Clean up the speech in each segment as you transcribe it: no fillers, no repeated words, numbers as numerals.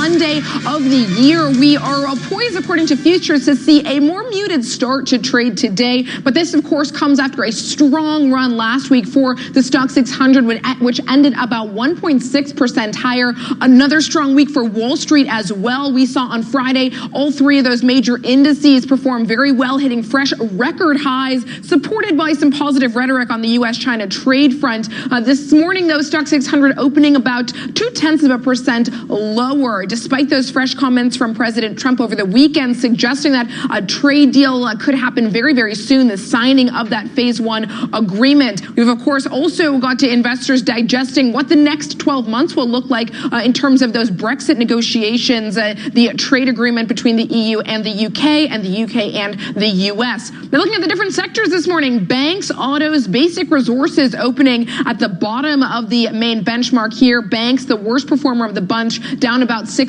Monday of the year. We are poised, according to futures, to see a more muted start to trade today. But this, of course, comes after a strong run last week for the Stock 600, which ended about 1.6% higher. Another strong week for Wall Street as well. We saw on Friday all three of those major indices perform very well, hitting fresh record highs, supported by some positive rhetoric on the U.S.-China trade front. This morning, though, Stock 600 opening about 0.2% lower, despite those fresh comments from President Trump over the weekend suggesting that a trade deal could happen very, very soon, the signing of that phase one agreement. We've, of course, also got to investors digesting what the next 12 months will look like in terms of those Brexit negotiations, the trade agreement between the EU and the UK, and the UK and the US. Now, looking at the different sectors this morning, banks, autos, basic resources opening at the bottom of the main benchmark here. Banks, the worst performer of the bunch, down about 0.6%,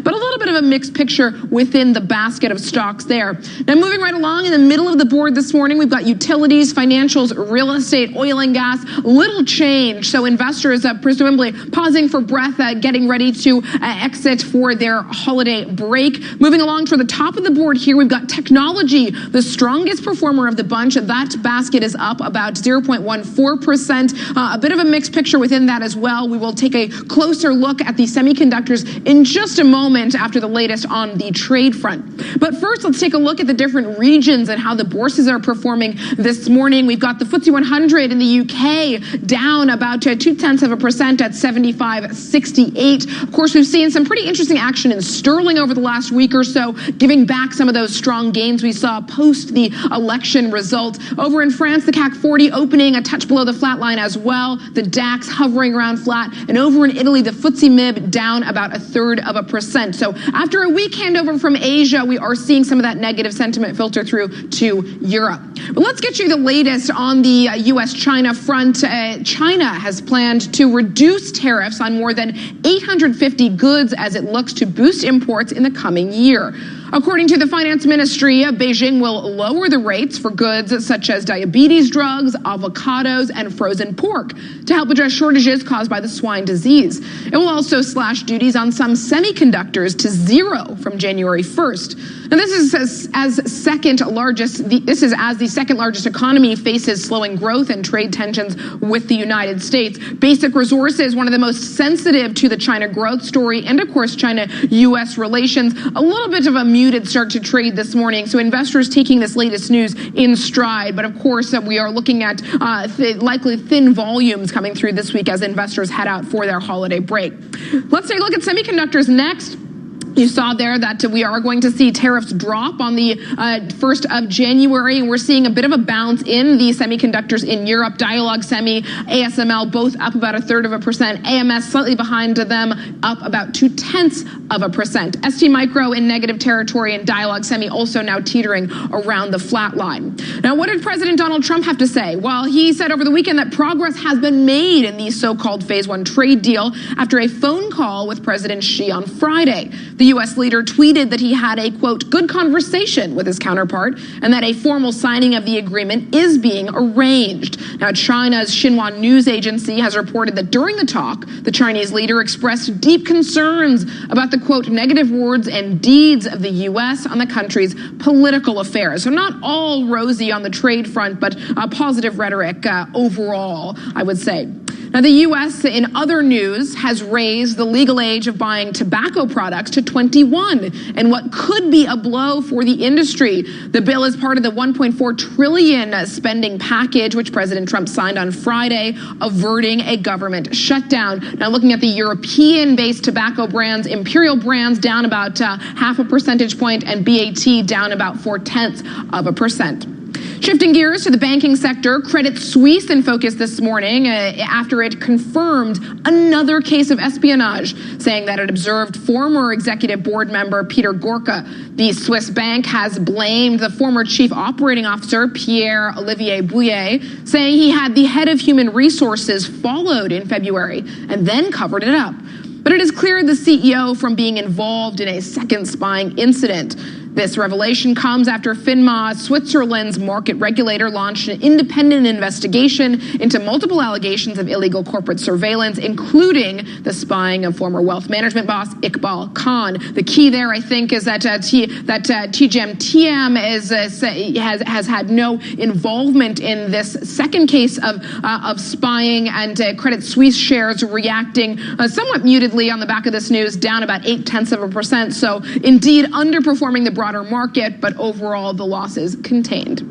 but a little bit of a mixed picture within the basket of stocks there. Now, moving right along in the middle of the board this morning, we've got utilities, financials, real estate, oil and gas, little change. So investors presumably pausing for breath, getting ready to exit for their holiday break. Moving along toward the top of the board here, we've got technology, the strongest performer of the bunch. That basket is up about 0.14%. A bit of a mixed picture within that as well. We will take a closer look at the semiconductors in just a moment after the latest on the trade front. But first, let's take a look at the different regions and how the bourses are performing this morning. We've got the FTSE 100 in the UK down about 0.2% at 75.68. Of course, we've seen some pretty interesting action in sterling over the last week or so, giving back some of those strong gains we saw post the election result. Over in France, the CAC 40 opening a touch below the flat line as well. The DAX hovering around flat. And over in Italy, the FTSE MIB down about 0.33%. So after a week handover from Asia, we are seeing some of that negative sentiment filter through to Europe. But let's get you the latest on the U.S.-China front. China has planned to reduce tariffs on more than 850 goods as it looks to boost imports in the coming year. According to the finance ministry, Beijing will lower the rates for goods such as diabetes drugs, avocados, and frozen pork to help address shortages caused by the swine disease. It will also slash duties on some semiconductors to 0 from January 1st. Now, this is as the second largest economy faces slowing growth and trade tensions with the United States. Basic resources, one of the most sensitive to the China growth story, and of course, China-U.S. relations, a little bit of a muted start to trade this morning. So investors taking this latest news in stride. But of course, we are looking at likely thin volumes coming through this week as investors head out for their holiday break. Let's take a look at semiconductors next. You saw there that we are going to see tariffs drop on the 1st of January, and we're seeing a bit of a bounce in the semiconductors in Europe. Dialog Semi, ASML, both up about 0.33%. AMS slightly behind them, up about 0.2%. ST Micro in negative territory, and Dialog Semi also now teetering around the flat line. Now, what did President Donald Trump have to say? Well, he said over the weekend that progress has been made in the so-called phase one trade deal after a phone call with President Xi on Friday. The U.S. leader tweeted that he had a, quote, good conversation with his counterpart and that a formal signing of the agreement is being arranged. Now, China's Xinhua news agency has reported that during the talk, the Chinese leader expressed deep concerns about the, quote, negative words and deeds of the U.S. on the country's political affairs. So not all rosy on the trade front, but positive rhetoric overall, I would say. Now, the U.S., in other news, has raised the legal age of buying tobacco products to 21, and what could be a blow for the industry. The bill is part of the $1.4 trillion spending package, which President Trump signed on Friday, averting a government shutdown. Now, looking at the European-based tobacco brands, Imperial Brands down about 0.5 percentage point, and BAT down about 0.4%. Shifting gears to the banking sector, Credit Suisse in focus this morning after it confirmed another case of espionage, saying that it observed former executive board member Peter Gorka. The Swiss bank has blamed the former chief operating officer, Pierre-Olivier Bouillet, saying he had the head of human resources followed in February and then covered it up. But it has cleared the CEO from being involved in a second spying incident. This revelation comes after FINMA, Switzerland's market regulator, launched an independent investigation into multiple allegations of illegal corporate surveillance, including the spying of former wealth management boss Iqbal Khan. The key there, I think, is that TGMTM has had no involvement in this second case of spying, and Credit Suisse shares reacting somewhat mutedly on the back of this news, down about 0.8%. So indeed underperforming the broader market, but overall the losses contained.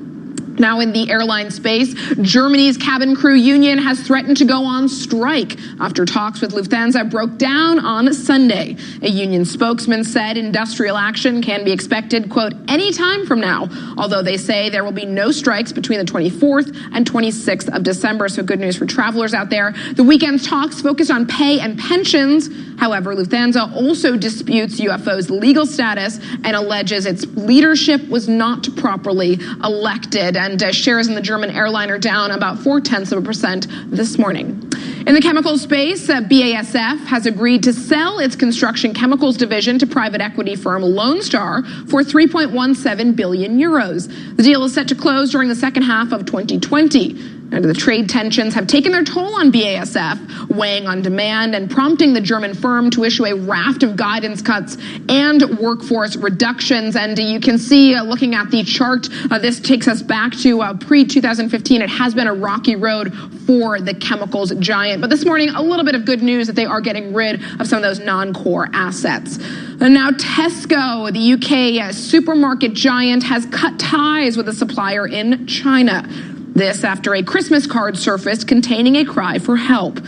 Now in the airline space, Germany's cabin crew union has threatened to go on strike after talks with Lufthansa broke down on Sunday. A union spokesman said industrial action can be expected, quote, any time from now, although they say there will be no strikes between the 24th and 26th of December. So good news for travelers out there. The weekend's talks focused on pay and pensions. However, Lufthansa also disputes UFO's legal status and alleges its leadership was not properly elected. And shares in the German airline are down about 0.4% this morning. In the chemical space, BASF has agreed to sell its construction chemicals division to private equity firm Lone Star for 3.17 billion euros. The deal is set to close during the second half of 2020. And the trade tensions have taken their toll on BASF, weighing on demand and prompting the German firm to issue a raft of guidance cuts and workforce reductions. And you can see, looking at the chart, this takes us back to pre-2015. It has been a rocky road for the chemicals giant. But this morning, a little bit of good news that they are getting rid of some of those non-core assets. And now Tesco, the UK supermarket giant, has cut ties with a supplier in China. This after a Christmas card surfaced containing a cry for help.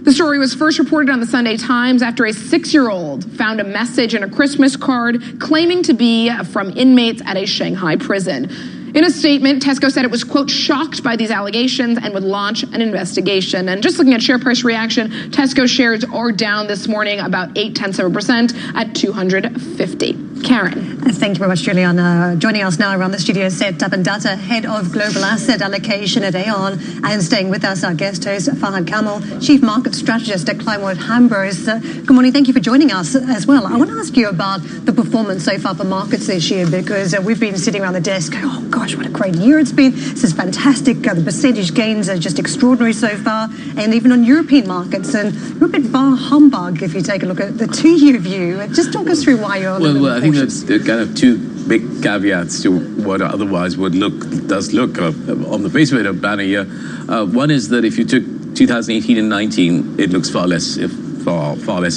The story was first reported on the Sunday Times after a 6-year-old found a message in a Christmas card claiming to be from inmates at a Shanghai prison. In a statement, Tesco said it was, quote, shocked by these allegations and would launch an investigation. And just looking at share price reaction, Tesco shares are down this morning about 0.8% at 250. Karen. Thank you very much, Juliana. Joining us now around the studio is Tapan Datta, Head of Global Asset Allocation at Aon, and staying with us, our guest host, Fahad Kamal, Chief Market Strategist at Kleinwort Hambros. Good morning. Thank you for joining us as well. I want to ask you about the performance so far for markets this year, because we've been sitting around the desk going, oh, gosh, what a great year it's been. This is fantastic. The percentage gains are just extraordinary so far, and even on European markets. And you're a bit bar humbug if you take a look at the 2-year view. Just talk us through why you're I think that's kind of two big caveats to what otherwise does look on the face of it a banner year. One is that if you took 2018 and 19, it looks far less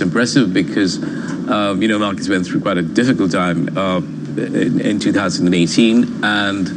impressive because markets went through quite a difficult time in 2018, and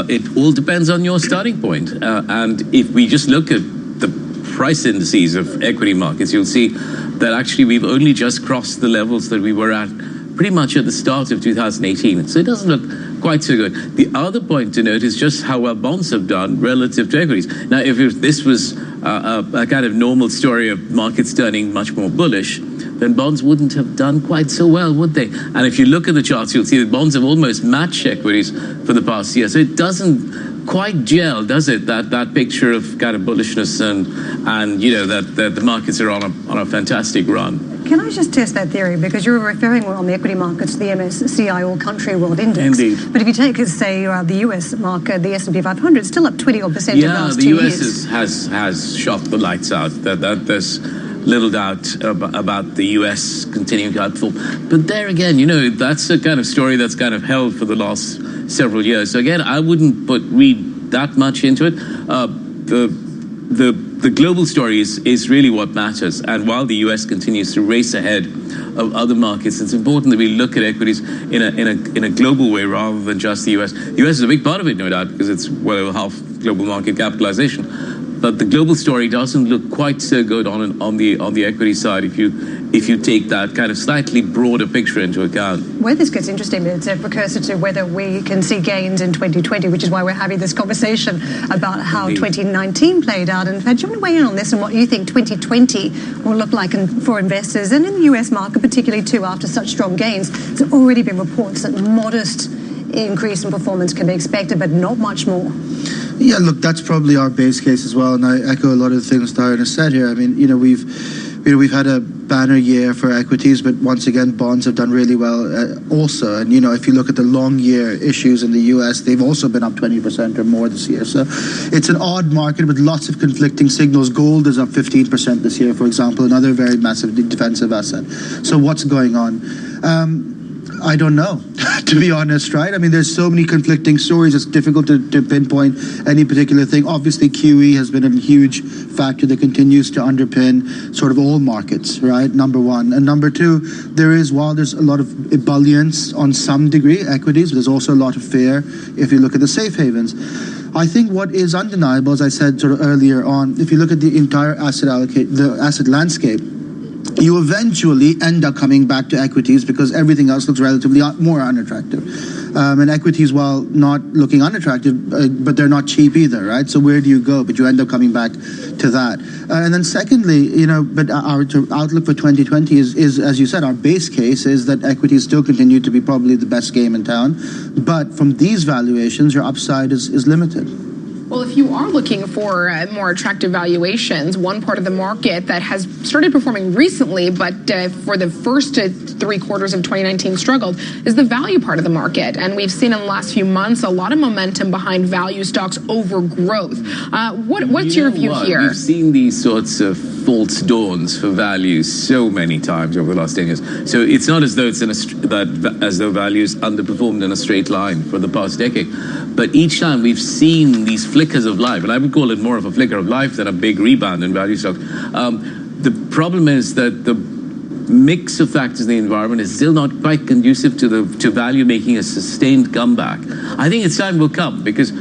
it all depends on your starting point. And if we just look at the price indices of equity markets, you'll see that actually we've only just crossed the levels that we were at pretty much at the start of 2018. So it doesn't look quite so good. The other point to note is just how well bonds have done relative to equities. Now, if this was a kind of normal story of markets turning much more bullish, then bonds wouldn't have done quite so well, would they? And if you look at the charts, you'll see that bonds have almost matched equities for the past year. So it doesn't quite gel, does it? That picture of kind of bullishness and that the markets are on a fantastic run. Can I just test that theory? Because you're referring on the equity markets to the MSCI All Country World Index. Indeed. But if you take, say, the US market, the S&P 500, it's still up 20% in the last 2 years. Yeah, the US has shot the lights out. There's little doubt about the US continuing to outperform. But there again, that's a kind of story that's kind of held for the last several years. So again, I wouldn't read that much into it. The global story is really what matters. And while the US continues to race ahead of other markets, it's important that we look at equities in a global way rather than just the US. The US is a big part of it, no doubt, because it's well over half global market capitalization. But the global story doesn't look quite so good on the equity side if you take that kind of slightly broader picture into account. Where this gets interesting, it's a precursor to whether we can see gains in 2020, which is why we're having this conversation about how 2019 played out. And do you want to weigh in on this and what you think 2020 will look like for investors and in the US market, particularly too, after such strong gains? There's already been reports that modest increase in performance can be expected, but not much more. Yeah, look, that's probably our base case as well, and I echo a lot of the things Diana said here. I mean, we've we've had a banner year for equities, but once again, bonds have done really well also. And, if you look at the long year issues in the US, they've also been up 20% or more this year. So it's an odd market with lots of conflicting signals. Gold is up 15% this year, for example, another very massive defensive asset. So what's going on? I don't know, to be honest, right? I mean, there's so many conflicting stories. It's difficult to pinpoint any particular thing. Obviously, QE has been a huge factor that continues to underpin sort of all markets, right? Number one. And number two, while there's a lot of ebullience on some degree, equities, there's also a lot of fear if you look at the safe havens. I think what is undeniable, as I said sort of earlier on, if you look at the entire the asset landscape, you eventually end up coming back to equities because everything else looks relatively more unattractive. And equities, while not looking unattractive, but they're not cheap either, right? So where do you go? But you end up coming back to that. And then secondly, but our outlook for 2020 is, as you said, our base case is that equities still continue to be probably the best game in town. But from these valuations, your upside is limited. Well, if you are looking for more attractive valuations, one part of the market that has started performing recently, but for the first 3 quarters of 2019 struggled, is the value part of the market. And we've seen in the last few months a lot of momentum behind value stocks over growth. What's your view here? We've seen these sorts of false dawns for value so many times over the last 10 years. So it's not as though as though values underperformed in a straight line for the past decade. But each time we've seen these flickers of life, and I would call it more of a flicker of life than a big rebound in value stocks. The problem is that the mix of factors in the environment is still not quite conducive to value making a sustained comeback. I think its time will come because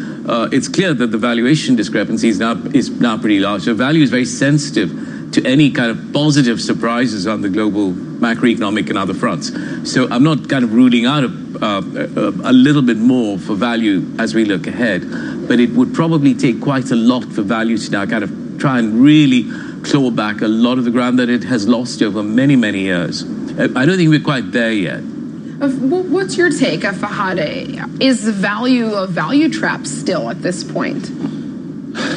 it's clear that the valuation discrepancy is now pretty large. So value is very sensitive to any kind of positive surprises on the global macroeconomic and other fronts. So I'm not kind of ruling out a little bit more for value as we look ahead, but it would probably take quite a lot for value to now kind of try and really claw back a lot of the ground that it has lost over many, many years. I don't think we're quite there yet. What's your take, Fahad? Is the value of value traps still at this point?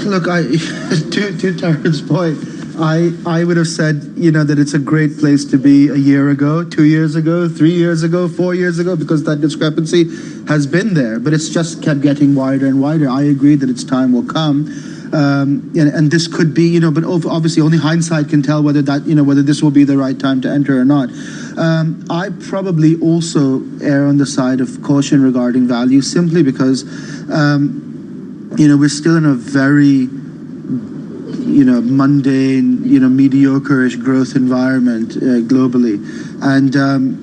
Look, to Taryn's point, I would have said, that it's a great place to be a year ago, 2 years ago, 3 years ago, 4 years ago, because that discrepancy has been there, but it's just kept getting wider and wider. I agree that its time will come. And this could be, but obviously only hindsight can tell whether this will be the right time to enter or not. I probably also err on the side of caution regarding value simply because, we're still in a very, mundane, mediocre-ish growth environment globally. And, and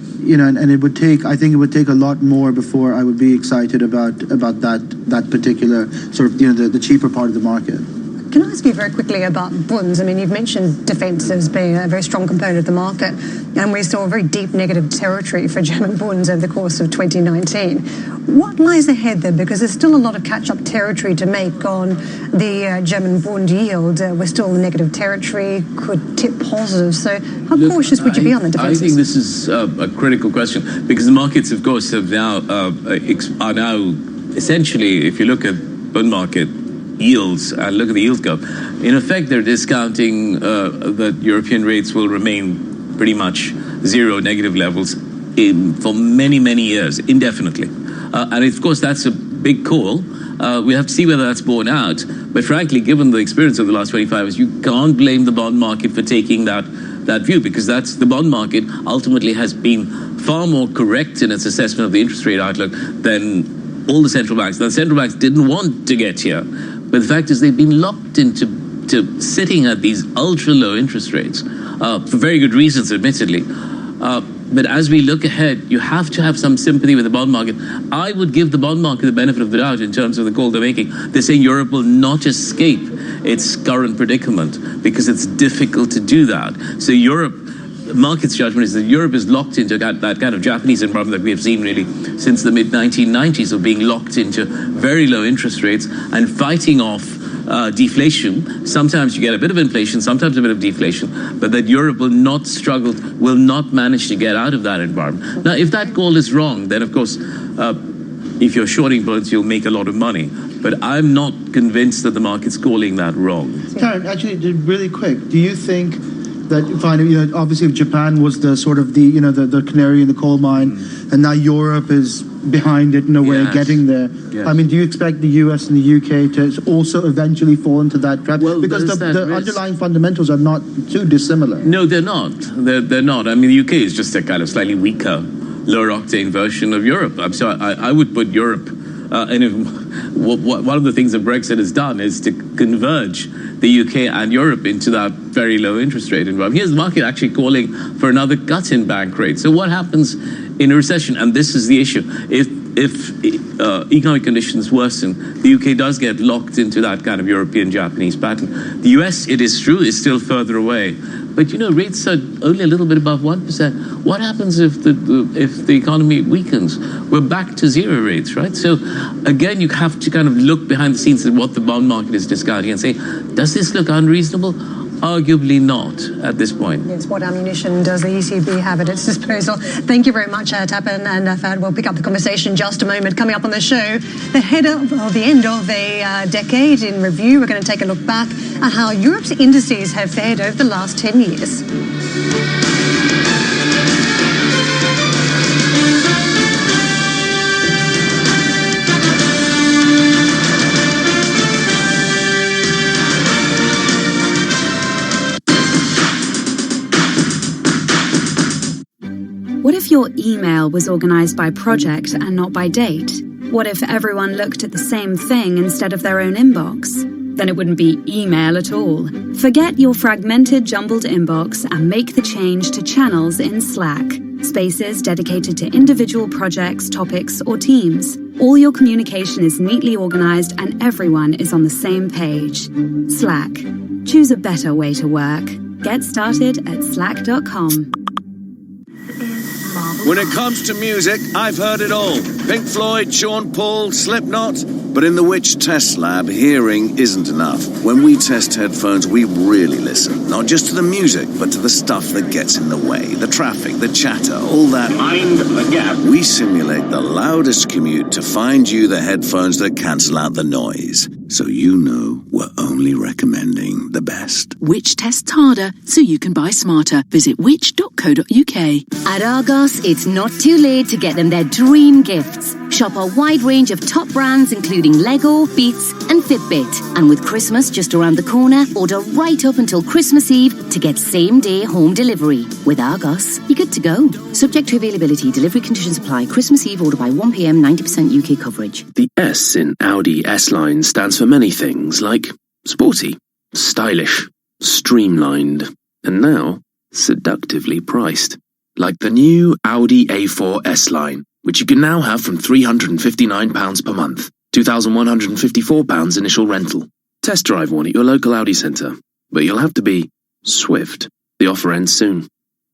I think it would take a lot more before I would be excited about that particular sort of, the cheaper part of the market. Can I ask you very quickly about bonds? I mean, you've mentioned defence as being a very strong component of the market, and we saw a very deep negative territory for German bonds over the course of 2019. What lies ahead there? Because there's still a lot of catch-up territory to make on the German bond yield. We're still in negative territory, could tip positive. So how cautious would you be on the defences? I think this is a critical question because the markets, of course, are now essentially, if you look at bond market yields and look at the yield curve, in effect, they're discounting that European rates will remain pretty much zero negative levels for many, many years, indefinitely. And of course, that's a big call. We have to see whether that's borne out. But frankly, given the experience of the last 25 years, you can't blame the bond market for taking that view because the bond market ultimately has been far more correct in its assessment of the interest rate outlook than all the central banks. The central banks didn't want to get here. But the fact is they've been locked into sitting at these ultra-low interest rates for very good reasons, admittedly. But as we look ahead, you have to have some sympathy with the bond market. I would give the bond market the benefit of the doubt in terms of the call they're making. They're saying Europe will not escape its current predicament because it's difficult to do that. So the market's judgment is that Europe is locked into that kind of Japanese environment that we have seen really since the mid-1990s of being locked into very low interest rates and fighting off deflation. Sometimes you get a bit of inflation, sometimes a bit of deflation, but that Europe will not manage to get out of that environment. Now, if that call is wrong, then of course, if you're shorting bonds, you'll make a lot of money. But I'm not convinced that the market's calling that wrong. Karen, actually, really quick, do you think that finally, obviously Japan was the sort of the canary in the coal mine, and now Europe is behind it in a way, getting there. Yes. I mean, do you expect the US and the UK to also eventually fall into that trap? Well, because the underlying fundamentals are not too dissimilar. No, they're not. They're not. I mean, the UK is just a kind of slightly weaker, lower octane version of Europe. So I would put Europe one of the things that Brexit has done is to converge the UK and Europe into that very low interest rate environment. Here's the market actually calling for another cut in bank rate. So what happens in a recession? And this is the issue. If economic conditions worsen, the UK does get locked into that kind of European-Japanese pattern. The US, it is true, is still further away. But, rates are only a little bit above 1%. What happens if the economy weakens? We're back to zero rates, right? So, again, you have to kind of look behind the scenes at what the bond market is discounting and say, does this look unreasonable? Arguably not at this point. Yes, what ammunition does the ECB have at its disposal? Thank you very much, Tapan and Fad. We'll pick up the conversation in just a moment. Coming up on the show, the end of a decade in review. We're going to take a look back at how Europe's indices have fared over the last 10 years. What if your email was organized by project and not by date? What if everyone looked at the same thing instead of their own inbox? Then it wouldn't be email at all. Forget your fragmented, jumbled inbox and make the change to channels in Slack. Spaces dedicated to individual projects, topics, or teams. All your communication is neatly organized and everyone is on the same page. Slack. Choose a better way to work. Get started at slack.com. When it comes to music, I've heard it all. Pink Floyd, Sean Paul, Slipknot. But in the Which Test Lab, hearing isn't enough. When we test headphones, we really listen. Not just to the music, but to the stuff that gets in the way. The traffic, the chatter, all that. Mind the gap. We simulate the loudest commute to find you the headphones that cancel out the noise. So you know we're only recommending the best. Which tests harder so you can buy smarter. Visit which.co.uk. At Argos, it's not too late to get them their dream gifts. Shop a wide range of top brands including Lego, Beats and Fitbit. And with Christmas just around the corner, order right up until Christmas Eve to get same-day home delivery. With Argos, you're good to go. Subject to availability, delivery conditions apply. Christmas Eve order by 1 p.m, 90% UK coverage. The S in Audi S-Line stands for many things like sporty, stylish, streamlined, and now seductively priced. Like the new Audi A4 S-Line, which you can now have from £359 per month, £2,154 initial rental. Test drive one at your local Audi centre, but you'll have to be swift. The offer ends soon.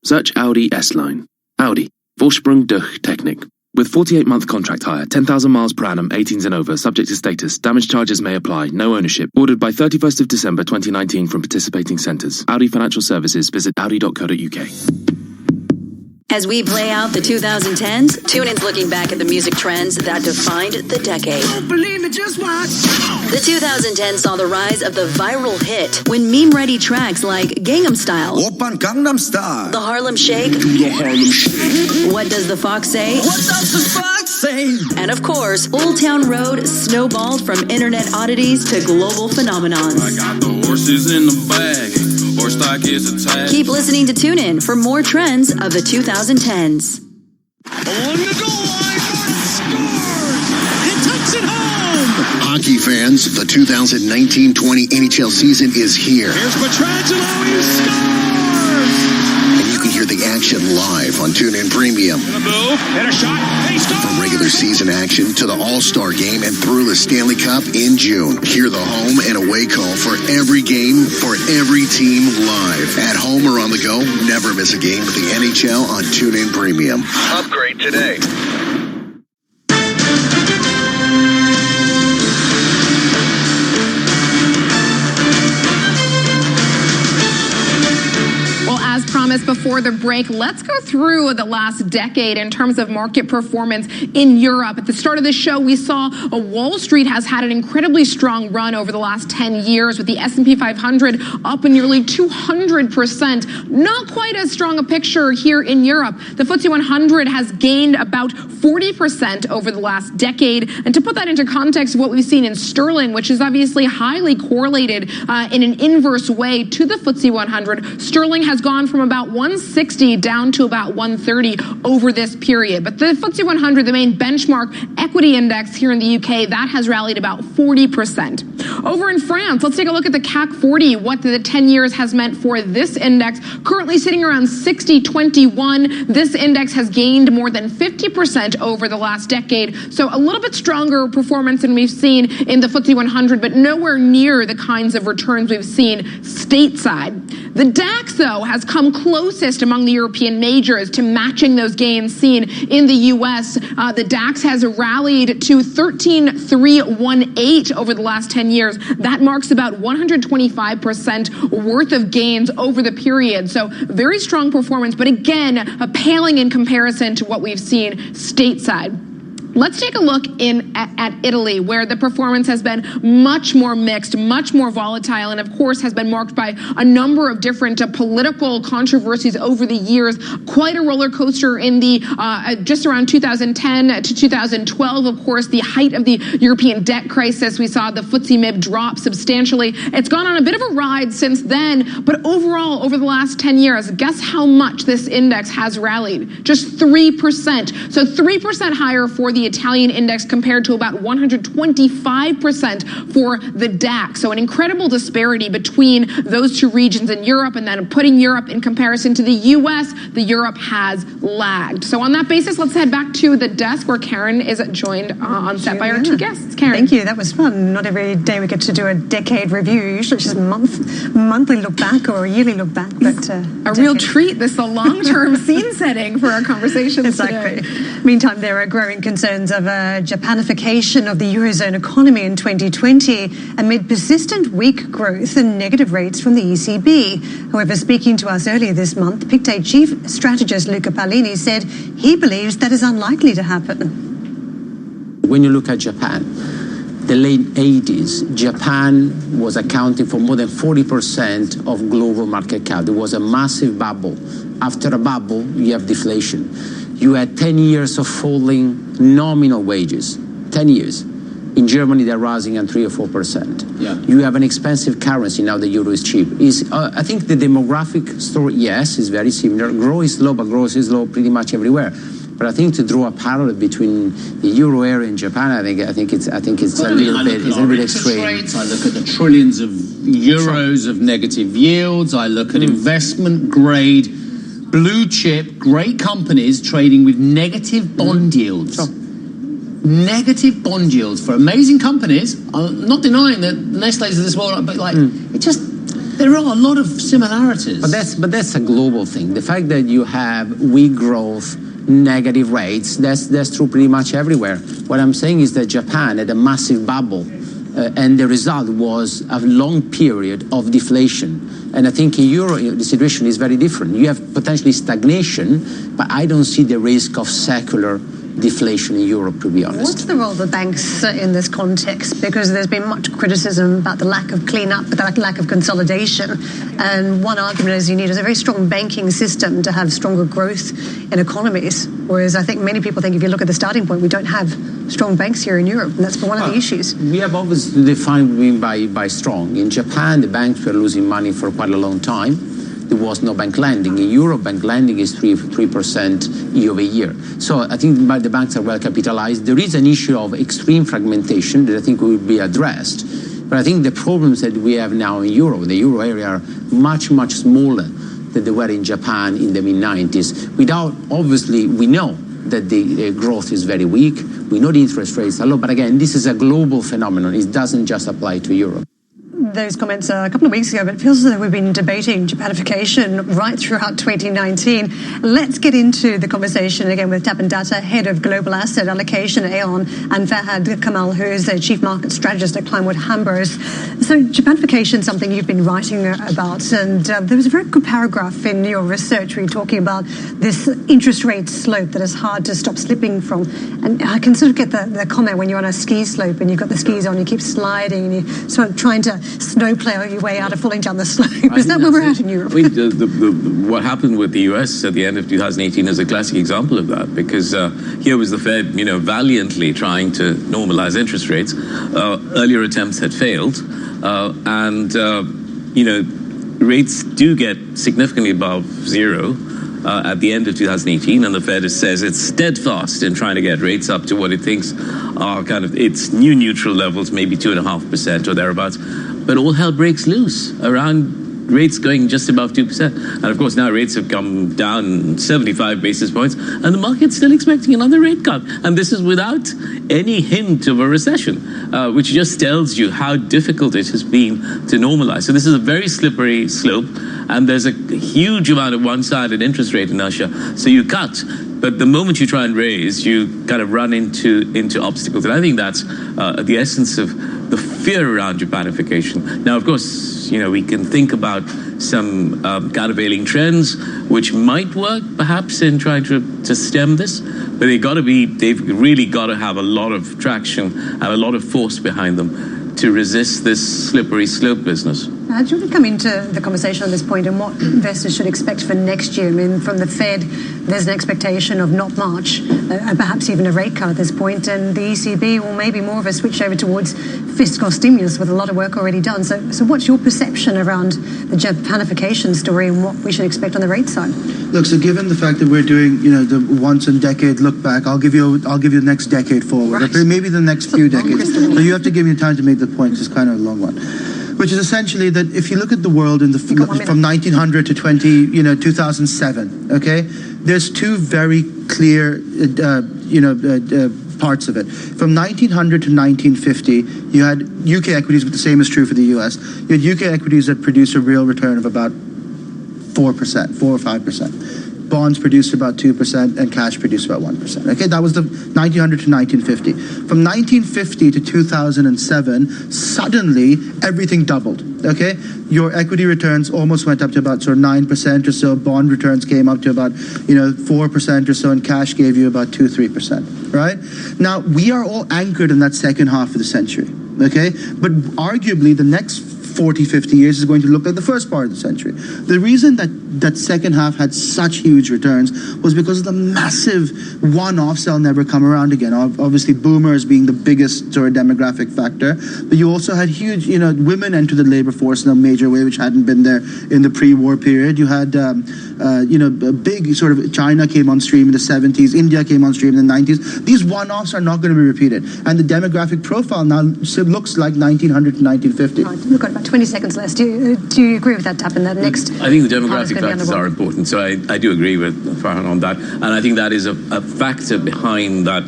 Search Audi S-Line. Audi, Vorsprung durch Technik. With 48-month contract hire, 10,000 miles per annum, 18s and over, subject to status, damage charges may apply, no ownership. Ordered by 31st of December 2019 from participating centres. Audi Financial Services, visit audi.co.uk. As we play out the 2010s, TuneIn's looking back at the music trends that defined the decade. Don't believe me, just watch. The 2010s saw the rise of the viral hit when meme-ready tracks like Gangnam Style, Oppan Gangnam Style, The Harlem Shake, What Does the Fox Say? What does the fox say? And of course, Old Town Road snowballed from internet oddities to global phenomenons. I got the horses in the bag. Horse stock is attached. Keep listening to TuneIn for more trends of the 2010s. On the goal line, scores! It takes it home! Hockey fans, the 2019-20 NHL season is here. Here's Pietrangelo, he scores! And you can hear the action live on TuneIn Premium. And a move, and a shot, and he scores! From regular season action to the All-Star Game and through the Stanley Cup in June. Hear the home and away call for every game, for every team live. At home or on the go, never miss a game with the NHL on TuneIn Premium. Upgrade today. Well, as promised, promised before the break, let's go through the last decade in terms of market performance in Europe. At the start of the show, we saw Wall Street has had an incredibly strong run over the last 10 years, with the S&P 500 up in nearly 200%. Not quite as strong a picture here in Europe. The FTSE 100 has gained about 40% over the last decade. And to put that into context of what we've seen in sterling, which is obviously highly correlated in an inverse way to the FTSE 100, sterling has gone from about 160 down to about 130 over this period. But the FTSE 100, the main benchmark equity index here in the UK, that has rallied about 40%. Over in France, let's take a look at the CAC 40, what the 10 years has meant for this index. Currently sitting around 60.21. This index has gained more than 50% over the last decade. So a little bit stronger performance than we've seen in the FTSE 100, but nowhere near the kinds of returns we've seen stateside. The DAX, though, has come closest among the European majors to matching those gains seen in the U.S. The DAX has rallied to 13,318 over the last 10 years. That marks about 125% worth of gains over the period. So very strong performance, but again, paling in comparison to what we've seen stateside. Let's take a look at Italy, where the performance has been much more mixed, much more volatile, and of course has been marked by a number of different political controversies over the years. Quite a roller coaster in the just around 2010 to 2012. Of course, the height of the European debt crisis, we saw the FTSE MIB drop substantially. It's gone on a bit of a ride since then, but overall, over the last 10 years, guess how much this index has rallied? Just 3%. So 3% higher for the Italian index compared to about 125% for the DAX. So an incredible disparity between those two regions in Europe, and then putting Europe in comparison to the US, the Europe has lagged. So on that basis, let's head back to the desk where Karen is joined on set by our two guests. Karen. Thank you. That was fun. Not every day we get to do a decade review. Usually it's just monthly look back or a yearly look back. But a real treat. This is a long-term scene setting for our conversations exactly. today. Meantime, there are growing concerns of a Japanification of the Eurozone economy in 2020 amid persistent weak growth and negative rates from the ECB. However, speaking to us earlier this month, Pictet chief strategist Luca Paolini said he believes that is unlikely to happen. When you look at Japan, the late 80s, Japan was accounting for more than 40% of global market cap. There was a massive bubble. After a bubble, you have deflation. You had 10 years of falling nominal wages, 10 years. In Germany, they're rising at 3 or 4%. Yeah. You have an expensive currency, now the euro is cheap. I think the demographic story, yes, is very similar. Growth is low, but growth is low pretty much everywhere. But I think to draw a parallel between the euro area and Japan, I think it's a little bit extreme. Rates, I look at the trillions of euros of negative yields. I look at investment grade, blue chip, great companies trading with negative bond yields. Sure. Negative bond yields for amazing companies. I'm not denying that Nestle's of this world, but there are a lot of similarities. But that's a global thing. The fact that you have weak growth, negative rates, that's true pretty much everywhere. What I'm saying is that Japan had a massive bubble, and the result was a long period of deflation. And I think in Europe, the situation is very different. You have potentially stagnation, but I don't see the risk of secular deflation in Europe, to be honest. What's the role of the banks in this context? Because there's been much criticism about the lack of clean-up, the lack of consolidation. And one argument is you need a very strong banking system to have stronger growth in economies. Whereas I think many people think if you look at the starting point, we don't have strong banks here in Europe. And that's one of the issues. We have obviously defined what we mean by strong. In Japan, the banks were losing money for quite a long time. There was no bank lending. In Europe, bank lending is 3% year over year. So I think the banks are well capitalized. There is an issue of extreme fragmentation that I think will be addressed. But I think the problems that we have now in Europe, the euro area, are much, much smaller than they were in Japan in the mid-90s. Obviously, we know that the growth is very weak. We know the interest rates are low. But again, this is a global phenomenon. It doesn't just apply to Europe. those comments a couple of weeks ago, but it feels as though we've been debating Japanification right throughout 2019. Let's get into the conversation again with Tapan Datta, Head of Global Asset Allocation at Aon, and Fahad Kamal, who is a Chief Market Strategist at Kleinwood Hambros. So Japanification is something you've been writing about, and there was a very good paragraph in your research where you're talking about this interest rate slope that is hard to stop slipping from. And I can sort of get the comment when you're on a ski slope and you've got the skis on, you keep sliding and you're sort of trying to snowplow your way out of falling down the slope. Is that where we're at in Europe? I mean, what happened with the US at the end of 2018 is a classic example of that, because here was the Fed, valiantly trying to normalize interest rates. Earlier attempts had failed, and rates do get significantly above zero at the end of 2018, and the Fed says it's steadfast in trying to get rates up to what it thinks are kind of its new neutral levels, maybe 2.5% or thereabouts. But all hell breaks loose around rates going just above 2%. And of course, now rates have come down 75 basis points, and the market's still expecting another rate cut. And this is without any hint of a recession, which just tells you how difficult it has been to normalize. So this is a very slippery slope, and there's a huge amount of one-sided interest rate inertia. So you cut, but the moment you try and raise, you kind of run into obstacles. And I think that's the essence of the fear around Japanification. Now, of course, we can think about some countervailing trends which might work, perhaps, in trying to stem this, but they've really got to have a lot of traction and a lot of force behind them to resist this slippery slope business. Do you want to come into the conversation on this point and what investors should expect for next year? I mean, from the Fed, there's an expectation of not much, and perhaps even a rate cut at this point, and the ECB will maybe more of a switch over towards fiscal stimulus with a lot of work already done. So what's your perception around the Japanification story and what we should expect on the rate side? Look, so given the fact that we're doing, the once in decade look back, I'll give you the next decade forward, right. Maybe the next few decades. So you have to give me time to make the point. It's kind of a long one. Which is essentially that if you look at the world from 1900 to 2007, okay, there's two very clear, parts of it. From 1900 to 1950, you had UK equities, but the same is true for the US. You had UK equities that produced a real return of about 4%, 4 or 5%. Bonds produced about 2% and cash produced about 1%. Okay, that was the 1900 to 1950. From 1950 to 2007, suddenly everything doubled. Okay, your equity returns almost went up to about sort of 9% or so. Bond returns came up to about 4% or so, and cash gave you about 2-3%. Right now, we are all anchored in that second half of the century. Okay, but arguably the next 40-50 years is going to look like the first part of the century. The reason that second half had such huge returns was because of the massive one-offs that'll never come around again. Obviously, boomers being the biggest sort of demographic factor, but you also had huge, women enter the labor force in a major way, which hadn't been there in the pre-war period. You had, a big sort of China came on stream in the 70s, India came on stream in the 90s. These one-offs are not going to be repeated, and the demographic profile now looks like 1900 to 1950. Right, we've got about 20 seconds left. Do you agree with that, Tapan? That next, I think the demographic factors are important, so I do agree with Farhan on that, and I think that is a factor behind that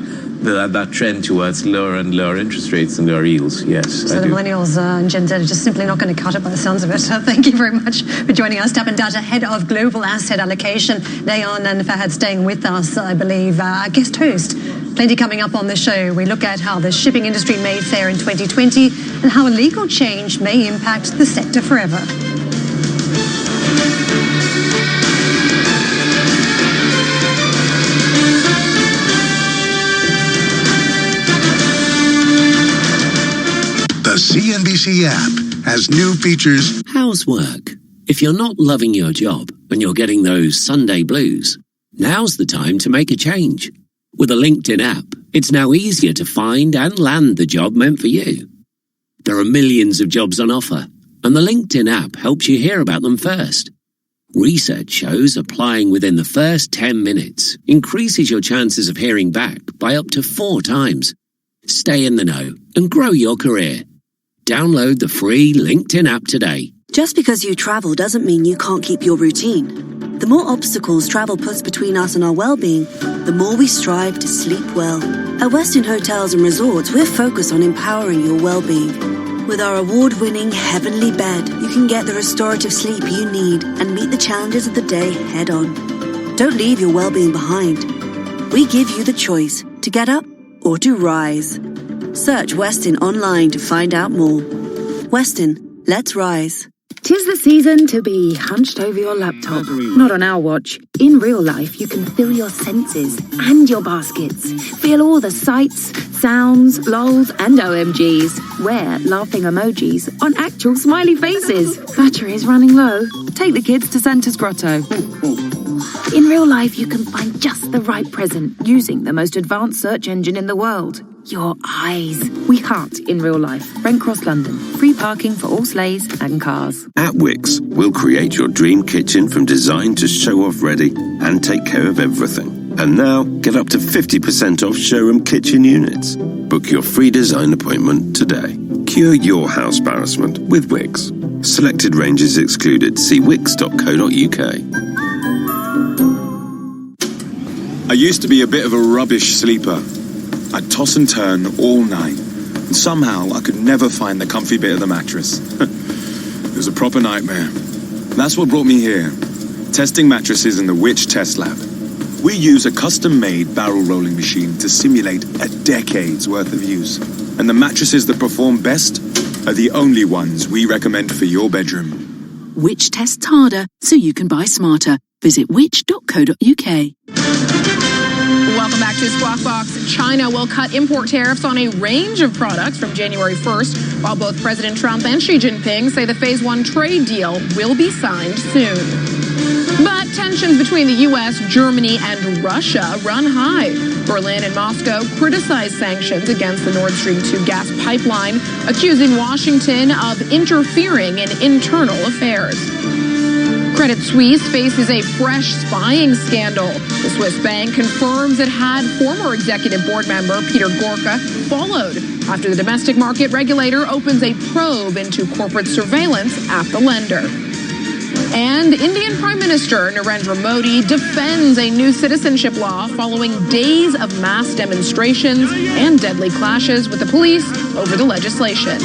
trend towards lower and lower interest rates and lower yields. Yes. So the millennials and Gen Z are just simply not going to cut it by the sounds of it. So thank you very much for joining us. Tapan Datta, Head of Global Asset Allocation. Dayan and Fahad staying with us, I believe, our guest host. Plenty coming up on the show. We look at how the shipping industry made fare in 2020 and how a legal change may impact the sector forever. The CNBC app has new features. How's work? If you're not loving your job and you're getting those Sunday blues, now's the time to make a change. With a LinkedIn app, it's now easier to find and land the job meant for you. There are millions of jobs on offer, and the LinkedIn app helps you hear about them first. Research shows applying within the first 10 minutes increases your chances of hearing back by up to 4 times. Stay in the know and grow your career. Download the free LinkedIn app today. Just because you travel doesn't mean you can't keep your routine. The more obstacles travel puts between us and our well-being, the more we strive to sleep well. At Westin Hotels and Resorts, we're focused on empowering your well-being. With our award-winning Heavenly Bed, you can get the restorative sleep you need and meet the challenges of the day head-on. Don't leave your well-being behind. We give you the choice to get up or to rise. Search Westin online to find out more. Westin, let's rise. 'Tis the season to be hunched over your laptop. Not on our watch. In real life, you can feel your senses and your baskets. Feel all the sights, sounds, lols, and OMGs. Wear laughing emojis on actual smiley faces. Battery is running low. Take the kids to Santa's Grotto. In real life, you can find just the right present using the most advanced search engine in the world. Your eyes. We hunt in real life. Brent Cross, London. Free parking for all sleighs and cars. At Wix, we'll create your dream kitchen from design to show-off ready and take care of everything. And now, get up to 50% off showroom kitchen units. Book your free design appointment today. Cure your house embarrassment with Wix. Selected ranges excluded. See wix.co.uk. I used to be a bit of a rubbish sleeper. I'd toss and turn all night, and somehow I could never find the comfy bit of the mattress. It was a proper nightmare. That's what brought me here, testing mattresses in the Which Test Lab. We use a custom-made barrel rolling machine to simulate a decade's worth of use. And the mattresses that perform best are the only ones we recommend for your bedroom. Which tests harder so you can buy smarter. Visit which.co.uk. Welcome back to Squawk Box. China will cut import tariffs on a range of products from January 1st, while both President Trump and Xi Jinping say the Phase 1 trade deal will be signed soon. But tensions between the U.S., Germany, and Russia run high. Berlin and Moscow criticize sanctions against the Nord Stream 2 gas pipeline, accusing Washington of interfering in internal affairs. Credit Suisse faces a fresh spying scandal. The Swiss bank confirms it had former executive board member Peter Gorka followed after the domestic market regulator opens a probe into corporate surveillance at the lender. And Indian Prime Minister Narendra Modi defends a new citizenship law following days of mass demonstrations and deadly clashes with the police over the legislation.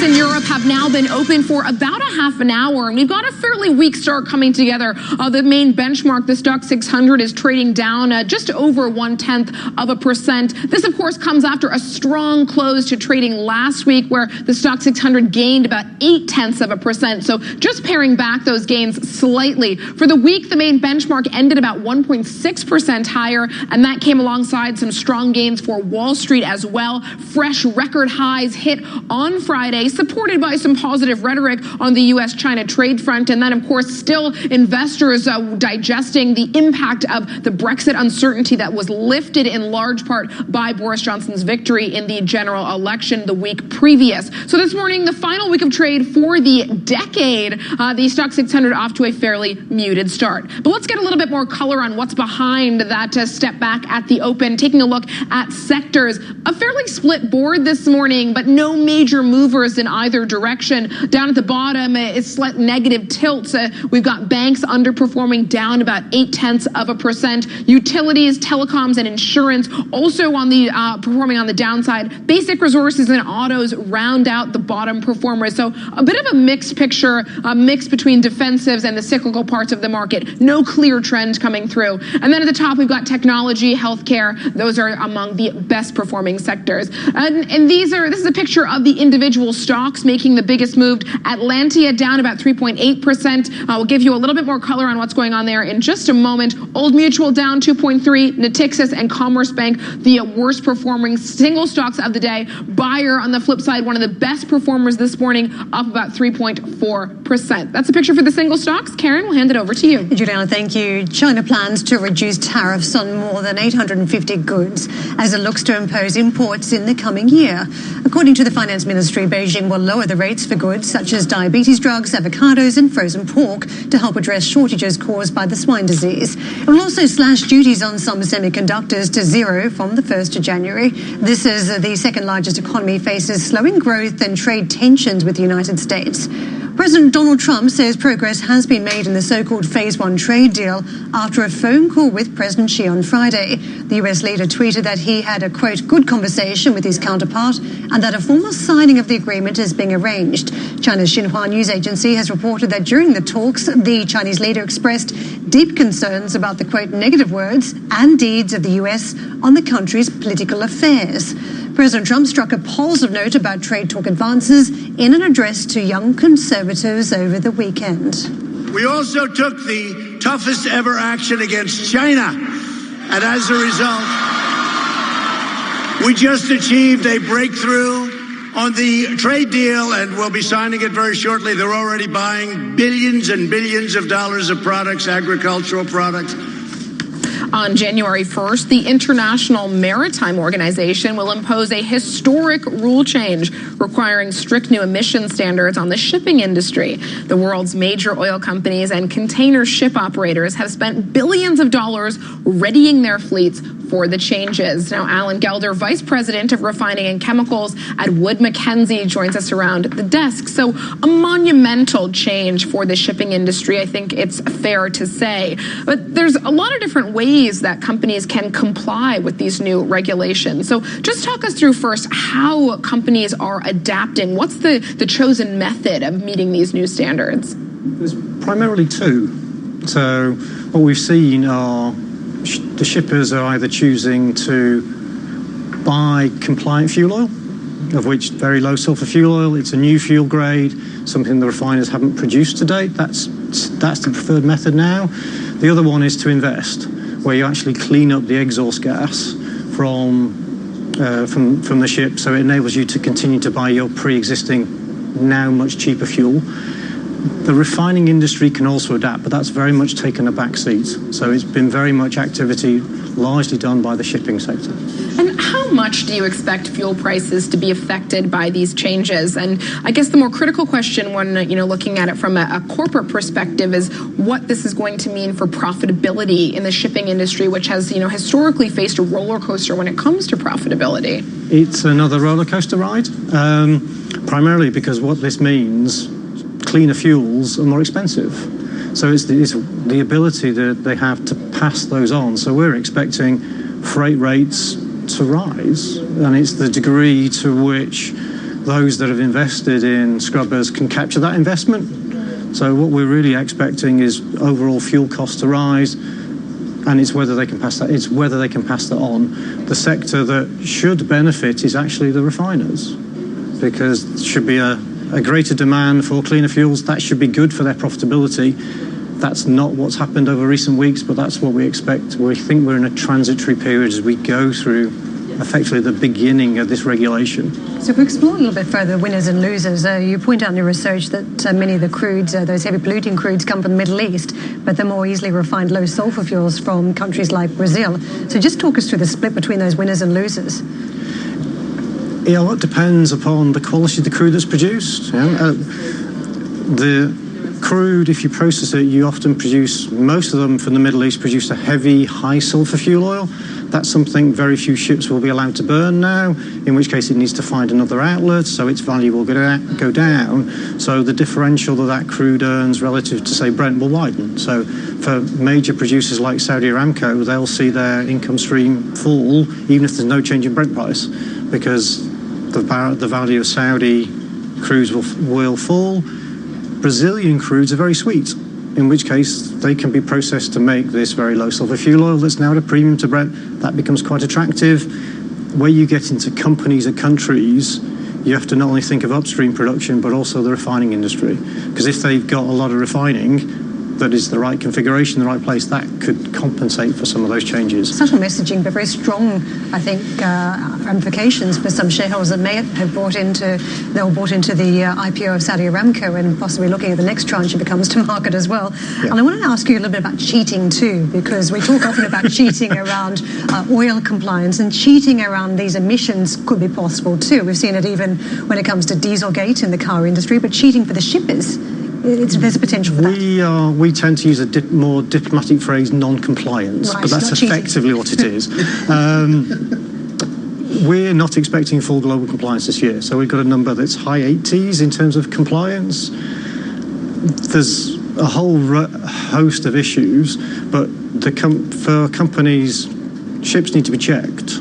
In Europe have now been open for about a half an hour, and we've got a fairly weak start coming together. The main benchmark, the Stoxx 600, is trading down just over 0.1%. This, of course, comes after a strong close to trading last week, where the Stoxx 600 gained about 0.8%. So just paring back those gains slightly. For the week, the main benchmark ended about 1.6% higher, and that came alongside some strong gains for Wall Street as well. Fresh record highs hit on Friday, supported by some positive rhetoric on the U.S.-China trade front. And then, of course, still investors digesting the impact of the Brexit uncertainty that was lifted in large part by Boris Johnson's victory in the general election the week previous. So this morning, the final week of trade for the decade, the Stoxx 600 off to a fairly muted start. But let's get a little bit more color on what's behind that step back at the open, taking a look at sectors. A fairly split board this morning, but no major movers in either direction. Down at the bottom, it's slight negative tilts. We've got banks underperforming, down about 0.8%. Utilities, telecoms, and insurance also on the performing on the downside. Basic resources and autos round out the bottom performers. So a bit of a mixed picture, a mix between defensives and the cyclical parts of the market. No clear trend coming through. And then at the top, we've got technology, healthcare. Those are among the best performing sectors. And this is a picture of the individual stocks making the biggest move. Atlantia down about 3.8%. We'll give you a little bit more color on what's going on there in just a moment. Old Mutual down 2.3%. Natixis and Commerce Bank, the worst performing single stocks of the day. Bayer, on the flip side, one of the best performers this morning, up about 3.4%. That's a picture for the single stocks. Karen, we'll hand it over to you. Juliana, thank you. China plans to reduce tariffs on more than 850 goods as it looks to impose imports in the coming year. According to the Finance Ministry, Beijing will lower the rates for for goods such as diabetes drugs, avocados and frozen pork to help address shortages caused by the swine disease. It will also slash duties on some semiconductors to zero from the 1st of January. This is the second largest economy faces slowing growth and trade tensions with the United States. President Donald Trump says progress has been made in the so-called Phase 1 trade deal after a phone call with President Xi on Friday. The US leader tweeted that he had a, quote, good conversation with his counterpart and that a formal signing of the agreement is being arranged. China's Xinhua news agency has reported that during the talks, the Chinese leader expressed deep concerns about the, quote, negative words and deeds of the US on the country's political affairs. President Trump struck a positive note about trade talk advances in an address to young conservatives over the weekend. We also took the toughest ever action against China. And as a result, we just achieved a breakthrough on the trade deal, and we'll be signing it very shortly. They're already buying billions and billions of dollars of products, agricultural products. On January 1st, the International Maritime Organization will impose a historic rule change requiring strict new emission standards on the shipping industry. The world's major oil companies and container ship operators have spent billions of dollars readying their fleets for the changes. Now, Alan Gelder, Vice President of Refining and Chemicals at Wood Mackenzie, joins us around the desk. So a monumental change for the shipping industry, I think it's fair to say. But there's a lot of different ways that companies can comply with these new regulations. So just talk us through first how companies are adapting. What's the chosen method of meeting these new standards? There's primarily two. So what we've seen are the shippers are either choosing to buy compliant fuel oil, of which very low sulfur fuel oil, it's a new fuel grade, something the refiners haven't produced to date. That's the preferred method now. The other one is to invest, where you actually clean up the exhaust gas from the ship, so it enables you to continue to buy your pre-existing, now much cheaper fuel. The refining industry can also adapt, but that's very much taken a back seat. So it's been very much activity largely done by the shipping sector. And how much do you expect fuel prices to be affected by these changes? And I guess the more critical question when looking at it from a corporate perspective is what this is going to mean for profitability in the shipping industry, which has historically faced a roller coaster when it comes to profitability. It's another roller coaster ride, primarily because what this means, cleaner fuels are more expensive. So it's the ability that they have to pass those on. So we're expecting freight rates to rise, and it's the degree to which those that have invested in scrubbers can capture that investment. So what we're really expecting is overall fuel costs to rise, and it's whether they can pass that. It's whether they can pass that on. The sector that should benefit is actually the refiners, because there should be a greater demand for cleaner fuels. That should be good for their profitability. That's not what's happened over recent weeks, but that's what we expect. We think we're in a transitory period as we go through effectively the beginning of this regulation. So if we explore a little bit further, winners and losers, you point out in your research that many of the crudes, those heavy polluting crudes, come from the Middle East, but they're more easily refined low sulfur fuels from countries like Brazil. So just talk us through the split between those winners and losers. Yeah, well, it depends upon the quality of the crude that's produced. The crude, if you process it, you often produce, most of them from the Middle East produce a heavy, high sulfur fuel oil. That's something very few ships will be allowed to burn now, in which case it needs to find another outlet, so its value will go down. So the differential that crude earns relative to, say, Brent will widen. So for major producers like Saudi Aramco, they'll see their income stream fall, even if there's no change in Brent price, because the value of Saudi crudes will fall. Brazilian crudes are very sweet, in which case they can be processed to make this very low sulfur fuel oil that's now at a premium to Brent. That becomes quite attractive. Where you get into companies or countries, you have to not only think of upstream production, but also the refining industry. Because if they've got a lot of refining, that is the right configuration, the right place, that could compensate for some of those changes. Subtle messaging, but very strong, I think, ramifications for some shareholders that may have bought into the IPO of Saudi Aramco and possibly looking at the next tranche if it comes to market as well. Yeah. And I want to ask you a little bit about cheating too, because we talk often about cheating around oil compliance, and cheating around these emissions could be possible too. We've seen it even when it comes to Dieselgate in the car industry, but cheating for the shippers. There's a potential for that. We tend to use a more diplomatic phrase, non-compliance, right, but that's effectively what it is. We're not expecting full global compliance this year, so we've got a number that's high 80s in terms of compliance. There's a whole host of issues, but for companies, ships need to be checked.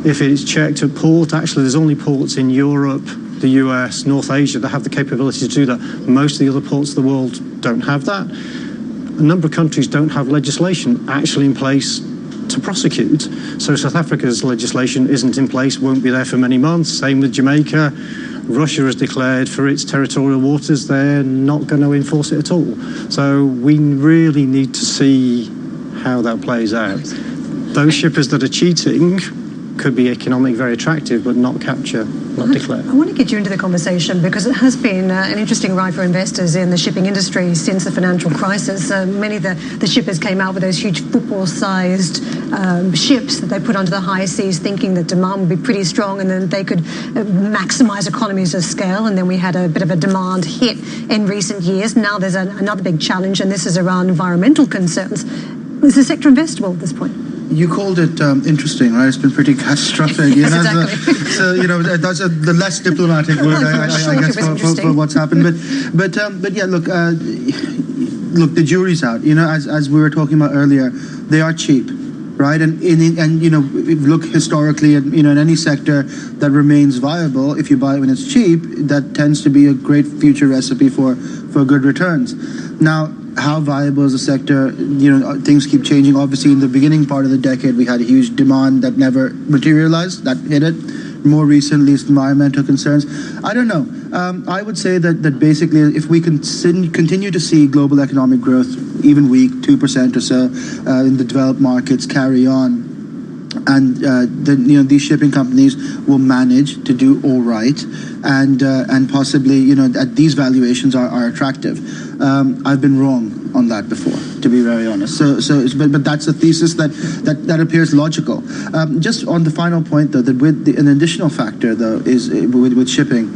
If it's checked at port, actually there's only ports in Europe, the US, North Asia that have the capability to do that. Most of the other ports of the world don't have that. A number of countries don't have legislation actually in place to prosecute. So South Africa's legislation isn't in place, won't be there for many months. Same with Jamaica. Russia has declared for its territorial waters they're not going to enforce it at all. So we really need to see how that plays out. Those shippers that are cheating could be economically very attractive, but not capture, not declare. I want to get you into the conversation because it has been an interesting ride for investors in the shipping industry since the financial crisis. Many of the shippers came out with those huge football-sized ships that they put onto the high seas, thinking that demand would be pretty strong and then they could maximize economies of scale. And then we had a bit of a demand hit in recent years. Now there's another big challenge, and this is around environmental concerns. Is the sector investable at this point? You called it interesting, right? It's been pretty catastrophic. Yes, exactly. So that's the less diplomatic word, I guess, for what's happened. But yeah, look, the jury's out. As we were talking about earlier, they are cheap, right? And if you look historically at in any sector that remains viable, if you buy it when it's cheap, that tends to be a great future recipe for good returns. Now, how viable is the sector? Things keep changing. Obviously, in the beginning part of the decade, we had a huge demand that never materialized. That hit it. More recently, it's environmental concerns. I don't know. I would say that basically, if we continue to see global economic growth, even weak, 2% or so, in the developed markets carry on, and these shipping companies will manage to do all right, and possibly at these valuations are attractive. I've been wrong on that before, to be very honest. But that's a thesis that appears logical. Just on the final point, though, that an additional factor though is with shipping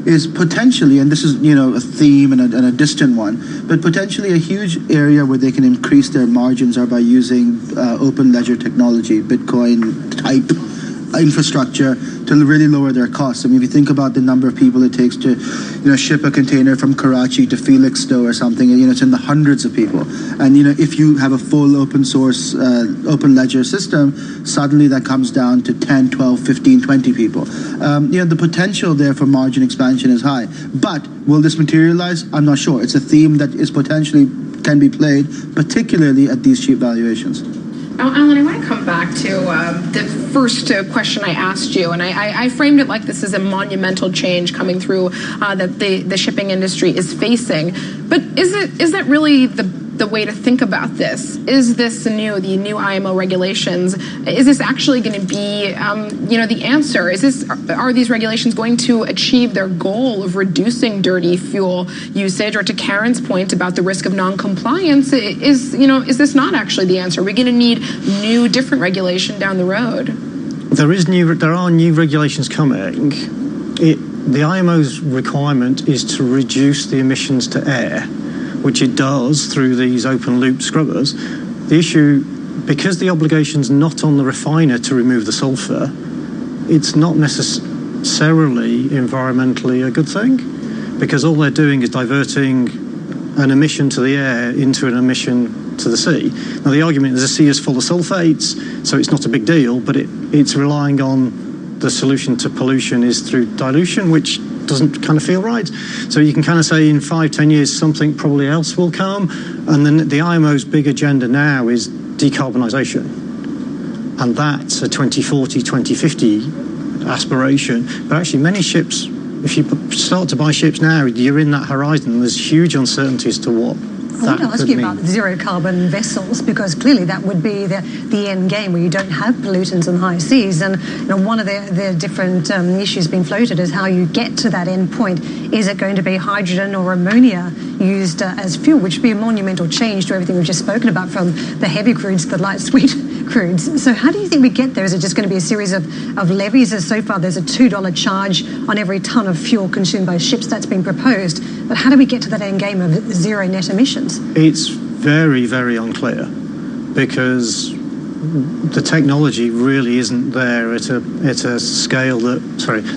is potentially, and this is a theme and a distant one, but potentially a huge area where they can increase their margins are by using open ledger technology, Bitcoin type infrastructure to really lower their costs. I mean, if you think about the number of people it takes to, ship a container from Karachi to Felixstowe or something, it's in the hundreds of people. And, if you have a full open source, open ledger system, suddenly that comes down to 10, 12, 15, 20 people. The potential there for margin expansion is high. But will this materialize? I'm not sure. It's a theme that is potentially can be played, particularly at these cheap valuations. Alan, I want to come back to the first question I asked you, and I framed it like this is a monumental change coming through that the shipping industry is facing. But is that really the way to think about this? Is this the new IMO regulations? Is this actually going to be the answer? Are these regulations going to achieve their goal of reducing dirty fuel usage? Or to Karen's point about the risk of non-compliance, is this not actually the answer? Are we going to need new, different regulation down the road? There are new regulations coming. The IMO's requirement is to reduce the emissions to air, which it does through these open loop scrubbers. The issue, because the obligation's not on the refiner to remove the sulfur, it's not necessarily environmentally a good thing, because all they're doing is diverting an emission to the air into an emission to the sea. Now, the argument is the sea is full of sulfates, so it's not a big deal, but it's relying on the solution to pollution is through dilution, which doesn't kind of feel right. So you can kind of say in 5-10 years something probably else will come, and then the IMO's big agenda now is decarbonisation, and that's a 2040, 2050 aspiration. But actually many ships, if you start to buy ships now, you're in that horizon, and there's huge uncertainty as to what I want to ask you about zero carbon vessels, because clearly that would be the end game where you don't have pollutants on high seas. And one of the different issues being floated is how you get to that end point. Is it going to be hydrogen or ammonia used as fuel, which would be a monumental change to everything we've just spoken about, from the heavy crudes to the light sweet crudes. So how do you think we get there? Is it just going to be a series of levies? As so far there's a $2 charge on every tonne of fuel consumed by ships that's been proposed. But how do we get to that end game of zero net emissions? It's very, very unclear, because the technology really isn't there at a scale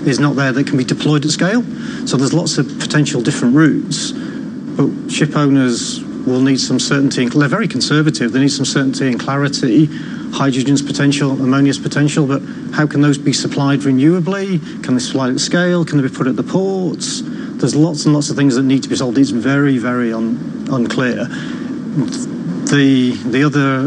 is not there that can be deployed at scale. So there's lots of potential different routes, but ship owners will need some certainty. They're very conservative. They need some certainty and clarity. Hydrogen's potential, ammonia's potential, but how can those be supplied renewably? Can they supply at scale? Can they be put at the ports? There's lots and lots of things that need to be solved. It's very, very unclear. The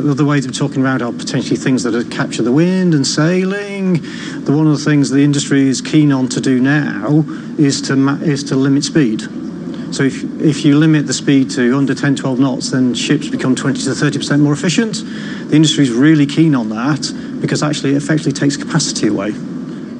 other ways of talking about are potentially things that capture the wind and sailing. One of the things the industry is keen on to do now is to limit speed. So if you limit the speed to under 10, 12 knots, then ships become 20 to 30% more efficient. The industry is really keen on that, because actually it effectively takes capacity away,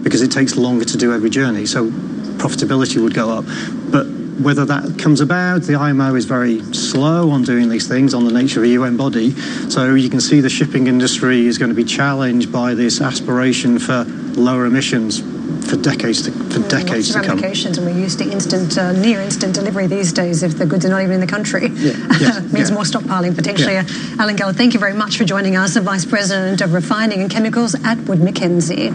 because it takes longer to do every journey. So profitability would go up. But whether that comes about, the IMO is very slow on doing these things, on the nature of a UN body. So you can see the shipping industry is going to be challenged by this aspiration for lower emissions for decades to come. Lots of ramifications, and we're used to near instant delivery these days if the goods are not even in the country. Means more stockpiling potentially. Alan Geller, thank you very much for joining us, Vice President of Refining and Chemicals at Wood Mackenzie.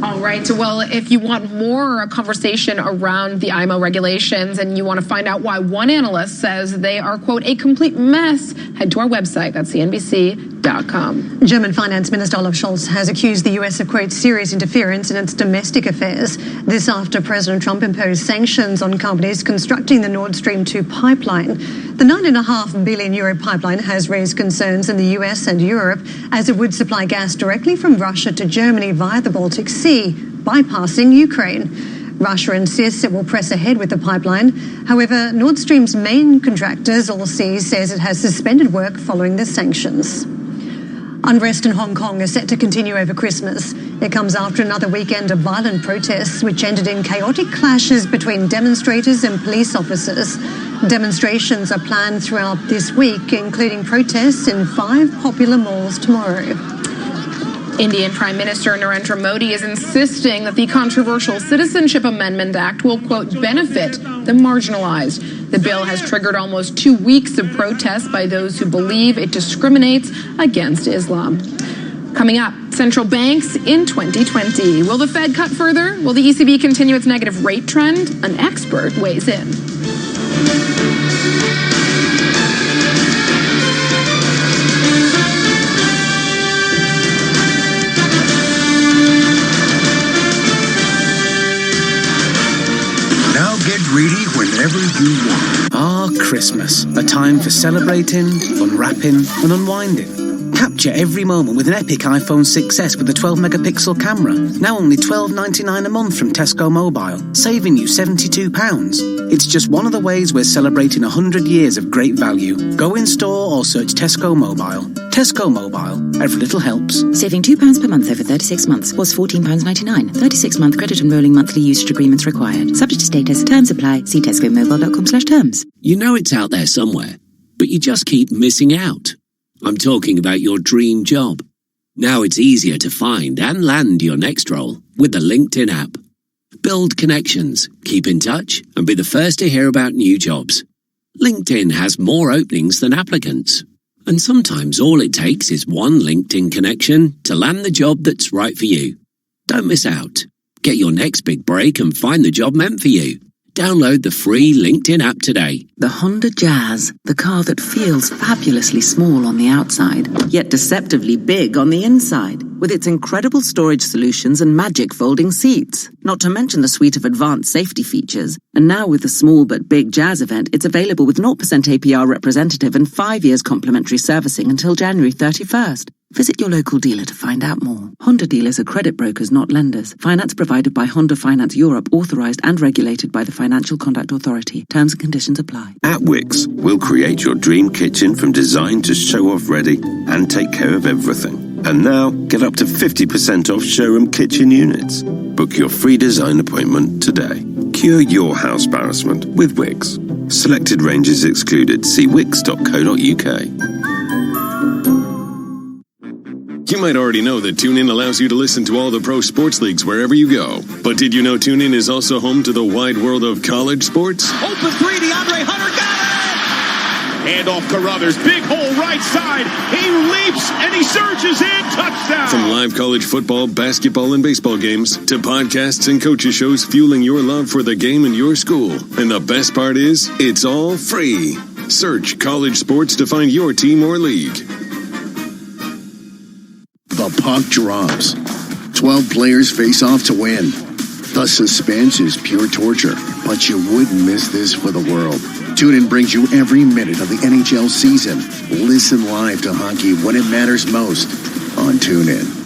All right. Well, if you want more conversation around the IMO regulations and you want to find out why one analyst says they are, quote, a complete mess, head to our website. That's CNBC.com. German Finance Minister Olaf Scholz has accused the US of, quote, serious interference in its domestic affairs. This after President Trump imposed sanctions on companies constructing the Nord Stream 2 pipeline. The €9.5 billion pipeline has raised concerns in the US and Europe, as it would supply gas directly from Russia to Germany via the Baltic Sea, bypassing Ukraine. Russia insists it will press ahead with the pipeline. However, Nord Stream's main contractor, Allseas, says it has suspended work following the sanctions. Unrest in Hong Kong is set to continue over Christmas. It comes after another weekend of violent protests, which ended in chaotic clashes between demonstrators and police officers. Demonstrations are planned throughout this week, including protests in 5 popular malls tomorrow. Indian Prime Minister Narendra Modi is insisting that the controversial Citizenship Amendment Act will, quote, benefit the marginalized. The bill has triggered almost 2 weeks of protests by those who believe it discriminates against Islam. Coming up, central banks in 2020. Will the Fed cut further? Will the ECB continue its negative rate trend? An expert weighs in. Greedy whenever you want. Ah, Christmas. A time for celebrating, unwrapping and unwinding. Capture every moment with an epic iPhone 6S with a 12-megapixel camera. Now only $12.99 a month from Tesco Mobile, saving you £72. It's just one of the ways we're celebrating 100 years of great value. Go in store or search Tesco Mobile. Tesco Mobile. Every little helps. Saving £2 per month over 36 months was £14.99. 36-month credit and rolling monthly usage agreements required. Subject to status. Terms apply. See tescomobile.com/terms. You know it's out there somewhere, but you just keep missing out. I'm talking about your dream job. Now it's easier to find and land your next role with the LinkedIn app. Build connections, keep in touch, and be the first to hear about new jobs. LinkedIn has more openings than applicants. And sometimes all it takes is one LinkedIn connection to land the job that's right for you. Don't miss out. Get your next big break and find the job meant for you. Download the free LinkedIn app today. The Honda Jazz, the car that feels fabulously small on the outside, yet deceptively big on the inside, with its incredible storage solutions and magic folding seats. Not to mention the suite of advanced safety features. And now with the small but big Jazz event, it's available with 0% APR representative and 5 years complimentary servicing until January 31st. Visit your local dealer to find out more. Honda Honda dealers are credit brokers, not lenders. Finance provided by Honda Finance Europe, authorized and regulated by the Financial Conduct Authority. Terms and conditions apply. At Wix, we'll create your dream kitchen from design to show-off ready and take care of everything. And now, get up to 50% off showroom kitchen units. Book your free design appointment today. Cure your house embarrassment with Wix. Selected ranges excluded. See wix.co.uk. You might already know that TuneIn allows you to listen to all the pro sports leagues wherever you go. But did you know TuneIn is also home to the wide world of college sports? Open three, DeAndre Hunter got it! Handoff Carruthers, big hole right side. He leaps and he surges in, touchdown! From live college football, basketball, and baseball games to podcasts and coaches shows fueling your love for the game in your school. And the best part is, it's all free. Search college sports to find your team or league. The puck drops. 12 players face off to win. The suspense is pure torture, but you wouldn't miss this for the world. TuneIn brings you every minute of the NHL season. Listen live to hockey when it matters most on TuneIn.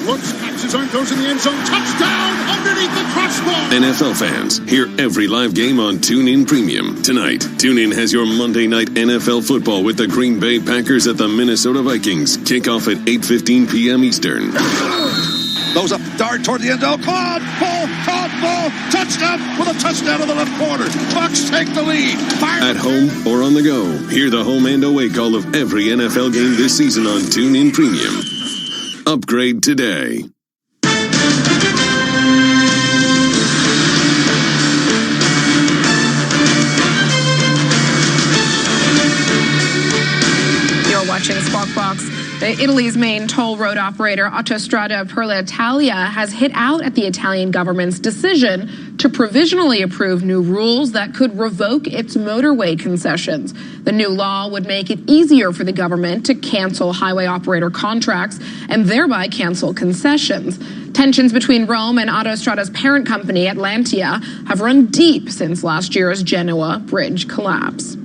Looks, catches on, goes in the end zone, touchdown underneath the crossbar! NFL fans, hear every live game on TuneIn Premium. Tonight, TuneIn has your Monday night NFL football with the Green Bay Packers at the Minnesota Vikings. Kickoff at 8:15 p.m. Eastern. Those up, dart toward the end zone, caught ball, touchdown with a touchdown to the left corner. Bucks take the lead. At home or on the go, hear the home and away call of every NFL game this season on TuneIn Premium. Upgrade today. You're watching Squawk Box. Italy's main toll road operator, Autostrada per l'Italia, has hit out at the Italian government's decision to provisionally approve new rules that could revoke its motorway concessions. The new law would make it easier for the government to cancel highway operator contracts and thereby cancel concessions. Tensions between Rome and Autostrada's parent company, Atlantia, have run deep since last year's Genoa bridge collapse.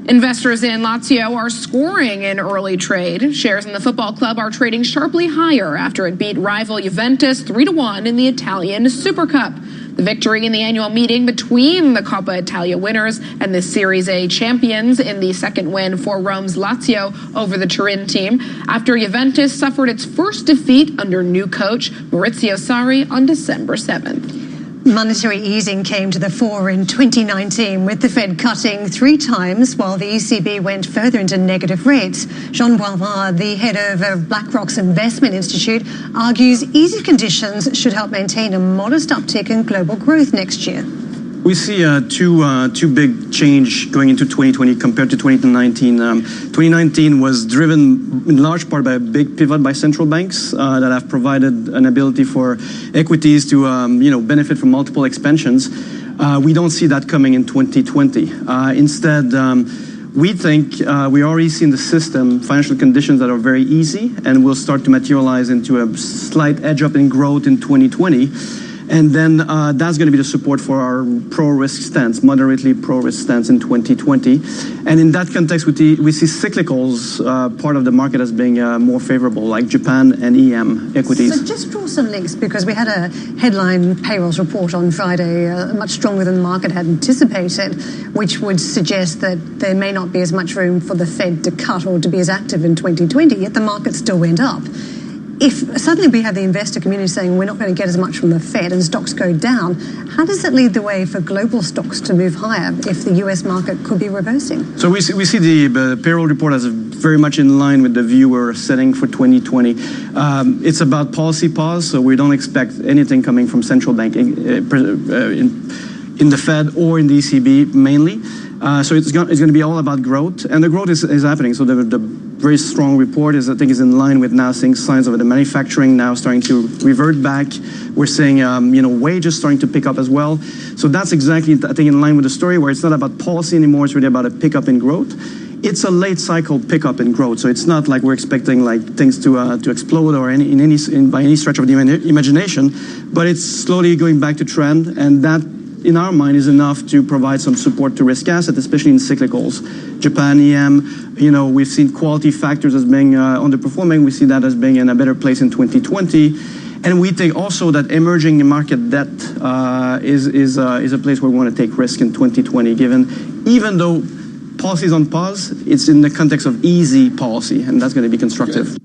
Investors in Lazio are scoring in early trade. Shares in the football club are trading sharply higher after it beat rival Juventus 3-1 in the Italian Super Cup. The victory in the annual meeting between the Coppa Italia winners and the Series A champions in the second win for Rome's Lazio over the Turin team after Juventus suffered its first defeat under new coach Maurizio Sarri on December 7th. Monetary easing came to the fore in 2019, with the Fed cutting 3 times while the ECB went further into negative rates. Jean Boivin, the head of BlackRock's Investment Institute, argues easy conditions should help maintain a modest uptick in global growth next year. We see two big change going into 2020 compared to 2019. 2019 was driven in large part by a big pivot by central banks that have provided an ability for equities to benefit from multiple expansions. We don't see that coming in 2020. Instead, we think we already see in the system financial conditions that are very easy and will start to materialize into a slight edge up in growth in 2020. And then that's going to be the support for our pro-risk stance, moderately pro-risk stance in 2020. And in that context, we see cyclicals part of the market as being more favorable, like Japan and EM equities. So just draw some links, because we had a headline payrolls report on Friday, much stronger than the market had anticipated, which would suggest that there may not be as much room for the Fed to cut or to be as active in 2020, yet the market still went up. If suddenly we have the investor community saying we're not going to get as much from the Fed and stocks go down, how does that lead the way for global stocks to move higher if the US market could be reversing? So we see the payroll report as very much in line with the view we're setting for 2020. It's about policy pause, so we don't expect anything coming from central bank in the Fed or in the ECB mainly. So it's going to be all about growth, and the growth is happening. So the very strong report is in line with now seeing signs of the manufacturing now starting to revert back. We're seeing wages starting to pick up as well. So that's exactly, I think, in line with the story where it's not about policy anymore. It's really about a pickup in growth. It's a late cycle pickup in growth, so it's not like we're expecting things to explode or by any stretch of the imagination. But it's slowly going back to trend, and that in our mind, is enough to provide some support to risk assets, especially in cyclicals. Japan, EM, we've seen quality factors as being underperforming. We see that as being in a better place in 2020. And we think also that emerging market debt is a place where we want to take risk in 2020, even though policy is on pause, it's in the context of easy policy, and that's going to be constructive.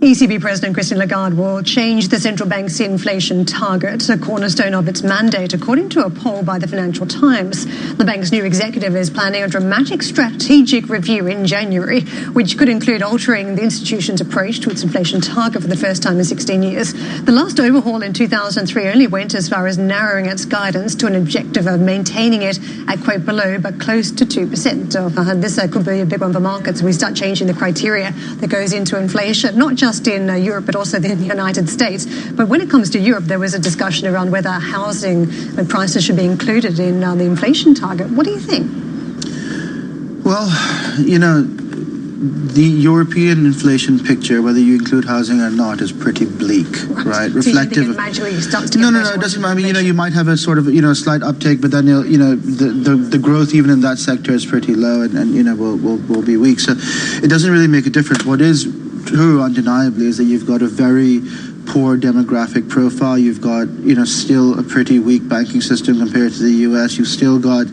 ECB President Christine Lagarde will change the central bank's inflation target, a cornerstone of its mandate, according to a poll by the Financial Times. The bank's new executive is planning a dramatic strategic review in January, which could include altering the institution's approach to its inflation target for the first time in 16 years. The last overhaul in 2003 only went as far as narrowing its guidance to an objective of maintaining it at, quote, below but close to 2%. This could be a big one for markets. We start changing the criteria that goes into inflation, not just in Europe, but also in the United States. But when it comes to Europe, there was a discussion around whether housing prices should be included in the inflation target. What do you think? Well, the European inflation picture, whether you include housing or not, is pretty bleak, right? So Reflective of... No, it doesn't matter. You might have a sort of, slight uptake, but then, the growth even in that sector is pretty low and will be weak. So it doesn't really make a difference. What is true undeniably is that you've got a very poor demographic profile. You've got still a pretty weak banking system compared to the US. You've still got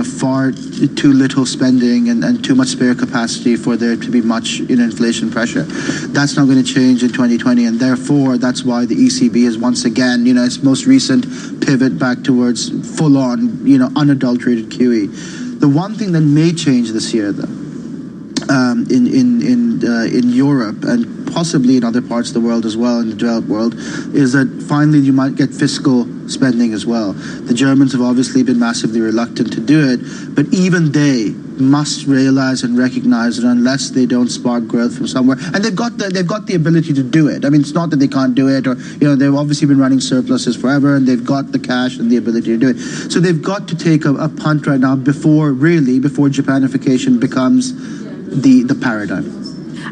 far too little spending and too much spare capacity for there to be much inflation pressure. That's not going to change in 2020, and therefore that's why the ECB has once again its most recent pivot back towards full-on unadulterated QE. The one thing that may change this year, though, in Europe and possibly in other parts of the world as well, in the developed world, is that finally you might get fiscal spending as well. The Germans have obviously been massively reluctant to do it, but even they must realize and recognize that unless they don't spark growth from somewhere, and they've got the ability to do it. I mean, it's not that they can't do it, or they've obviously been running surpluses forever, and they've got the cash and the ability to do it. So they've got to take a punt right now before Japanification becomes the paradigm.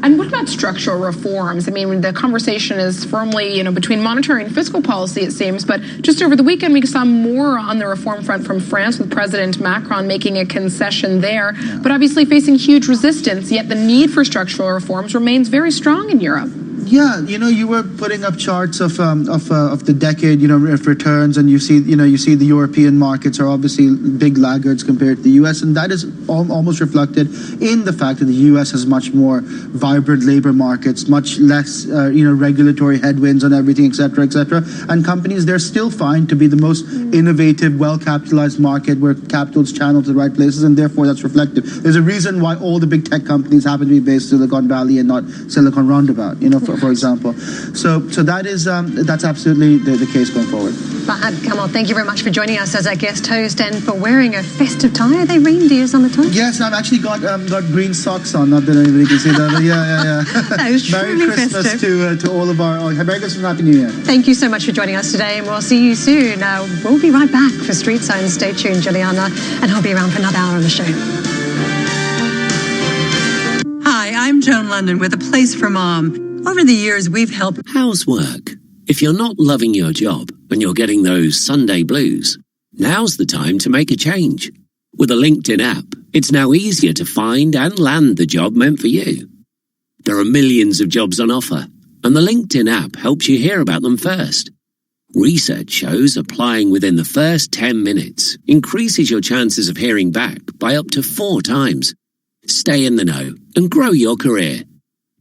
And what about structural reforms? I mean, the conversation is firmly, between monetary and fiscal policy, it seems. But just over the weekend, we saw more on the reform front from France, with President Macron making a concession there, but obviously facing huge resistance. Yet the need for structural reforms remains very strong in Europe. Yeah, you were putting up charts of the decade, returns, and you see the European markets are obviously big laggards compared to the U.S., and that is almost reflected in the fact that the U.S. has much more vibrant labor markets, much less, regulatory headwinds on everything, et cetera, and companies, they're still find to be the most innovative, well-capitalized market where capital is channeled to the right places, and therefore that's reflective. There's a reason why all the big tech companies happen to be based in Silicon Valley and not Silicon Roundabout, for example. So that is that's absolutely the case going forward. Fahad Kamal, thank you very much for joining us as our guest host and for wearing a festive tie. Are they reindeers on the tie? Yes, I've actually got green socks on. Not that anybody can see that, but yeah. That was Merry truly Christmas festive. to all of our Merry Christmas and Happy New Year. Thank you so much for joining us today, and we'll see you soon. We'll be right back for Street Signs. Stay tuned, Juliana, and I'll be around for another hour on the show. Hi, I'm Joan London with A Place for Mom. Over the years, we've helped... How's work? If you're not loving your job and you're getting those Sunday blues, now's the time to make a change. With a LinkedIn app, it's now easier to find and land the job meant for you. There are millions of jobs on offer, and the LinkedIn app helps you hear about them first. Research shows applying within the first 10 minutes increases your chances of hearing back by up to 4 times. Stay in the know and grow your career.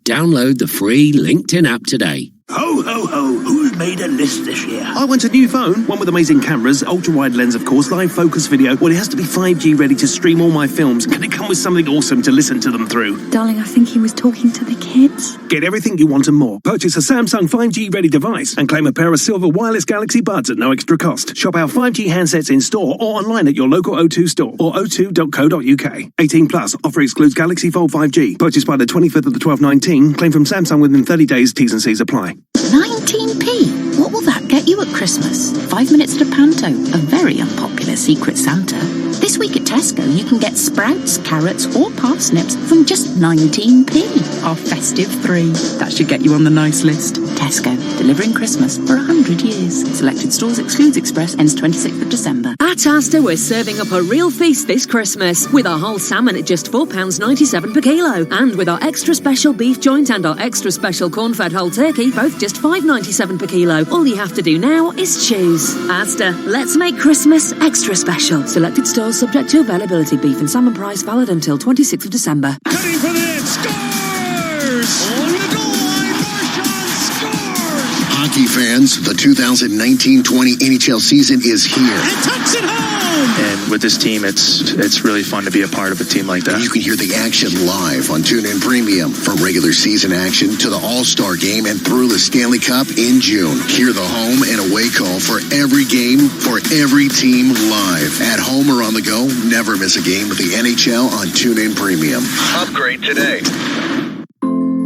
Download the free LinkedIn app today. Ho, ho, ho. Who's made a list this year? I want a new phone, one with amazing cameras, ultra-wide lens, of course, live focus video. Well, it has to be 5G ready to stream all my films. Can it come with something awesome to listen to them through? Darling, I think he was talking to the kids. Get everything you want and more. Purchase a Samsung 5G ready device and claim a pair of silver wireless Galaxy Buds at no extra cost. Shop our 5G handsets in store or online at your local O2 store or o2.co.uk. 18 plus. Offer excludes Galaxy Fold 5G. Purchased by the 25th of the 12th 19. Claim from Samsung within 30 days. T's and C's apply. 19p? What will that get you at Christmas? 5 minutes at a panto, a very unpopular Secret Santa. This week at Tesco, you can get sprouts, carrots or parsnips from just 19p. Our festive 3. That should get you on the nice list. Tesco, delivering Christmas for 100 years. Selected stores excludes Express, ends 26th of December. At Asda, we're serving up a real feast this Christmas with our whole salmon at just £4.97 per kilo. And with our extra special beef joint and our extra special corn-fed whole turkey, both just £5.97 per kilo. All you have to do now is choose. Asda, let's make Christmas extra special. Selected stores subject to availability. Beef and salmon price valid until 26th of December. Cutting for the net, scores! On the goal line, Marchand scores! Hockey fans, the 2019-20 NHL season is here. And tucks it home! And with this team, it's really fun to be a part of a team like that. And you can hear the action live on TuneIn Premium. From regular season action to the All-Star Game and through the Stanley Cup in June. Hear the home and away call for every game, for every team live. At home or on the go, never miss a game with the NHL on TuneIn Premium. Upgrade today.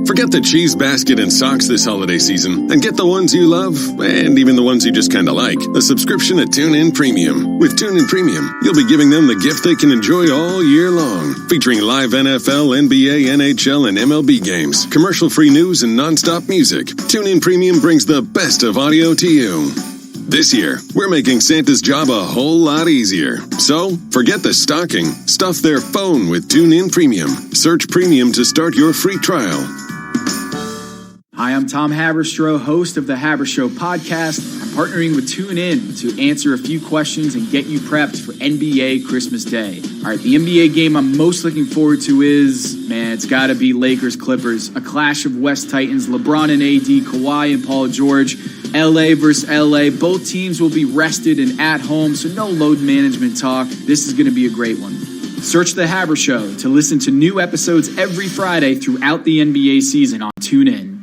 Forget the cheese basket and socks this holiday season and get the ones you love and even the ones you just kind of like. A subscription at TuneIn Premium. With TuneIn Premium, you'll be giving them the gift they can enjoy all year long. Featuring live NFL, NBA, NHL, and MLB games, commercial-free news, and nonstop music. TuneIn Premium brings the best of audio to you. This year, we're making Santa's job a whole lot easier. So, forget the stocking. Stuff their phone with TuneIn Premium. Search Premium to start your free trial. Hi, I'm Tom Haberstroh, host of the Haberstroh podcast. I'm partnering with TuneIn to answer a few questions and get you prepped for NBA Christmas Day. All right, the NBA game I'm most looking forward to is, it's got to be Lakers-Clippers. A clash of West Titans, LeBron and AD, Kawhi and Paul George. LA versus LA. Both teams will be rested and at home, so no load management talk. This is going to be a great one. Search The Haberstroh to listen to new episodes every Friday throughout the NBA season on TuneIn.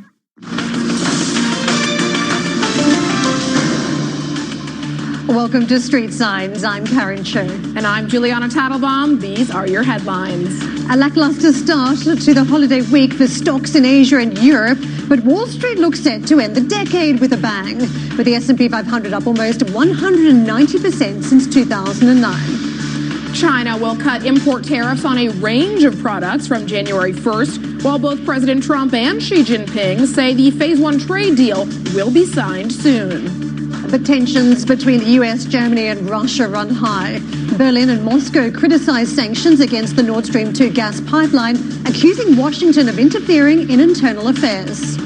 Welcome to Street Signs. I'm Karen Cho. And I'm Juliana Tattlebaum. These are your headlines. A lackluster start to the holiday week for stocks in Asia and Europe, but Wall Street looks set to end the decade with a bang, with the S&P 500 up almost 190% since 2009. China will cut import tariffs on a range of products from January 1st, while both President Trump and Xi Jinping say the Phase 1 trade deal will be signed soon. The tensions between the US, Germany and Russia run high. Berlin and Moscow criticize sanctions against the Nord Stream 2 gas pipeline, accusing Washington of interfering in internal affairs.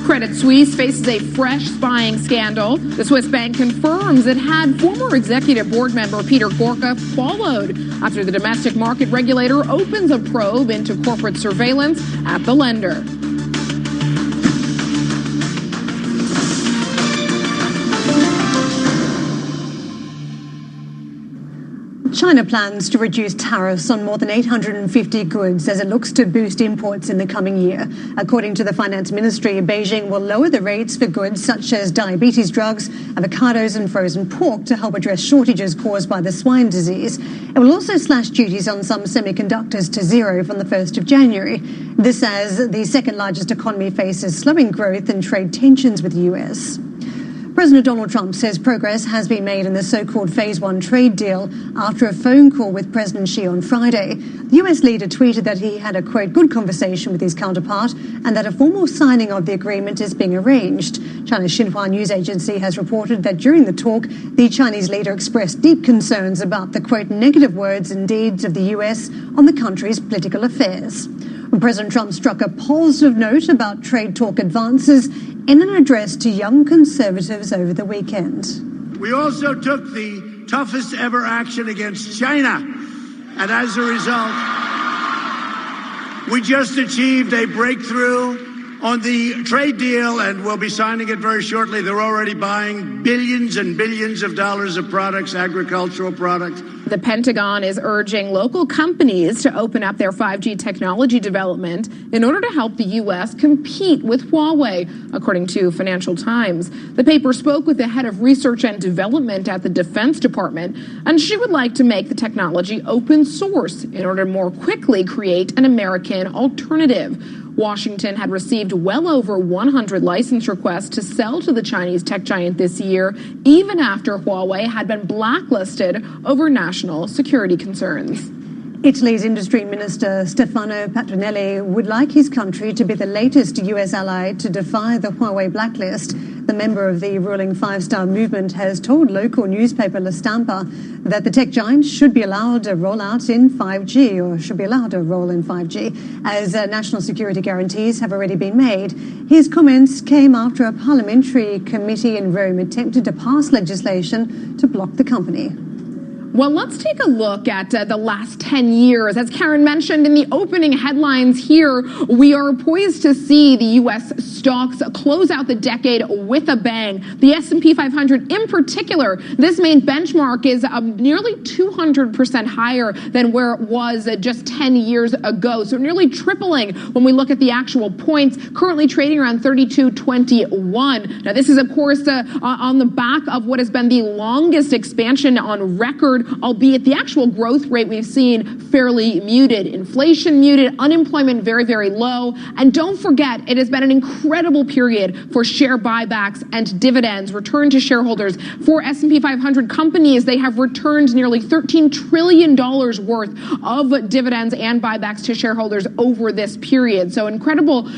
Credit Suisse faces a fresh spying scandal. The Swiss bank confirms it had former executive board member Peter Gorka followed after the domestic market regulator opens a probe into corporate surveillance at the lender. China plans to reduce tariffs on more than 850 goods as it looks to boost imports in the coming year. According to the Finance Ministry, Beijing will lower the rates for goods such as diabetes drugs, avocados and frozen pork to help address shortages caused by the swine disease. It will also slash duties on some semiconductors to zero from the 1st of January. This as the second largest economy faces slowing growth and trade tensions with the US. President Donald Trump says progress has been made in the so-called Phase 1 trade deal after a phone call with President Xi on Friday. The US leader tweeted that he had a, quote, good conversation with his counterpart and that a formal signing of the agreement is being arranged. China's Xinhua news agency has reported that during the talk, the Chinese leader expressed deep concerns about the, quote, negative words and deeds of the US on the country's political affairs. President Trump struck a positive note about trade talk advances in an address to young conservatives over the weekend. We also took the toughest ever action against China. And as a result, we just achieved a breakthrough on the trade deal, and we'll be signing it very shortly. They're already buying billions and billions of dollars of products, agricultural products. The Pentagon is urging local companies to open up their 5G technology development in order to help the U.S. compete with Huawei, according to Financial Times. The paper spoke with the head of research and development at the Defense Department, and she would like to make the technology open source in order to more quickly create an American alternative. Washington had received well over 100 license requests to sell to the Chinese tech giant this year, even after Huawei had been blacklisted over national security concerns. Italy's Industry Minister Stefano Patronelli would like his country to be the latest US ally to defy the Huawei blacklist. The member of the ruling Five Star Movement has told local newspaper La Stampa that the tech giant should be allowed to roll out in 5G, or should be allowed to roll in 5G, as national security guarantees have already been made. His comments came after a parliamentary committee in Rome attempted to pass legislation to block the company. Well, let's take a look at the last 10 years. As Karen mentioned in the opening headlines here, we are poised to see the U.S. stocks close out the decade with a bang. The S&P 500 in particular, this main benchmark is nearly 200% higher than where it was just 10 years ago. So nearly tripling when we look at the actual points, currently trading around 32.21. Now, this is, of course, on the back of what has been the longest expansion on record, albeit the actual growth rate we've seen fairly muted. Inflation muted, unemployment very, very low. And don't forget, it has been an incredible period for share buybacks and dividends returned to shareholders. For S&P 500 companies, they have returned nearly $13 trillion worth of dividends and buybacks to shareholders over this period. So incredible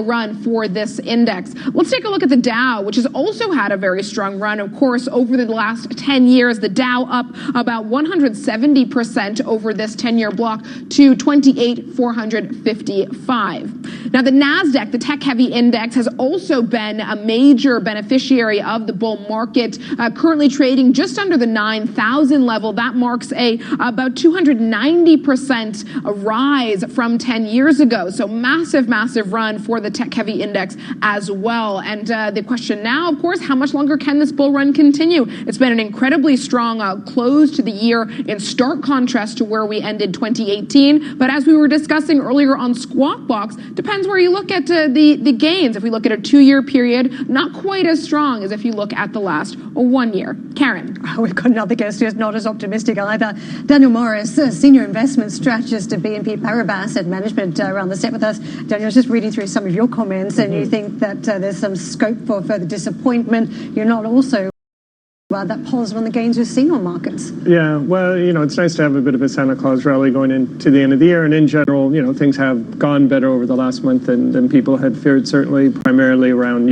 run for this index. Let's take a look at the Dow, which has also had a very strong run. Of course, over the last 10 years, the Dow up about 170% over this 10-year block to 28,455. Now, the NASDAQ, the tech-heavy index, has also been a major beneficiary of the bull market, currently trading just under the 9,000 level. That marks about 290% rise from 10 years ago. So massive run for the tech-heavy index as well. And the question now, of course, how much longer can this bull run continue? It's been an incredibly strong close to the year, in stark contrast to where we ended 2018. But as we were discussing earlier on Squawk Box, depends where you look at the gains. If we look at a 2-year period, not quite as strong as if you look at the last 1 year. Karen. We've got another guest who's not as optimistic either. Daniel Morris, Senior Investment Strategist at BNP Paribas Asset Management, around the set with us. Daniel, I was just reading through some of your comments, and you think that there's some scope for further disappointment. You're not also that positive on the gains we've seen on markets. Yeah, well, it's nice to have a bit of a Santa Claus rally going into the end of the year. And in general, things have gone better over the last month than people had feared, certainly, primarily around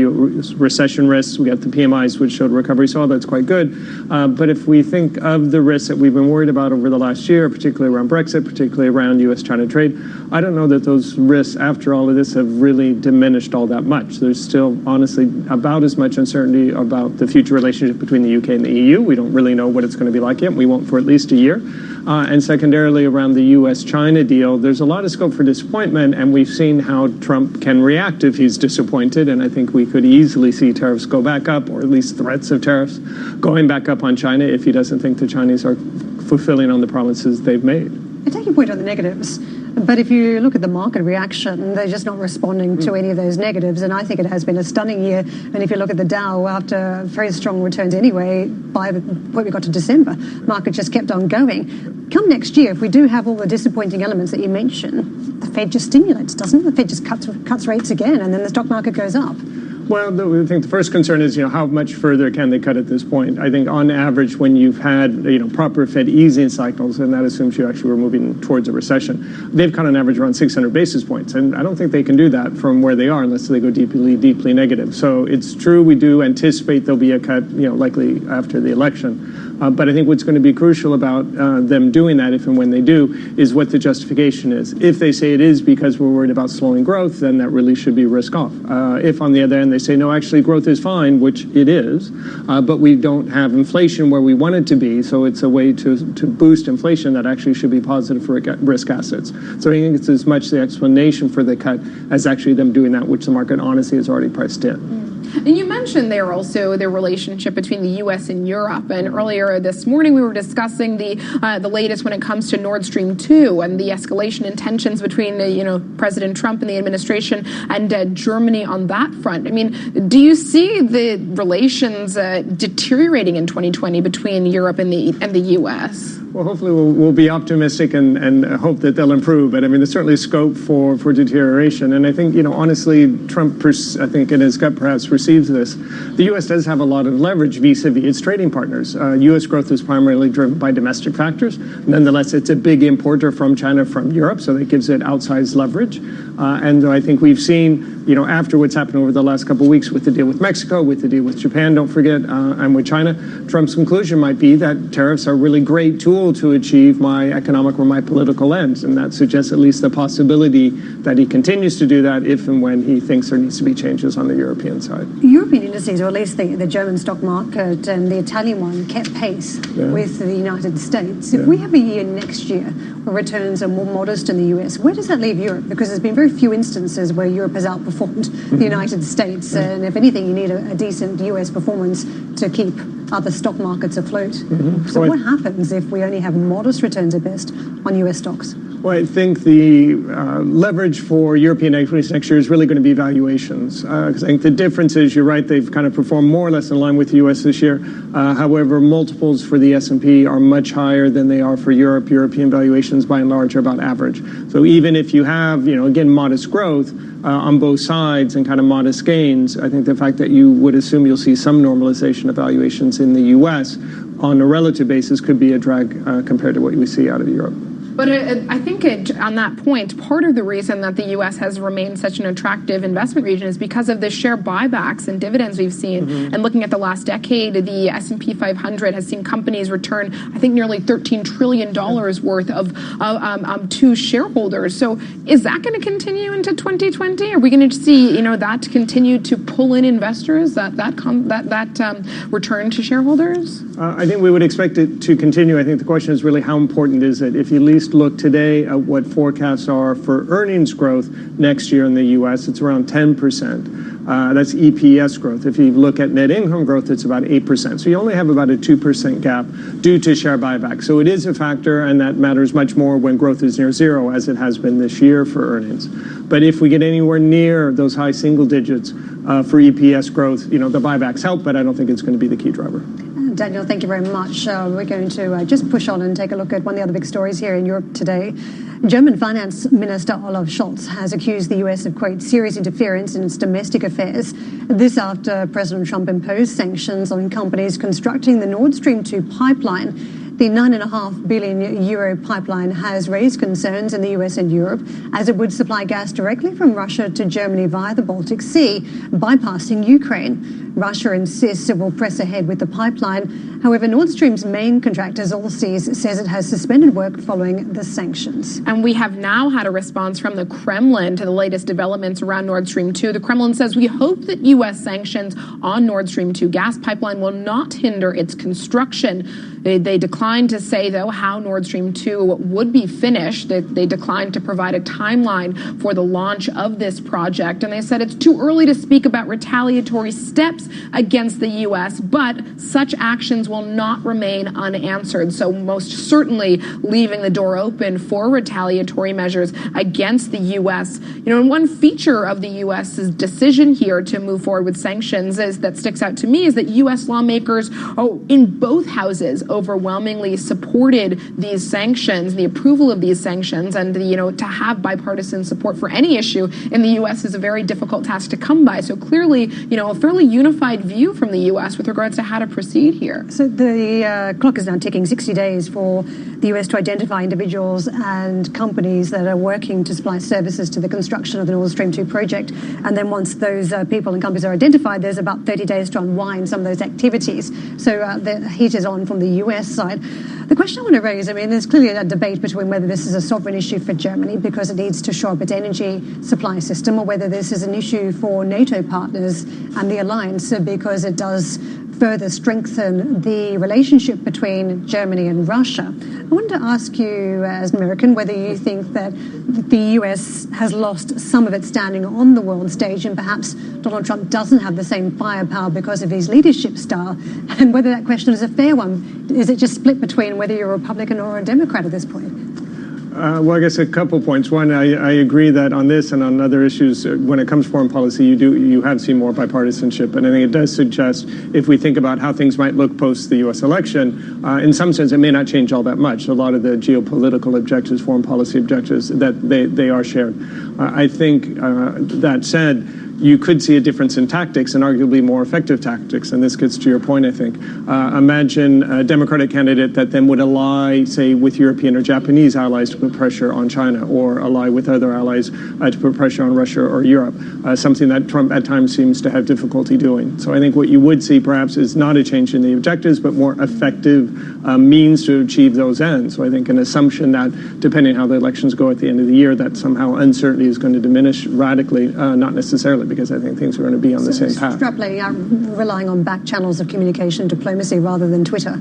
recession risks. We got the PMIs, which showed recovery, so all that's quite good. But if we think of the risks that we've been worried about over the last year, particularly around Brexit, particularly around U.S.-China trade, I don't know that those risks, after all of this, have really diminished all that much. There's still, honestly, about as much uncertainty about the future relationship between the UK and the EU. We don't really know what it's going to be like yet. We won't for at least a year. And secondarily, around the U.S.-China deal, there's a lot of scope for disappointment, and we've seen how Trump can react if he's disappointed, and I think we could easily see tariffs go back up, or at least threats of tariffs going back up on China if he doesn't think the Chinese are fulfilling on the promises they've made. I take your point on the negatives. But if you look at the market reaction, they're just not responding to any of those negatives. And I think it has been a stunning year. And if you look at the Dow, after very strong returns anyway, by the point we got to December, market just kept on going. Come next year, if we do have all the disappointing elements that you mentioned, the Fed just stimulates, doesn't it? The Fed just cuts rates again, and then the stock market goes up. Well, I think the first concern is, how much further can they cut at this point? I think on average, when you've had, proper Fed easing cycles, and that assumes you actually were moving towards a recession, they've cut on average around 600 basis points. And I don't think they can do that from where they are unless they go deeply negative. So it's true, we do anticipate there'll be a cut, likely after the election. But I think what's going to be crucial about them doing that, if and when they do, is what the justification is. If they say it is because we're worried about slowing growth, then that really should be risk off. If on the other end they say, no, actually growth is fine, which it is, but we don't have inflation where we want it to be, so it's a way to boost inflation that actually should be positive for risk assets. So I think it's as much the explanation for the cut as actually them doing that, which the market honestly has already priced in. And you mentioned there also the relationship between the U.S. and Europe. And earlier this morning, we were discussing the latest when it comes to Nord Stream 2 and the escalation in tensions between, President Trump and the administration and Germany on that front. I mean, do you see the relations deteriorating in 2020 between Europe and the U.S.? Well, hopefully we'll be optimistic and hope that they'll improve. But I mean, there's certainly scope for deterioration. And I think, honestly, Trump, I think in his gut perhaps perceives this. The U.S. does have a lot of leverage vis-a-vis its trading partners. U.S. growth is primarily driven by domestic factors. Nonetheless, it's a big importer from China, from Europe, so that gives it outsized leverage. And I think we've seen, after what's happened over the last couple of weeks with the deal with Mexico, with the deal with Japan, don't forget, and with China, Trump's conclusion might be that tariffs are a really great tool to achieve my economic or my political ends. And that suggests at least the possibility that he continues to do that if and when he thinks there needs to be changes on the European side. European indices, or at least the German stock market and the Italian one, kept pace with the United States. If we have a year next year where returns are more modest in the US, where does that leave Europe? Because there's been very few instances where Europe has outperformed the United States. And if anything, you need a decent US performance to keep other stock markets afloat. So what happens if we only have modest returns at best on US stocks? Well, I think the leverage for European equities next year is really going to be valuations. Because I think the difference is, you're right, they've kind of performed more or less in line with the U.S. this year. However, multiples for the S&P are much higher than they are for Europe. European valuations, by and large, are about average. So even if you have, again, modest growth on both sides and kind of modest gains, I think the fact that you would assume you'll see some normalization of valuations in the U.S. on a relative basis could be a drag compared to what we see out of Europe. But I think on that point, part of the reason that the U.S. has remained such an attractive investment region is because of the share buybacks and dividends we've seen. And looking at the last decade, the S&P 500 has seen companies return, I think, nearly $13 trillion worth of to shareholders. So is that going to continue into 2020? Are we going to see, that continue to pull in investors, that return to shareholders? I think we would expect it to continue. I think the question is really how important is it? If you at least look today at what forecasts are for earnings growth next year in the U.S., it's around 10%. That's EPS growth. If you look at net income growth, it's about 8%. So you only have about a 2% gap due to share buyback. So it is a factor, and that matters much more when growth is near zero, as it has been this year for earnings. But if we get anywhere near those high single digits for EPS growth, the buybacks help, but I don't think it's going to be the key driver. Daniel, thank you very much. We're going to just push on and take a look at one of the other big stories here in Europe today. German Finance Minister Olaf Scholz has accused the US of, quote, serious interference in its domestic affairs. This after President Trump imposed sanctions on companies constructing the Nord Stream 2 pipeline. The €9.5 billion pipeline has raised concerns in the US and Europe, as it would supply gas directly from Russia to Germany via the Baltic Sea, bypassing Ukraine. Russia insists it will press ahead with the pipeline. However, Nord Stream's main contractor, Allseas, says it has suspended work following the sanctions. And we have now had a response from the Kremlin to the latest developments around Nord Stream 2. The Kremlin says, we hope that U.S. sanctions on Nord Stream 2 gas pipeline will not hinder its construction. They declined to say, though, how Nord Stream 2 would be finished. They declined to provide a timeline for the launch of this project. And they said it's too early to speak about retaliatory steps against the U.S., but such actions will not remain unanswered. So most certainly leaving the door open for retaliatory measures against the U.S. And one feature of the U.S.'s decision here to move forward with sanctions that sticks out to me is that U.S. lawmakers in both houses overwhelmingly supported these sanctions, the approval of these sanctions, and to have bipartisan support for any issue in the U.S. is a very difficult task to come by. So clearly, a fairly unified view from the U.S. with regards to how to proceed here. So the clock is now ticking 60 days for the U.S. to identify individuals and companies that are working to supply services to the construction of the Nord Stream 2 project. And then once those people and companies are identified, there's about 30 days to unwind some of those activities. So the heat is on from the U.S. side. The question I want to raise, there's clearly a debate between whether this is a sovereign issue for Germany because it needs to shore up its energy supply system, or whether this is an issue for NATO partners and the alliance because it does further strengthen the relationship between Germany and Russia. I wanted to ask you, as an American, whether you think that the US has lost some of its standing on the world stage and perhaps Donald Trump doesn't have the same firepower because of his leadership style, and whether that question is a fair one. Is it just split between whether you're a Republican or a Democrat at this point? Well, I guess a couple points. One, I agree that on this and on other issues, when it comes to foreign policy, you have seen more bipartisanship. And I think it does suggest, if we think about how things might look post the U.S. election, in some sense, it may not change all that much. A lot of the geopolitical objectives, foreign policy objectives, that they are shared. I think that said, you could see a difference in tactics and arguably more effective tactics. And this gets to your point, I think. Imagine a Democratic candidate that then would ally, say, with European or Japanese allies to put pressure on China, or ally with other allies to put pressure on Russia or Europe, something that Trump at times seems to have difficulty doing. So I think what you would see perhaps is not a change in the objectives, but more effective means to achieve those ends. So I think an assumption that depending on how the elections go at the end of the year, that somehow uncertainty is going to diminish radically, not necessarily, because I think things are going to be on the same path. Extrapolating out, relying on back channels of communication, diplomacy, rather than Twitter.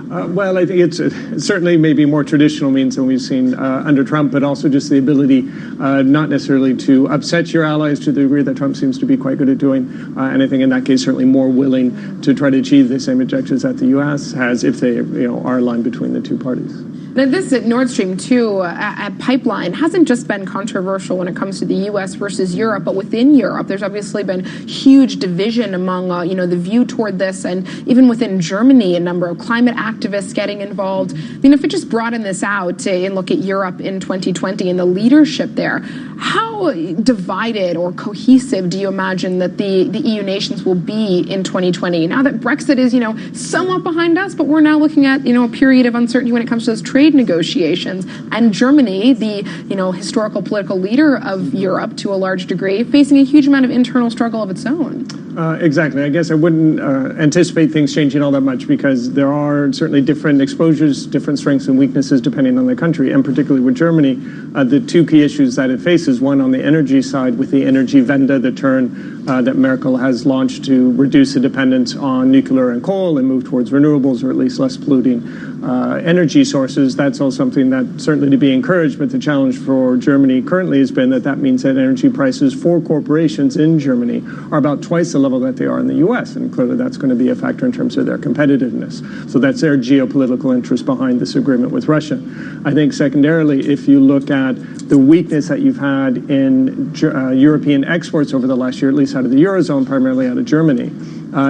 Well, I think it's certainly maybe more traditional means than we've seen under Trump, but also just the ability not necessarily to upset your allies to the degree that Trump seems to be quite good at doing. And I think in that case, certainly more willing to try to achieve the same objectives that the U.S. has if they are aligned between the two parties. Now, this Nord Stream 2 pipeline hasn't just been controversial when it comes to the U.S. versus Europe, but within Europe, there's obviously been huge division among, the view toward this, and even within Germany, a number of climate activists getting involved. If it just broadened this out and look at Europe in 2020 and the leadership there, how divided or cohesive do you imagine that the EU nations will be in 2020? Now that Brexit is, somewhat behind us, but we're now looking at, a period of uncertainty when it comes to those trade negotiations, and Germany, the historical political leader of Europe to a large degree, facing a huge amount of internal struggle of its own. Exactly. I guess I wouldn't anticipate things changing all that much, because there are certainly different exposures, different strengths and weaknesses depending on the country, and particularly with Germany, the two key issues that it faces, one on the energy side with the Energiewende, the turn that Merkel has launched to reduce the dependence on nuclear and coal and move towards renewables, or at least less polluting energy sources. That's all something that certainly to be encouraged, but the challenge for Germany currently has been that means that energy prices for corporations in Germany are about twice the level that they are in the U.S., and clearly that's going to be a factor in terms of their competitiveness. So that's their geopolitical interest behind this agreement with Russia. I think secondarily, if you look at the weakness that you've had in European exports over the last year, at least out of the Eurozone, primarily out of Germany,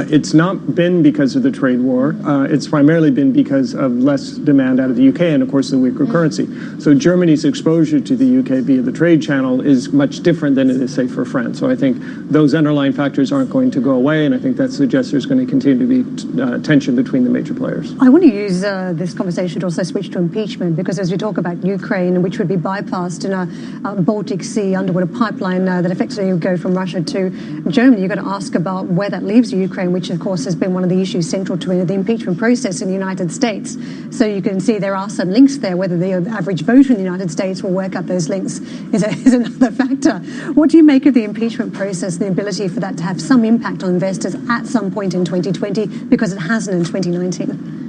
it's not been because of the trade war. It's primarily been because of less demand out of the UK and, of course, the weaker currency. So Germany's exposure to the UK via the trade channel is much different than it is, say, for France. So I think those underlying factors aren't going to go away, and I think that suggests there's going to continue to be tension between the major players. I want to use this conversation to also switch to impeachment, because as we talk about Ukraine, which would be bypassed in a Baltic Sea underwater pipeline that effectively would go from Russia to Germany, you've got to ask about where that leaves Ukraine, which of course has been one of the issues central to the impeachment process in the United States. So you can see there are some links there. Whether the average voter in the United States will work out those links is another factor. What do you make of the impeachment process, the ability for that to have some impact on investors at some point in 2020, because it hasn't in 2019?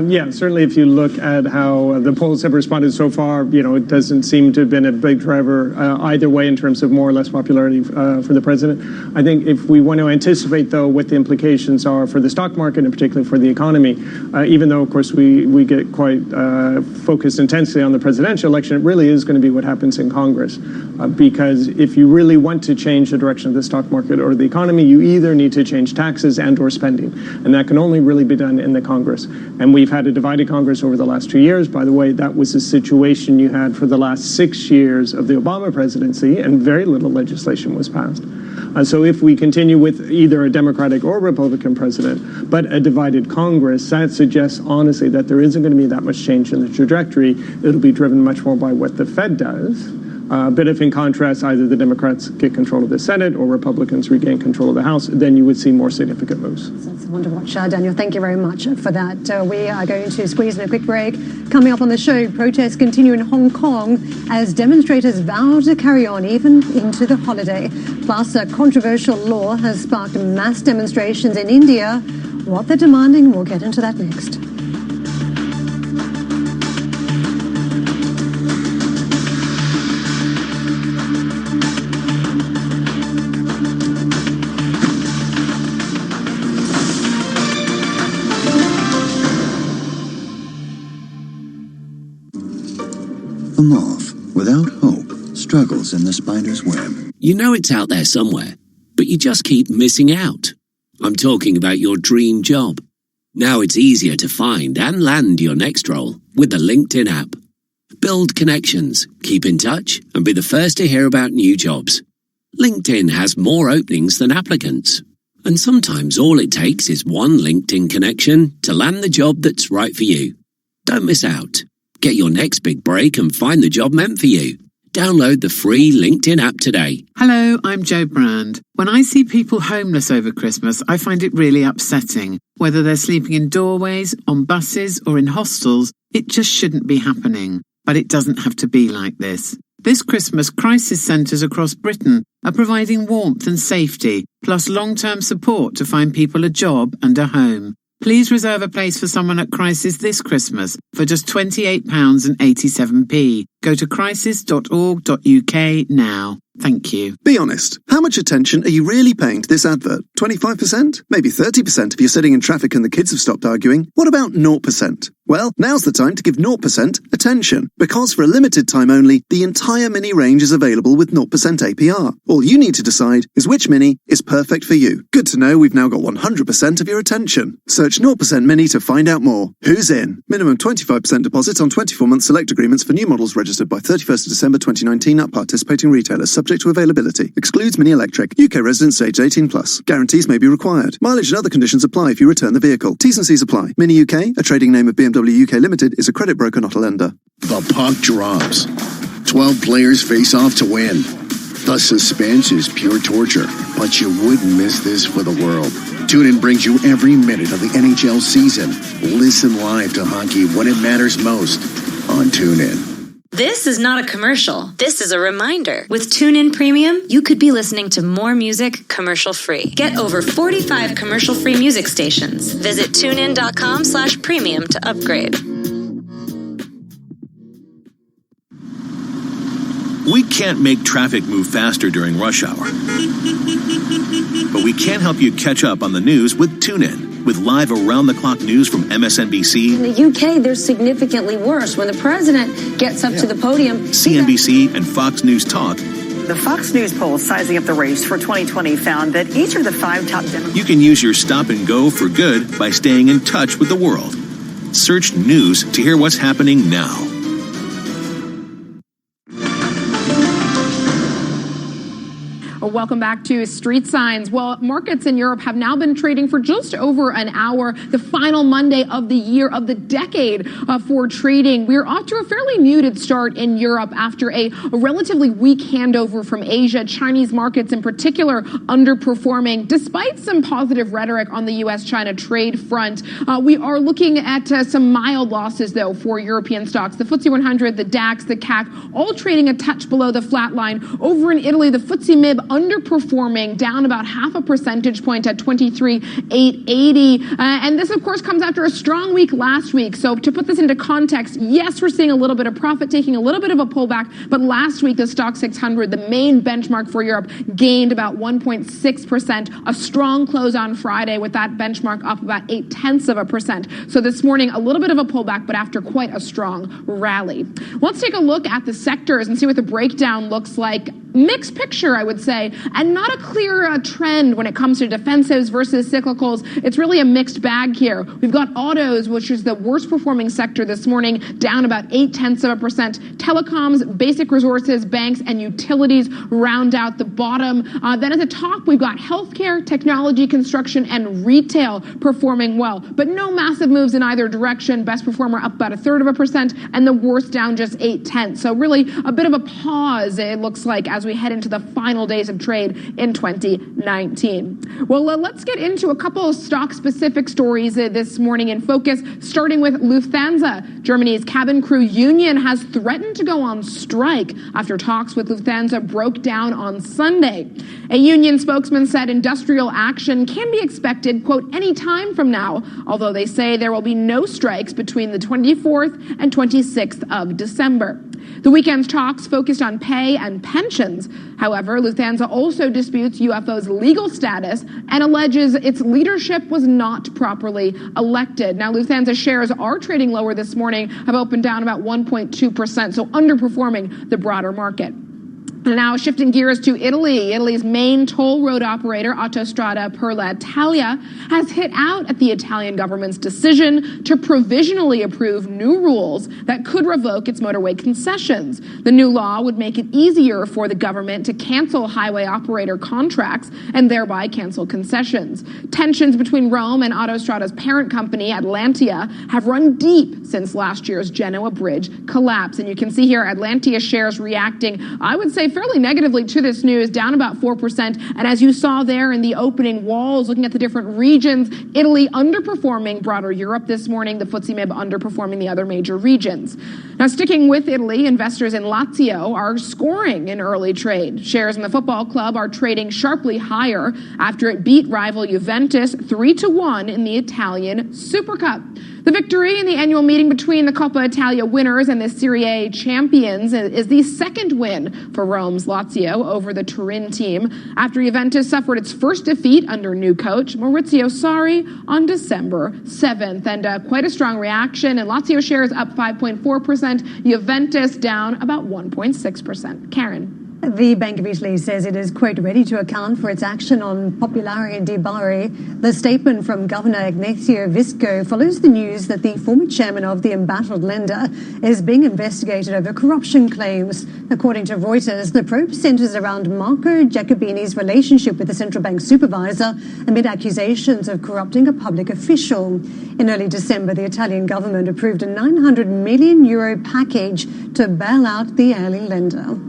Yeah, certainly if you look at how the polls have responded so far, it doesn't seem to have been a big driver either way in terms of more or less popularity for the president. I think if we want to anticipate, though, what the implications are for the stock market and particularly for the economy, even though, of course, we get quite focused intensely on the presidential election, it really is going to be what happens in Congress. Because if you really want to change the direction of the stock market or the economy, you either need to change taxes and or spending. And that can only really be done in the Congress. And we've had a divided Congress over the last 2 years. By the way, that was a situation you had for the last 6 years of the Obama presidency, and very little legislation was passed. So if we continue with either a Democratic or Republican president, but a divided Congress, that suggests honestly that there isn't going to be that much change in the trajectory. It'll be driven much more by what the Fed does. But if in contrast, either the Democrats get control of the Senate or Republicans regain control of the House, then you would see more significant moves. That's a wonderful watch, Daniel. Thank you very much for that. We are going to squeeze in a quick break. Coming up on the show, protests continue in Hong Kong as demonstrators vow to carry on even into the holiday. Plus, a controversial law has sparked mass demonstrations in India. What they're demanding, we'll get into that next. The moth, without hope, struggles in the spider's web. You know it's out there somewhere, but you just keep missing out. I'm talking about your dream job. Now it's easier to find and land your next role with the LinkedIn app. Build connections, keep in touch, and be the first to hear about new jobs. LinkedIn has more openings than applicants. And sometimes all it takes is one LinkedIn connection to land the job that's right for you. Don't miss out. Get your next big break and find the job meant for you. Download the free LinkedIn app today. Hello, I'm Jo Brand. When I see people homeless over Christmas, I find it really upsetting. Whether they're sleeping in doorways, on buses, or in hostels, it just shouldn't be happening. But it doesn't have to be like this. This Christmas, crisis centres across Britain are providing warmth and safety, plus long-term support to find people a job and a home. Please reserve a place for someone at Crisis this Christmas for just £28.87. Go to crisis.org.uk now. Thank you. Be honest. How much attention are you really paying to this advert? 25%? Maybe 30% if you're sitting in traffic and the kids have stopped arguing? What about 0%? Well, now's the time to give 0% attention. Because for a limited time only, the entire Mini range is available with 0% APR. All you need to decide is which Mini is perfect for you. Good to know we've now got 100% of your attention. Search 0% Mini to find out more. Who's in? Minimum 25% deposit on 24-month select agreements for new models registered by 31st of December 2019 at participating retailers, subject to availability. Excludes Mini Electric. UK residents aged 18+. Guarantees may be required. Mileage and other conditions apply if you return the vehicle. T's and C's apply. Mini UK, a trading name of BMW UK Limited, is a credit broker, not a lender. The puck drops. 12 players face off to win. The suspense is pure torture, but you wouldn't miss this for the world. TuneIn brings you every minute of the NHL season. Listen live to hockey when it matters most on TuneIn. This is not a commercial. This is a reminder. With TuneIn Premium, you could be listening to more music commercial-free. Get over 45 commercial-free music stations. Visit TuneIn.com/premium to upgrade. We can't make traffic move faster during rush hour. But we can help you catch up on the news with TuneIn. With live around-the-clock news from MSNBC. In the UK, they're significantly worse. When the president gets up to the podium... CNBC and Fox News Talk. The Fox News poll sizing up the race for 2020 found that each of the 5 top Democrats... You can use your stop and go for good by staying in touch with the world. Search news to hear what's happening now. Welcome back to Street Signs. Well, markets in Europe have now been trading for just over an hour, the final Monday of the year, of the decade for trading. We're off to a fairly muted start in Europe after a relatively weak handover from Asia. Chinese markets in particular underperforming, despite some positive rhetoric on the U.S.-China trade front. We are looking at some mild losses, though, for European stocks. The FTSE 100, the DAX, the CAC, all trading a touch below the flat line. Over in Italy, the FTSE MIB underperforming, down about half a percentage point at 23,880. And this, of course, comes after a strong week last week. So to put this into context, yes, we're seeing a little bit of profit taking, a little bit of a pullback. But last week, the Stock 600, the main benchmark for Europe, gained about 1.6%. A strong close on Friday with that benchmark up about 0.8%. So this morning, a little bit of a pullback, but after quite a strong rally. Let's take a look at the sectors and see what the breakdown looks like. Mixed picture, I would say, and not a clear trend when it comes to defensives versus cyclicals. It's really a mixed bag here. We've got autos, which is the worst performing sector this morning, down about 0.8%. Telecoms, basic resources, banks, and utilities round out the bottom. Then at the top, we've got healthcare, technology, construction, and retail performing well, but no massive moves in either direction. Best performer up about 1/3%, and the worst down just 0.8. So really a bit of a pause, it looks like, as we head into the final days of trade in 2019. Well, let's get into a couple of stock-specific stories this morning in focus, starting with Lufthansa. Germany's cabin crew union has threatened to go on strike after talks with Lufthansa broke down on Sunday. A union spokesman said industrial action can be expected, quote, any time from now, although they say there will be no strikes between the 24th and 26th of December. The weekend's talks focused on pay and pensions. However, Lufthansa also disputes UFO's legal status and alleges its leadership was not properly elected. Now, Lufthansa shares are trading lower this morning, have opened down about 1.2%, so underperforming the broader market. Now shifting gears to Italy. Italy's main toll road operator, Autostrada per l'Italia, has hit out at the Italian government's decision to provisionally approve new rules that could revoke its motorway concessions. The new law would make it easier for the government to cancel highway operator contracts and thereby cancel concessions. Tensions between Rome and Autostrada's parent company, Atlantia, have run deep since last year's Genoa bridge collapse. And you can see here Atlantia shares reacting, I would say, fairly negatively to this news, down about 4%. And as you saw there in the opening walls, looking at the different regions, Italy underperforming broader Europe this morning, the FTSE MIB underperforming the other major regions. Now, sticking with Italy, investors in Lazio are scoring in early trade. Shares in the football club are trading sharply higher after it beat rival Juventus 3-1 in the Italian Super Cup. The victory in the annual meeting between the Coppa Italia winners and the Serie A champions is the second win for Rome's Lazio over the Turin team after Juventus suffered its first defeat under new coach Maurizio Sarri on December 7th. And quite a strong reaction, and Lazio shares up 5.4%, Juventus down about 1.6%. Karen. The Bank of Italy says it is, quote, ready to account for its action on Popolare di Bari. The statement from Governor Ignazio Visco follows the news that the former chairman of the embattled lender is being investigated over corruption claims. According to Reuters, the probe centers around Marco Giacobini's relationship with the central bank supervisor amid accusations of corrupting a public official. In early December, the Italian government approved a €900 million package to bail out the ailing lender.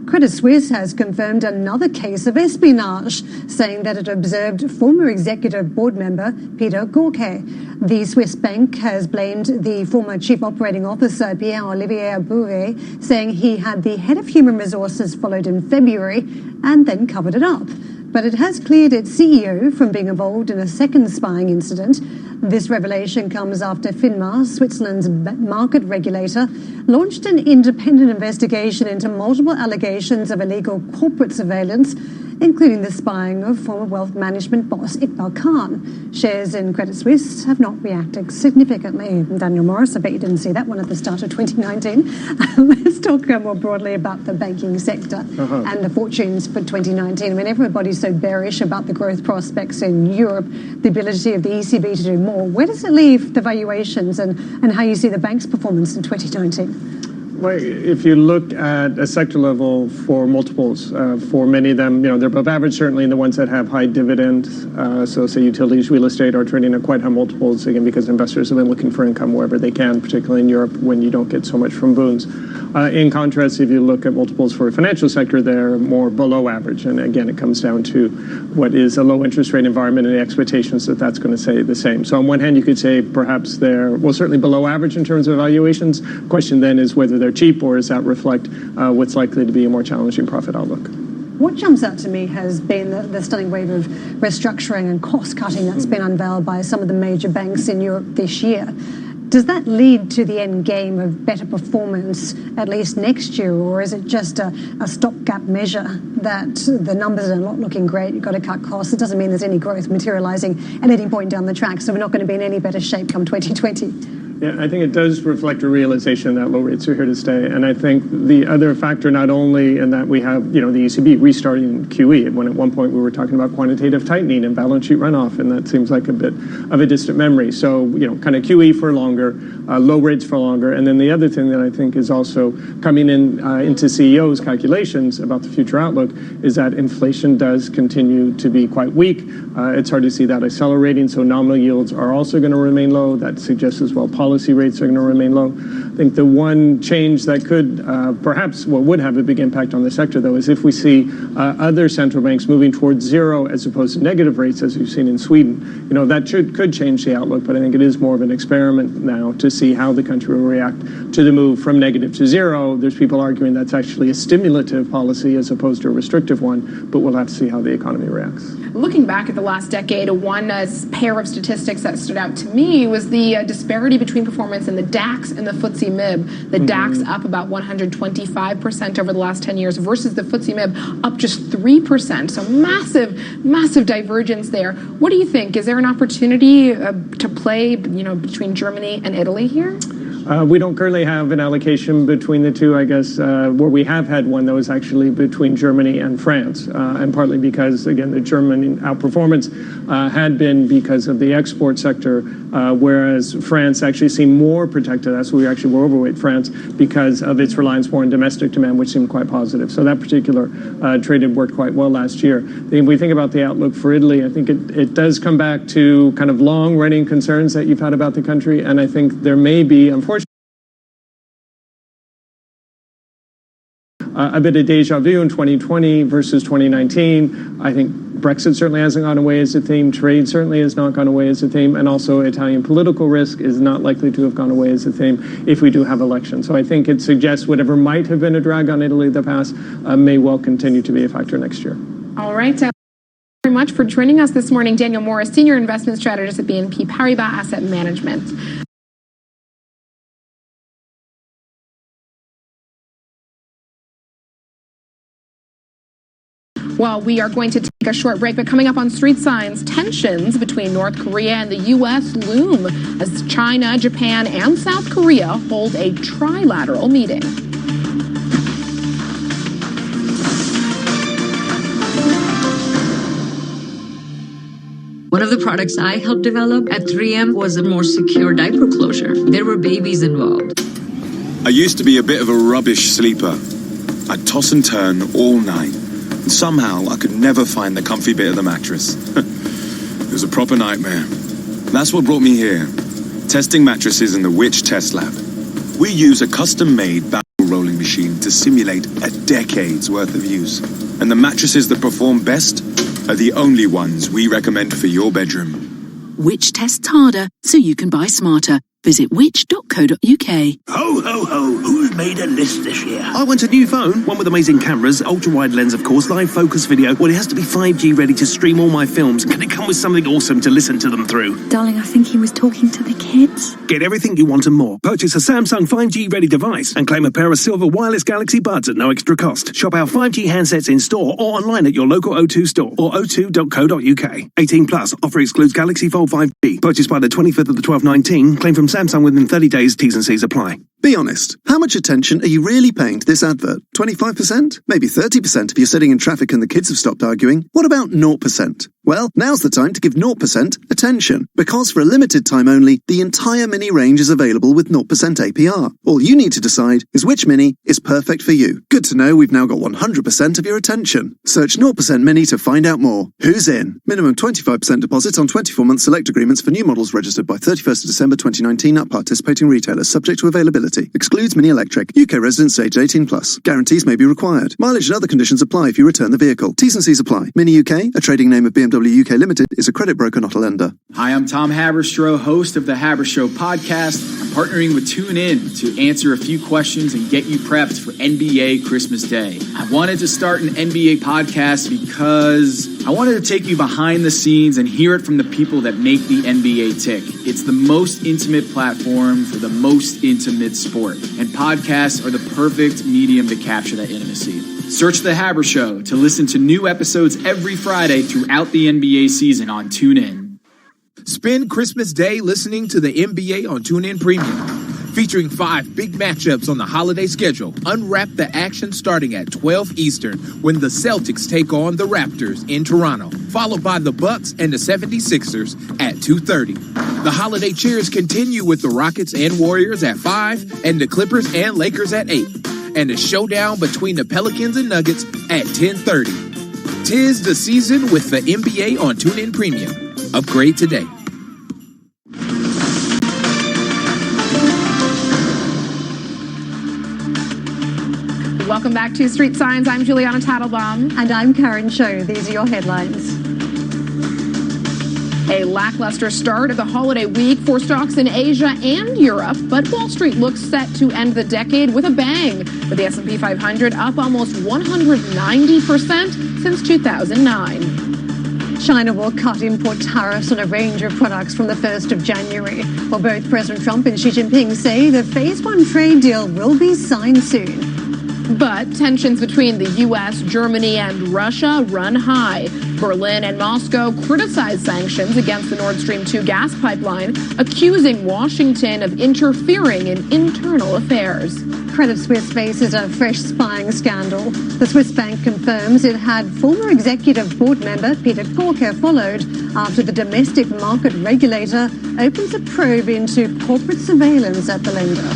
Credit Suisse has confirmed another case of espionage, saying that it observed former executive board member Peter Gorke. The Swiss bank has blamed the former chief operating officer Pierre-Olivier Bouvet, saying he had the head of human resources followed in February and then covered it up. But it has cleared its CEO from being involved in a second spying incident. This revelation comes after FINMA, Switzerland's market regulator, launched an independent investigation into multiple allegations of illegal corporate surveillance, including the spying of former wealth management boss Iqbal Khan. Shares in Credit Suisse have not reacted significantly. Daniel Morris, I bet you didn't see that one at the start of 2019. Let's talk more broadly about the banking sector and the fortunes for 2019. I mean, everybody's so bearish about the growth prospects in Europe, the ability of the ECB to do more. Where does it leave the valuations and how you see the bank's performance in 2019? Well, if you look at a sector level for multiples, for many of them, they're above average, certainly in the ones that have high dividends. So say utilities, real estate are trading at quite high multiples, again, because investors have been looking for income wherever they can, particularly in Europe when you don't get so much from boons. In contrast, if you look at multiples for a financial sector, they're more below average. And again, it comes down to what is a low interest rate environment and the expectations that that's going to stay the same. So on one hand, you could say perhaps they're, well, certainly below average in terms of valuations. Question then is whether they're cheap, or does that reflect what's likely to be a more challenging profit outlook? What jumps out to me has been the stunning wave of restructuring and cost-cutting that's been unveiled by some of the major banks in Europe this year. Does that lead to the end game of better performance, at least next year, or is it just a stopgap measure that the numbers are not looking great, you've got to cut costs? It doesn't mean there's any growth materialising at any point down the track, so we're not going to be in any better shape come 2020. Yeah, I think it does reflect a realization that low rates are here to stay. And I think the other factor, not only in that we have, the ECB restarting QE, when at one point we were talking about quantitative tightening and balance sheet runoff, and that seems like a bit of a distant memory. So, kind of QE for longer, low rates for longer. And then the other thing that I think is also coming in into CEOs' calculations about the future outlook is that inflation does continue to be quite weak. It's hard to see that accelerating. So nominal yields are also going to remain low. That suggests as well policy rates are going to remain low. I think the one change that could would have a big impact on the sector, though, is if we see other central banks moving towards zero as opposed to negative rates, as we've seen in Sweden. That could change the outlook, but I think it is more of an experiment now to see how the country will react to the move from negative to zero. There's people arguing that's actually a stimulative policy as opposed to a restrictive one, but we'll have to see how the economy reacts. Looking back at the last decade, one pair of statistics that stood out to me was the disparity between performance in the DAX and the FTSE MIB. The DAX up about 125% over the last 10 years versus the FTSE MIB up just 3%. So massive divergence there. What do you think? Is there an opportunity to play, between Germany and Italy here? We don't currently have an allocation between the two. I guess where we have had one, though, is actually between Germany and France, and partly because, again, the German outperformance had been because of the export sector, whereas France actually seemed more protected. That's why we actually were overweight France because of its reliance more on domestic demand, which seemed quite positive. So that particular trade had worked quite well last year. If we think about the outlook for Italy, I think it does come back to kind of long-running concerns that you've had about the country, and I think there may be, unfortunately, a bit of deja vu in 2020 versus 2019. I think Brexit certainly hasn't gone away as a theme. Trade certainly has not gone away as a theme. And also Italian political risk is not likely to have gone away as a theme if we do have elections. So I think it suggests whatever might have been a drag on Italy in the past may well continue to be a factor next year. All right. Thank you very much for joining us this morning. Daniel Morris, Senior Investment Strategist at BNP Paribas Asset Management. Well, we are going to take a short break, but coming up on Street Signs, tensions between North Korea and the U.S. loom as China, Japan, and South Korea hold a trilateral meeting. One of the products I helped develop at 3M was a more secure diaper closure. There were babies involved. I used to be a bit of a rubbish sleeper. I'd toss and turn all night. And somehow I could never find the comfy bit of the mattress. It was a proper nightmare. That's what brought me here. Testing mattresses in the Which Test Lab. We use a custom-made barrel rolling machine to simulate a decade's worth of use. And the mattresses that perform best are the only ones we recommend for your bedroom. Which tests harder so you can buy smarter. Visit which.co.uk. Ho, ho, ho. Who's made a list this year? I want a new phone, one with amazing cameras, ultra-wide lens, of course, live focus video. Well, it has to be 5G ready to stream all my films. Can it come with something awesome to listen to them through? Darling, I think he was talking to the kids. Get everything you want and more. Purchase a Samsung 5G ready device and claim a pair of silver wireless Galaxy Buds at no extra cost. Shop our 5G handsets in store or online at your local O2 store or o2.co.uk. 18 plus. Offer excludes Galaxy Fold 5G. Purchased by the 25th of the 12/19. Claim from Samsung within 30 days. T's and C's apply. Be honest. How much attention are you really paying to this advert? 25%? Maybe 30% if you're sitting in traffic and the kids have stopped arguing? What about 0%? Well, now's the time to give 0% attention. Because for a limited time only, the entire Mini range is available with 0% APR. All you need to decide is which Mini is perfect for you. Good to know we've now got 100% of your attention. Search 0% Mini to find out more. Who's in? Minimum 25% deposit on 24-month select agreements for new models registered by 31st of December 2019 at participating retailers, subject to availability. Excludes Mini Electric. UK residents aged 18 plus. Guarantees may be required. Mileage and other conditions apply if you return the vehicle. T's and C's apply. Mini UK, a trading name of BMW UK Limited, is a credit broker, not a lender. Hi, I'm Tom Haberstroh, host of the Haberstroh podcast. I'm partnering with TuneIn to answer a few questions and get you prepped for NBA Christmas Day. I wanted to start an NBA podcast because I wanted to take you behind the scenes and hear it from the people that make the NBA tick. It's the most intimate platform for the most intimate sport, and podcasts are the perfect medium to capture that intimacy. Search The Haber Show to listen to new episodes every Friday throughout the NBA season on TuneIn. Spend Christmas Day listening to the NBA on TuneIn Premium. Featuring 5 big matchups on the holiday schedule. Unwrap the action starting at 12 Eastern when the Celtics take on the Raptors in Toronto, followed by the Bucks and the 76ers at 2:30. The holiday cheers continue with the Rockets and Warriors at 5 and the Clippers and Lakers at 8. And a showdown between the Pelicans and Nuggets at 10:30. 'Tis the season with the NBA on TuneIn Premium. Upgrade today. Welcome back to Street Signs. I'm Juliana Tattlebaum. And I'm Karen Cho. These are your headlines. A lackluster start of the holiday week for stocks in Asia and Europe, but Wall Street looks set to end the decade with a bang, with the S&P 500 up almost 190% since 2009. China will cut import tariffs on a range of products from the 1st of January. Well, both President Trump and Xi Jinping say the Phase 1 trade deal will be signed soon. But tensions between the U.S., Germany, and Russia run high. Berlin and Moscow criticize sanctions against the Nord Stream 2 gas pipeline, accusing Washington of interfering in internal affairs. Credit Suisse faces a fresh spying scandal. The Swiss bank confirms it had former executive board member Peter Korker followed after the domestic market regulator opens a probe into corporate surveillance at the lender.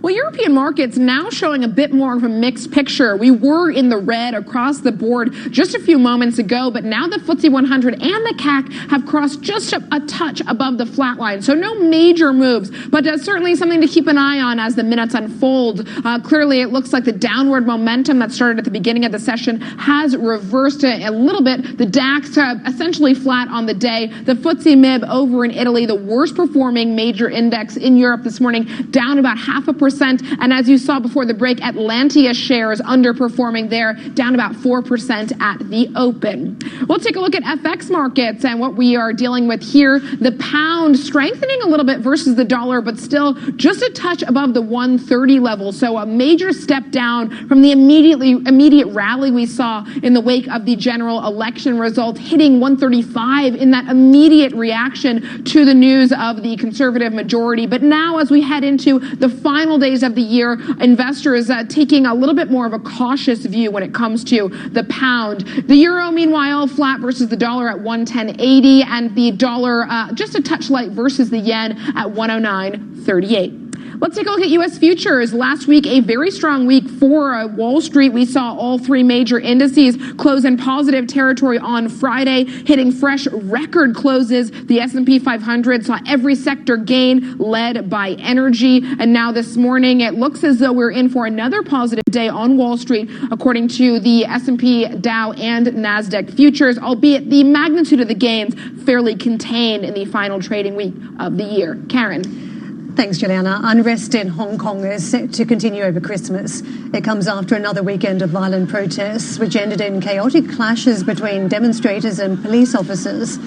Well, European markets now showing a bit more of a mixed picture. We were in the red across the board just a few moments ago, but now the FTSE 100 and the CAC have crossed just a touch above the flat line. So no major moves, but certainly something to keep an eye on as the minutes unfold. Clearly, it looks like the downward momentum that started at the beginning of the session has reversed a little bit. The DAX essentially flat on the day. The FTSE MIB over in Italy, the worst performing major index in Europe this morning, down about 0.5%. And as you saw before the break, Atlantia shares underperforming there, down about 4% at the open. We'll take a look at FX markets and what we are dealing with here. The pound strengthening a little bit versus the dollar, but still just a touch above the 130 level. So a major step down from the immediate rally we saw in the wake of the general election result, hitting 135 in that immediate reaction to the news of the conservative majority. But now as we head into the final days of the year, investors taking a little bit more of a cautious view when it comes to the pound. The euro, meanwhile, flat versus the dollar at 110.80, and the dollar just a touch light versus the yen at 109.38. Let's take a look at U.S. futures. Last week, a very strong week for Wall Street. We saw all three major indices close in positive territory on Friday, hitting fresh record closes. The S&P 500 saw every sector gain, led by energy. And now this morning, it looks as though we're in for another positive day on Wall Street, according to the S&P, Dow, and NASDAQ futures, albeit the magnitude of the gains fairly contained in the final trading week of the year. Karen. Thanks, Juliana. Unrest in Hong Kong is set to continue over Christmas. It comes after another weekend of violent protests, which ended in chaotic clashes between demonstrators and police officers.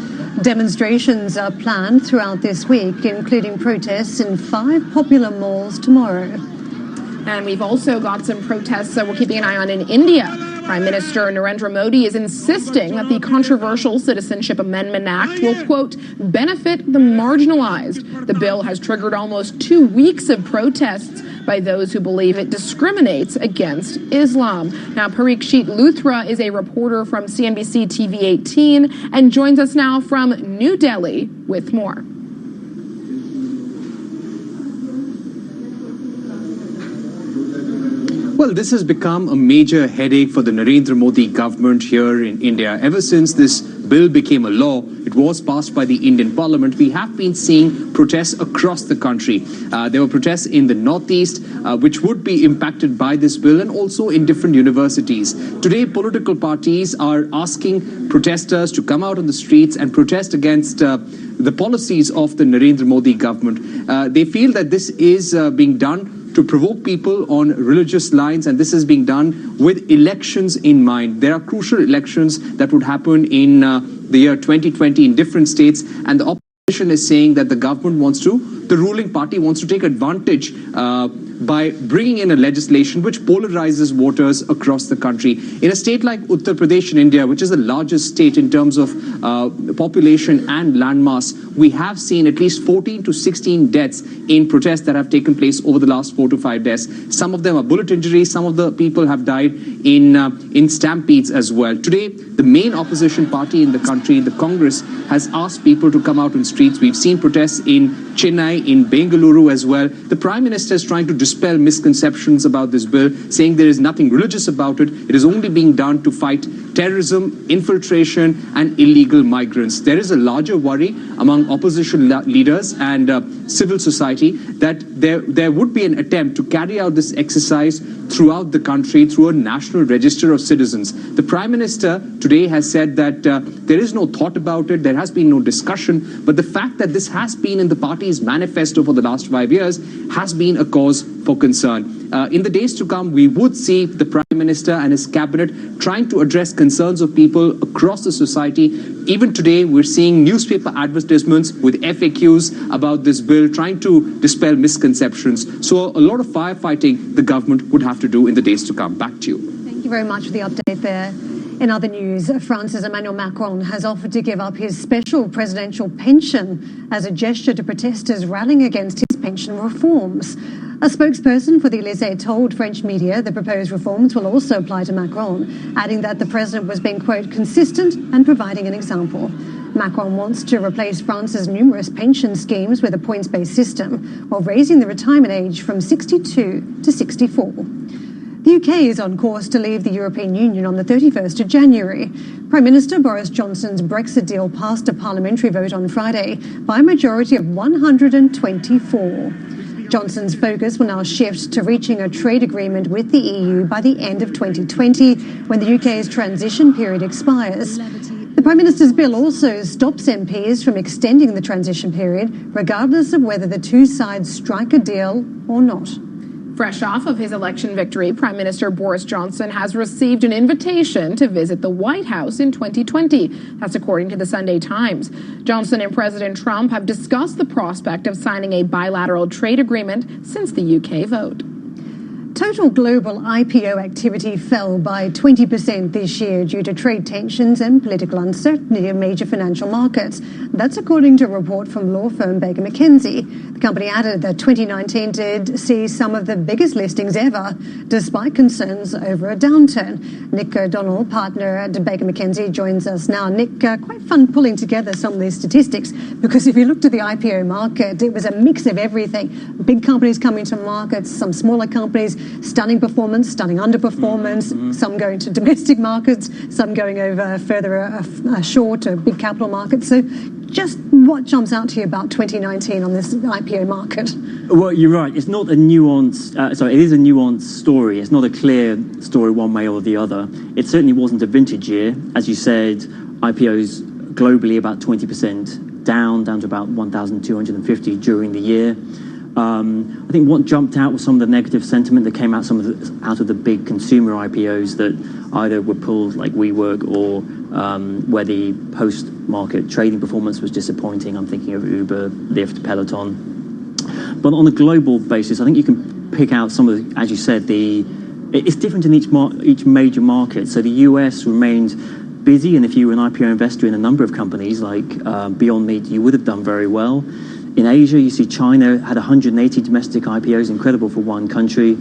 Demonstrations are planned throughout this week, including protests in 5 popular malls tomorrow. And we've also got some protests that we're keeping an eye on in India. Prime Minister Narendra Modi is insisting that the controversial Citizenship Amendment Act will, quote, benefit the marginalized. The bill has triggered almost 2 weeks of protests by those who believe it discriminates against Islam. Now, Parikshit Luthra is a reporter from CNBC TV 18 and joins us now from New Delhi with more. Well, this has become a major headache for the Narendra Modi government here in India. Ever since this bill became a law, it was passed by the Indian Parliament, we have been seeing protests across the country. There were protests in the Northeast, which would be impacted by this bill, and also in different universities. Today, political parties are asking protesters to come out on the streets and protest against the policies of the Narendra Modi government. They feel that this is being done to provoke people on religious lines, and this is being done with elections in mind. There are crucial elections that would happen in the year 2020 in different states, and the opposition is saying that the ruling party wants to take advantage by bringing in a legislation which polarizes voters across the country. In a state like Uttar Pradesh in India, which is the largest state in terms of population and landmass, we have seen at least 14 to 16 deaths in protests that have taken place over the last 4 to 5 days. Some of them are bullet injuries. Some of the people have died in stampedes as well. Today, the main opposition party in the country, the Congress, has asked people to come out on streets. We've seen protests in Chennai, in Bengaluru as well. The Prime Minister is trying to dispel misconceptions about this bill, saying there is nothing religious about it. It is only being done to fight terrorism, infiltration, and illegal migrants. There is a larger worry among opposition leaders and civil society that there would be an attempt to carry out this exercise throughout the country through a national register of citizens. The Prime Minister today has said that there is no thought about it, there has been no discussion, but the fact that this has been in the party's manifesto for the last 5 years has been a cause for concern. In the days to come, we would see the Prime Minister and his cabinet trying to address concerns of people across the society. Even today, we're seeing newspaper advertisements with FAQs about this bill, trying to dispel misconceptions. So a lot of firefighting the government would have to do in the days to come. Back to you. Thank you very much for the update there. In other news, France's Emmanuel Macron has offered to give up his special presidential pension as a gesture to protesters rallying against his pension reforms. A spokesperson for the Élysée told French media the proposed reforms will also apply to Macron, adding that the president was being, quote, consistent and providing an example. Macron wants to replace France's numerous pension schemes with a points-based system, while raising the retirement age from 62 to 64. The UK is on course to leave the European Union on the 31st of January. Prime Minister Boris Johnson's Brexit deal passed a parliamentary vote on Friday by a majority of 124. Johnson's focus will now shift to reaching a trade agreement with the EU by the end of 2020, when the UK's transition period expires. The Prime Minister's bill also stops MPs from extending the transition period, regardless of whether the two sides strike a deal or not. Fresh off of his election victory, Prime Minister Boris Johnson has received an invitation to visit the White House in 2020. That's according to the Sunday Times. Johnson and President Trump have discussed the prospect of signing a bilateral trade agreement since the UK vote. Total global IPO activity fell by 20% this year due to trade tensions and political uncertainty in major financial markets. That's according to a report from law firm Baker McKenzie. The company added that 2019 did see some of the biggest listings ever, despite concerns over a downturn. Nick O'Donnell, partner at Baker McKenzie, joins us now. Nick, quite fun pulling together some of these statistics, because if you looked at the IPO market, it was a mix of everything. Big companies coming to markets, some smaller companies, stunning performance, stunning underperformance, some going to domestic markets, some going over further short or big capital markets. So just what jumps out to you about 2019 on this IPO market? Well, you're right. It's not a nuanced, it is a nuanced story. It's not a clear story one way or the other. It certainly wasn't a vintage year. As you said, IPOs globally about 20% down to about 1,250 during the year. I think what jumped out was some of the negative sentiment that came out out of the big consumer IPOs that either were pulled, like WeWork, or where the post-market trading performance was disappointing. I'm thinking of Uber, Lyft, Peloton. But on a global basis, I think you can pick out some of the, as you said, it's different in each major market. So the US remained busy, and if you were an IPO investor in a number of companies like Beyond Meat, you would have done very well. In Asia, you see China had 180 domestic IPOs, incredible for one country.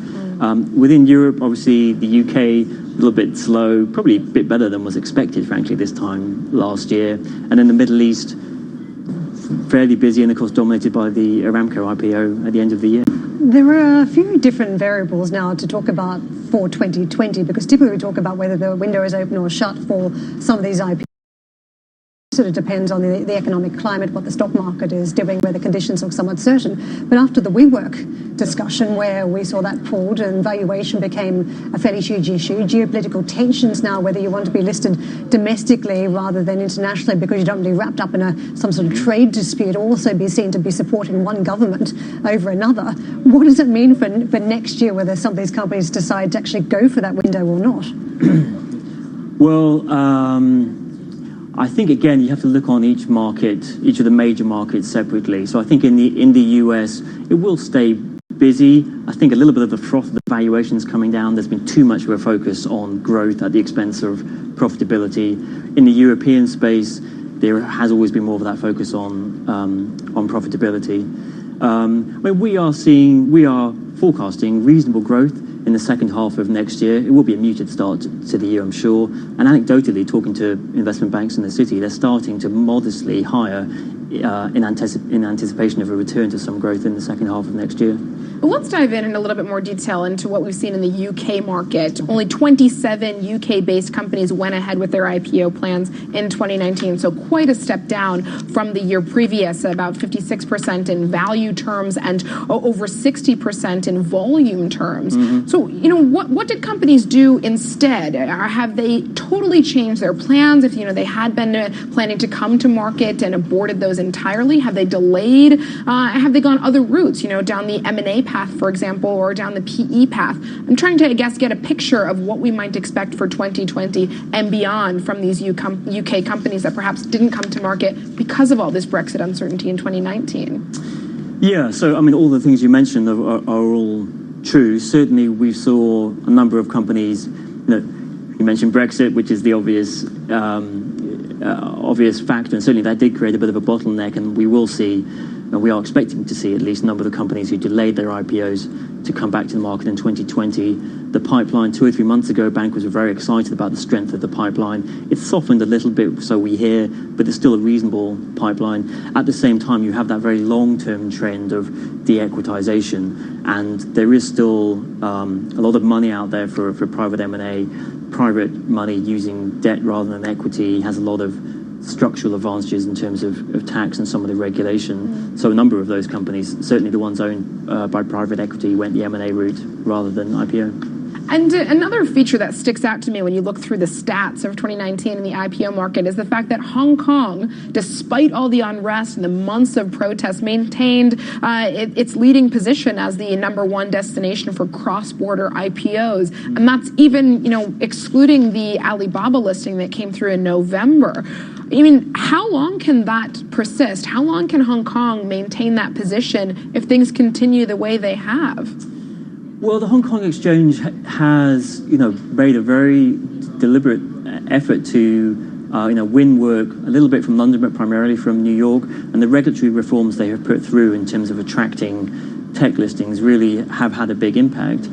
Within Europe, obviously, the UK, a little bit slow, probably a bit better than was expected, frankly, this time last year. And in the Middle East, fairly busy, and of course dominated by the Aramco IPO at the end of the year. There are a few different variables now to talk about for 2020, because typically we talk about whether the window is open or shut for some of these IPOs. Sort of depends on the economic climate, what the stock market is doing, where the conditions are somewhat certain. But after the WeWork discussion, where we saw that pulled and valuation became a fairly huge issue, geopolitical tensions now, whether you want to be listed domestically rather than internationally because you don't want to be wrapped up in some sort of trade dispute, also be seen to be supporting one government over another. What does it mean for next year, whether some of these companies decide to actually go for that window or not? Well, I think, again, you have to look on each market, each of the major markets separately. So I think in the US, it will stay busy. I think a little bit of the froth of the valuations coming down. There's been too much of a focus on growth at the expense of profitability. In the European space, there has always been more of that focus on profitability. We are forecasting reasonable growth in the second half of next year. It will be a muted start to the year, I'm sure. And anecdotally, talking to investment banks in the city, they're starting to modestly hire in anticipation of a return to some growth in the second half of next year. Well, let's dive in a little bit more detail into what we've seen in the UK market. Only 27 UK-based companies went ahead with their IPO plans in 2019, so quite a step down from the year previous, about 56% in value terms and over 60% in volume terms. Mm-hmm. So, what did companies do instead? Have they totally changed their plans? If, they had been planning to come to market and aborted those entirely, have they delayed? Have they gone other routes, down the M&A path, for example, or down the PE path? I'm trying to, get a picture of what we might expect for 2020 and beyond from these UK companies that perhaps didn't come to market because of all this Brexit uncertainty in 2019. Yeah, so, all the things you mentioned are all true. Certainly, we saw a number of companies, you mentioned Brexit, which is the obvious factor, and certainly that did create a bit of a bottleneck, and we will see, we are expecting to see at least a number of the companies who delayed their IPOs to come back to the market in 2020. The pipeline 2 or 3 months ago, bankers were very excited about the strength of the pipeline. It's softened a little bit, so we hear, but it's still a reasonable pipeline. At the same time, you have that very long-term trend of de-equitization, and there is still a lot of money out there for private M&A. Private money using debt rather than equity has a lot of structural advantages in terms of tax and some of the regulation. So a number of those companies, certainly the ones owned by private equity, went the M&A route rather than IPO. And another feature that sticks out to me when you look through the stats of 2019 in the IPO market is the fact that Hong Kong, despite all the unrest and the months of protests, maintained its leading position as the #1 destination for cross-border IPOs. And that's even, excluding the Alibaba listing that came through in November. How long can that persist? How long can Hong Kong maintain that position if things continue the way they have? Well, the Hong Kong Exchange has, made a very deliberate effort to, win work a little bit from London, but primarily from New York. And the regulatory reforms they have put through in terms of attracting tech listings really have had a big impact.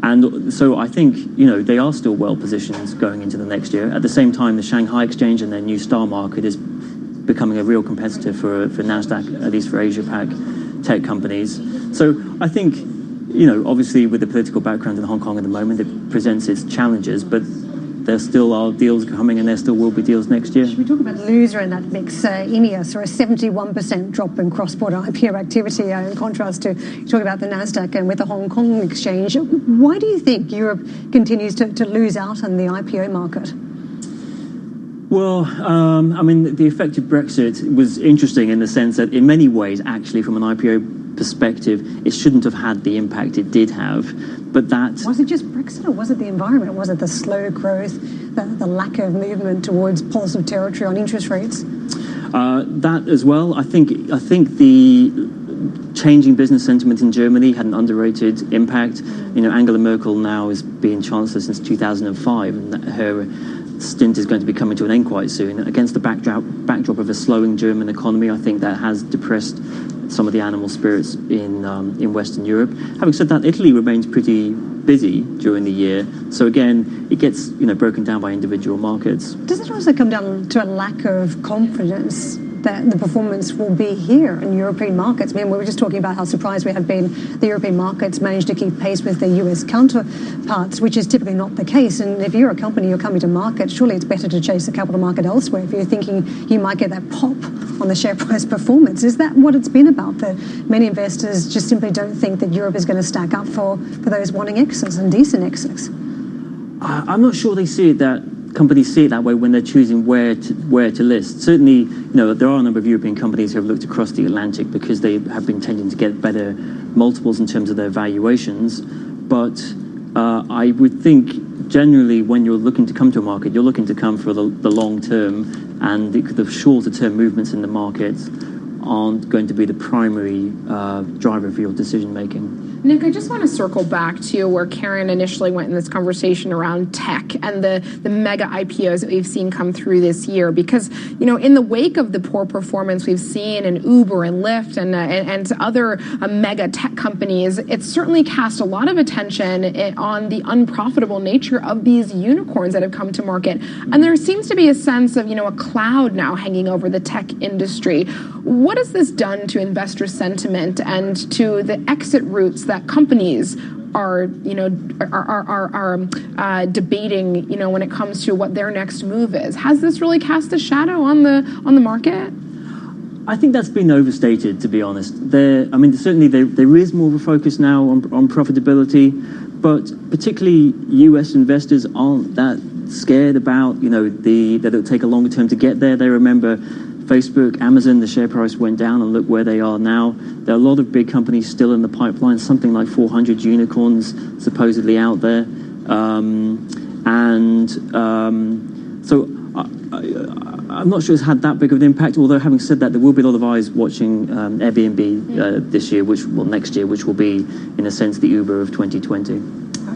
And so I think, they are still well positioned going into the next year. At the same time, the Shanghai Exchange and their new star market is becoming a real competitor for NASDAQ, at least for Asia-Pac tech companies. So I think, obviously with the political background in Hong Kong at the moment, it presents its challenges, but there still are deals coming and there still will be deals next year. Should we talk about the loser in that mix? EMEA saw a 71% drop in cross-border IPO activity in contrast to talking about the NASDAQ and with the Hong Kong Exchange. Why do you think Europe continues to lose out on the IPO market? Well, the effect of Brexit was interesting in the sense that in many ways, actually, from an IPO perspective, it shouldn't have had the impact it did have. But that... Was it just Brexit or was it the environment? Was it the slow growth, the lack of movement towards positive territory on interest rates? That as well. I think the changing business sentiment in Germany had an underrated impact. Angela Merkel now has been Chancellor since 2005, and her stint is going to be coming to an end quite soon. Against the backdrop of a slowing German economy, I think that has depressed some of the animal spirits in Western Europe. Having said that, Italy remains pretty busy during the year. So again, it gets broken down by individual markets. Does it also come down to a lack of confidence that the performance will be here in European markets? We were just talking about how surprised we have been the European markets managed to keep pace with their US counterparts, which is typically not the case. And if you're a company, you're coming to market, surely it's better to chase the capital market elsewhere if you're thinking you might get that pop on the share price performance. Is that what it's been about? That many investors just simply don't think that Europe is going to stack up for those wanting exits and decent exits? I'm not sure they see it that companies see it that way when they're choosing where to list. Certainly, there are a number of European companies who have looked across the Atlantic because they have been tending to get better multiples in terms of their valuations. But I would think generally when you're looking to come to a market, you're looking to come for the long term, and the shorter term movements in the market aren't going to be the primary driver for your decision making. Nick, I just want to circle back to where Karen initially went in this conversation around tech and the mega IPOs that we've seen come through this year. Because, in the wake of the poor performance we've seen in Uber and Lyft and other mega tech companies, it's certainly cast a lot of attention on the unprofitable nature of these unicorns that have come to market. And there seems to be a sense of, a cloud now hanging over the tech industry. What has this done to investor sentiment and to the exit routes that companies are debating, when it comes to what their next move is? Has this really cast a shadow on the market? I think that's been overstated, to be honest. Certainly there is more of a focus now on profitability, but particularly US investors aren't that scared about, that it'll take a longer term to get there. They remember Facebook, Amazon, the share price went down, and look where they are now. There are a lot of big companies still in the pipeline, something like 400 unicorns supposedly out there. So I'm not sure it's had that big of an impact, although having said that, there will be a lot of eyes watching Airbnb this year, next year, which will be, in a sense, the Uber of 2020.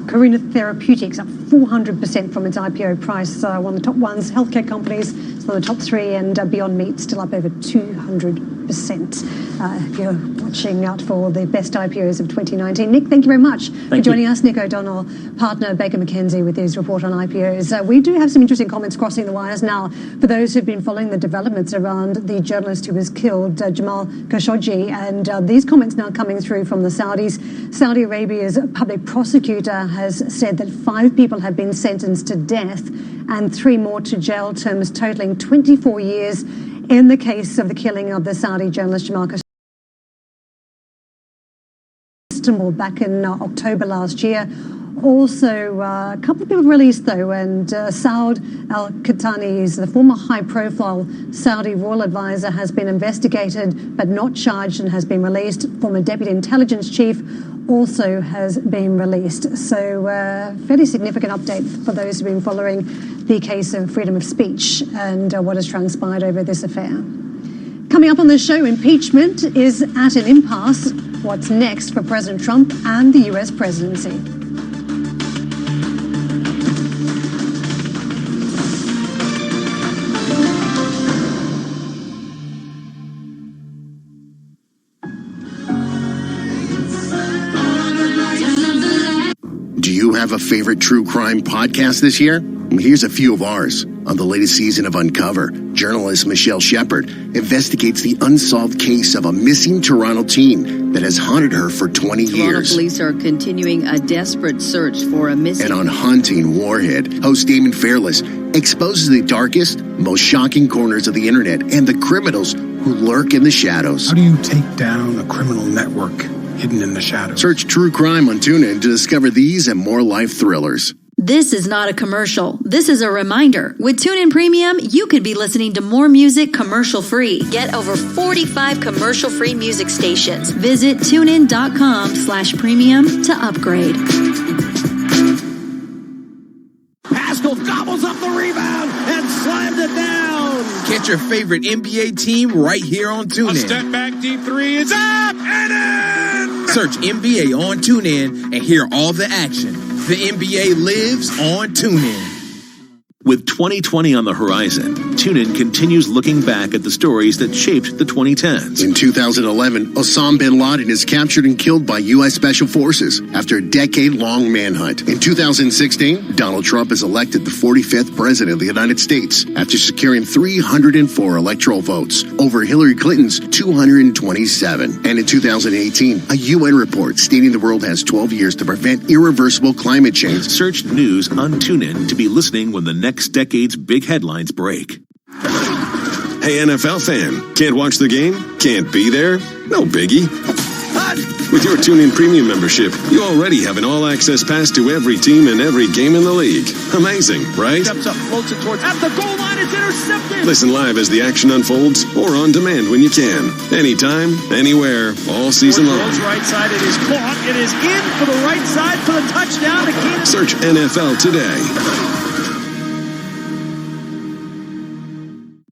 Karuna Therapeutics up 400% from its IPO price. One of the top ones, healthcare companies, some of the top three, and Beyond Meat still up over 200%. If you're watching out for the best IPOs of 2019. Nick, thank you very much for joining us. Nick O'Donnell, partner Baker McKenzie, with his report on IPOs. We do have some interesting comments crossing the wires now for those who've been following the developments around the journalist who was killed, Jamal Khashoggi, and these comments now coming through from the Saudis. Saudi Arabia's public prosecutor has said that 5 people have been sentenced to death and 3 more to jail terms totaling 24 years in the case of the killing of the Saudi journalist Jamal Khashoggi back in October last year. Also, a couple of people released, though, and Saud al-Qahtani, the former high-profile Saudi royal advisor, has been investigated but not charged and has been released. Former deputy intelligence chief also has been released. So, fairly significant update for those who've been following the case of freedom of speech and what has transpired over this affair. Coming up on the show, impeachment is at an impasse. What's next for President Trump and the US presidency? Do you have a favorite true crime podcast this year? Here's a few of ours. On the latest season of Uncover, journalist Michelle Shepard investigates the unsolved case of a missing Toronto teen that has haunted her for 20 years. Toronto police are continuing a desperate search for a missing... And on Haunting Warhead, host Damon Fairless exposes the darkest, most shocking corners of the internet and the criminals who lurk in the shadows. How do you take down a criminal network hidden in the shadows? Search True Crime on TuneIn to discover these and more life thrillers. This is not a commercial. This is a reminder. With TuneIn Premium, you could be listening to more music commercial-free. Get over 45 commercial-free music stations. Visit TuneIn.com/premium to upgrade. Pascal gobbles up the rebound and slams it down. Catch your favorite NBA team right here on TuneIn. A step back, deep three is up and in. Search NBA on TuneIn and hear all the action. The NBA lives on TuneIn. With 2020 on the horizon, TuneIn continues looking back at the stories that shaped the 2010s. In 2011, Osama bin Laden is captured and killed by U.S. Special Forces after a decade-long manhunt. In 2016, Donald Trump is elected the 45th president of the United States after securing 304 electoral votes over Hillary Clinton's 227. And in 2018, a UN report stating the world has 12 years to prevent irreversible climate change. Search news on TuneIn to be listening when the next decade's big headlines break. Hey, NFL fan, can't watch the game? Can't be there? No biggie. With your TuneIn Premium membership, you already have an all-access pass to every team and every game in the league. Amazing, right? Steps up, floats it towards at the goal line. It's intercepted. Listen live as the action unfolds or on demand when you can. Anytime, anywhere, all season long. Right side, it is caught. It is in for the right side for the touchdown. Search NFL today.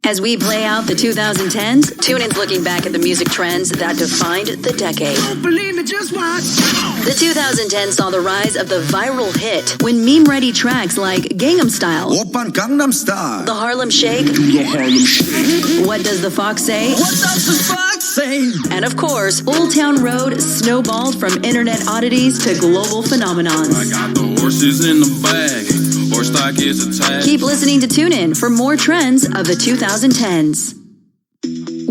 As we play out the 2010s, TuneIn's looking back at the music trends that defined the decade. Don't believe me, just watch. The 2010s saw the rise of the viral hit when meme-ready tracks like Gangnam Style, Oppan Gangnam Style, The Harlem Shake, What Does the Fox Say? What does the fox say? And of course, Old Town Road snowballed from internet oddities to global phenomenons. I got the horses in the bag. Horse stock is a tag. Keep listening to TuneIn for more trends of the 2010s.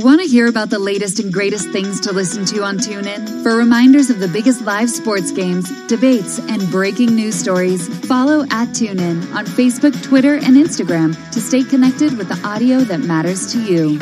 Want to hear about the latest and greatest things to listen to on TuneIn? For reminders of the biggest live sports games, debates, and breaking news stories, follow @TuneIn on Facebook, Twitter, and Instagram to stay connected with the audio that matters to you.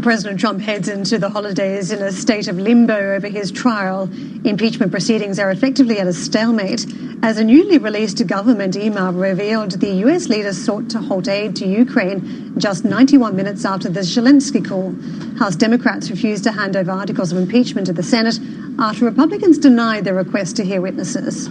President Trump heads into the holidays in a state of limbo over his trial. Impeachment proceedings are effectively at a stalemate as a newly released government email revealed the US leaders sought to halt aid to Ukraine just 91 minutes after the Zelensky call. House Democrats refused to hand over articles of impeachment to the Senate after Republicans denied their request to hear witnesses.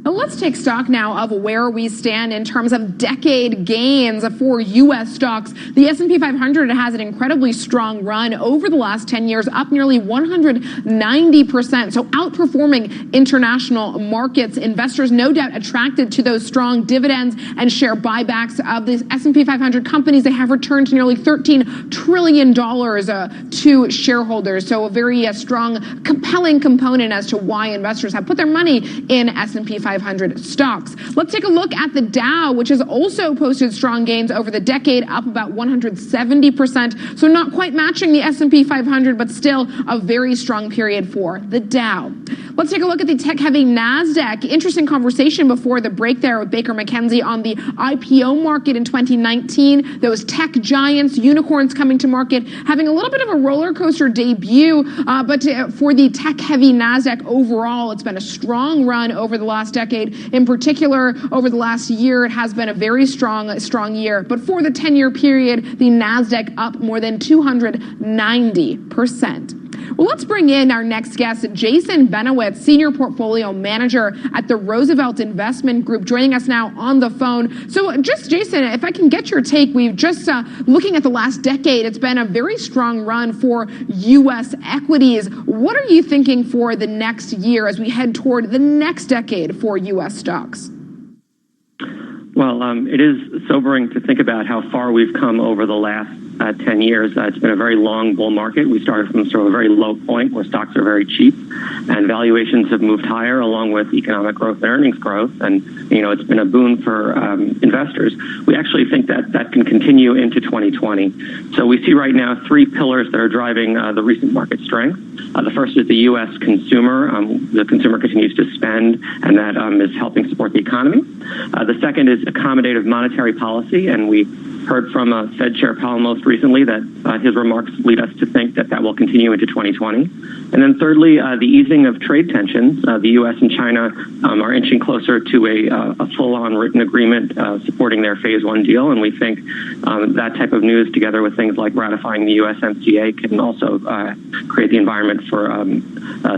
Let's take stock now of where we stand in terms of decade gains for U.S. stocks. The S&P 500 has an incredibly strong run over the last 10 years, up nearly 190%. So outperforming international markets. Investors no doubt attracted to those strong dividends and share buybacks of the S&P 500 companies. They have returned nearly $13 trillion to shareholders. So a very strong, compelling component as to why investors have put their money in S&P 500 stocks. Let's take a look at the Dow, which has also posted strong gains over the decade, up about 170%. So not quite matching the S&P 500, but still a very strong period for the Dow. Let's take a look at the tech-heavy NASDAQ. Interesting conversation before the break there with Baker McKenzie on the IPO market in 2019. Those tech giants, unicorns coming to market, having a little bit of a roller coaster debut. But for the tech-heavy NASDAQ overall, it's been a strong run over the last decade. In particular, over the last year, it has been a very strong year. But for the 10-year period, the NASDAQ up more than 290%. Well, let's bring in our next guest, Jason Benowitz, Senior Portfolio Manager at the Roosevelt Investment Group, joining us now on the phone. So just, Jason, if I can get your take, we've just looking at the last decade, it's been a very strong run for U.S. equities. What are you thinking for the next year as we head toward the next decade for U.S. stocks? Well, it is sobering to think about how far we've come over the last 10 years. It's been a very long bull market. We started from sort of a very low point where stocks are very cheap and valuations have moved higher along with economic growth and earnings growth. And, you know, it's been a boon for investors. We actually think that that can continue into 2020. So we see right now three pillars that are driving the recent market strength. The first is the U.S. consumer. The consumer continues to spend, and that is helping support the economy. The second is accommodative monetary policy, and we heard from Fed Chair Powell most recently that his remarks lead us to think that that will continue into 2020. And then thirdly, the easing of trade tensions. The U.S. and China are inching closer to a full-on written agreement supporting their Phase 1 deal, and we think that type of news, together with things like ratifying the USMCA, can also create the environment for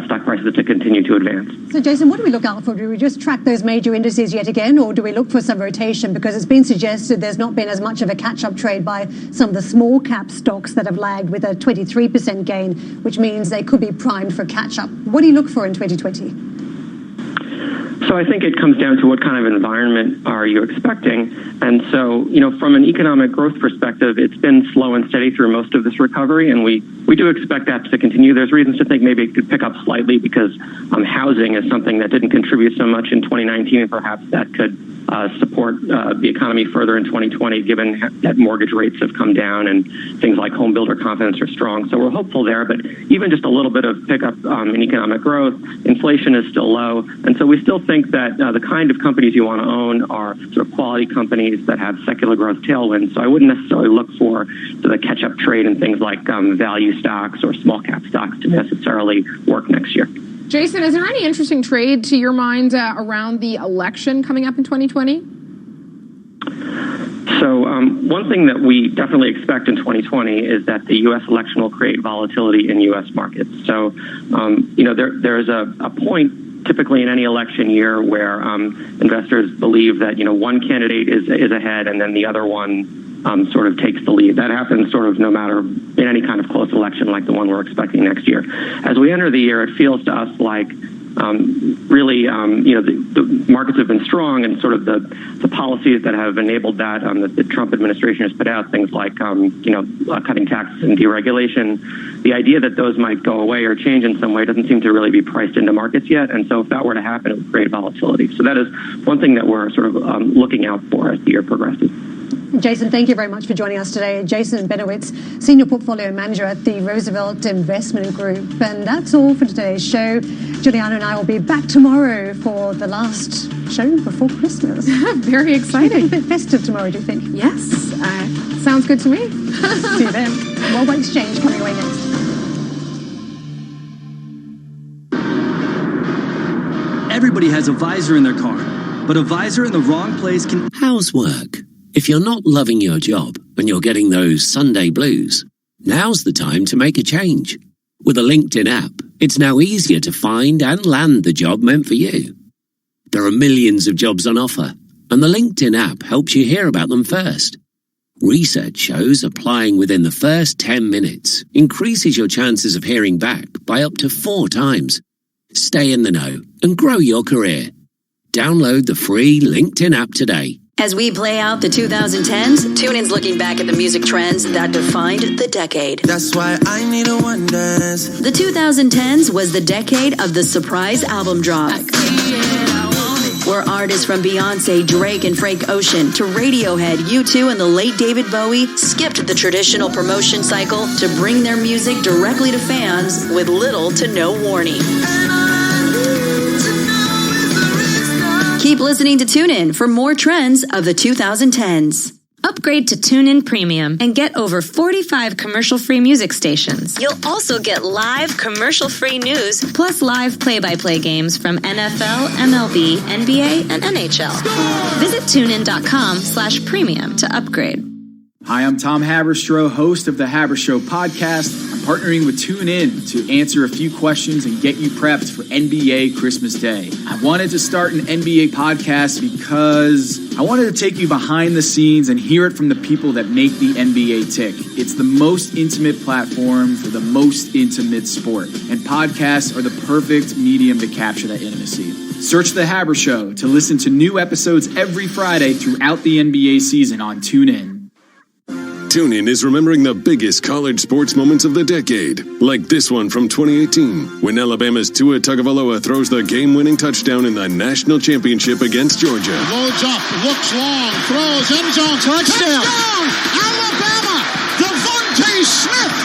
stock prices to continue to advance. So, Jason, what do we look out for? Do we just track those major indices yet again, or do we look for some rotation? Because it's been suggested there's not been as much of a catch-up trade by some of the small-cap stocks that have lagged with a 23% gain, which means they could be primed for catch-up. What do you look for in 2020? So I think it comes down to what kind of environment are you expecting. And so, you know, from an economic growth perspective, it's been slow and steady through most of this recovery, and we do expect that to continue. There's reasons to think maybe it could pick up slightly because housing is something that didn't contribute so much in 2019, and perhaps that could support the economy further in 2020, given that mortgage rates have come down and things like home builder confidence are strong. So we're hopeful there, but even just a little bit of pickup in economic growth, inflation is still low. And so we still think that the kind of companies you want to own are sort of quality companies that have secular growth tailwinds. So I wouldn't necessarily look for the catch-up trade in things like value stocks or small cap stocks to necessarily work next year. Jason, is there any interesting trade to your mind around the election coming up in 2020? So one thing that we definitely expect in 2020 is that the U.S. election will create volatility in U.S. markets. So, you know, there's a point typically in any election year where investors believe that one candidate is ahead and then the other one sort of takes the lead. That happens sort of no matter in any kind of close election like the one we're expecting next year. As we enter the year, it feels to us like really, the markets have been strong, and sort of the policies that have enabled that the Trump administration has put out, things like cutting taxes and deregulation. The idea that those might go away or change in some way doesn't seem to really be priced into markets yet, and so if that were to happen, it would create volatility. So that is one thing that we're sort of looking out for as the year progresses. Jason, thank you very much for joining us today. Jason Benowitz, Senior Portfolio Manager at the Roosevelt Investment Group. And that's all for today's show. Juliana and I will be back tomorrow for the last show before Christmas. Very exciting. A bit festive tomorrow, do you think? Yes. Sounds good to me. See you then. Worldwide Exchange coming away next. Everybody has a visor in their car, but a visor in the wrong place can... How's work? If you're not loving your job and you're getting those Sunday blues, now's the time to make a change. With a LinkedIn app, it's now easier to find and land the job meant for you. There are millions of jobs on offer, and the LinkedIn app helps you hear about them first. Research shows applying within the first 10 minutes increases your chances of hearing back by up to 4 times. Stay in the know and grow your career. Download the free LinkedIn app today. As we play out the 2010s, TuneIn's looking back at the music trends that defined the decade. That's why I need a one dance. The 2010s was the decade of the surprise album drop, where artists from Beyonce, Drake, and Frank Ocean to Radiohead, U2, and the late David Bowie skipped the traditional promotion cycle to bring their music directly to fans with little to no warning. Keep listening to TuneIn for more trends of the 2010s. Upgrade to TuneIn Premium and get over 45 commercial-free music stations. You'll also get live commercial-free news, plus live play-by-play games from NFL, MLB, NBA, and NHL. Visit TuneIn.com/premium to upgrade. Hi, I'm Tom Haberstroh, host of the Habershow podcast. I'm partnering with TuneIn to answer a few questions and get you prepped for NBA Christmas Day. I wanted to start an NBA podcast because I wanted to take you behind the scenes and hear it from the people that make the NBA tick. It's the most intimate platform for the most intimate sport, and podcasts are the perfect medium to capture that intimacy. Search The Haber Show to listen to new episodes every Friday throughout the NBA season on TuneIn. TuneIn is remembering the biggest college sports moments of the decade, like this one from 2018, when Alabama's Tua Tagovailoa throws the game-winning touchdown in the national championship against Georgia. Loads up, looks long, throws, end zone, touchdown! Alabama! Devontae Smith!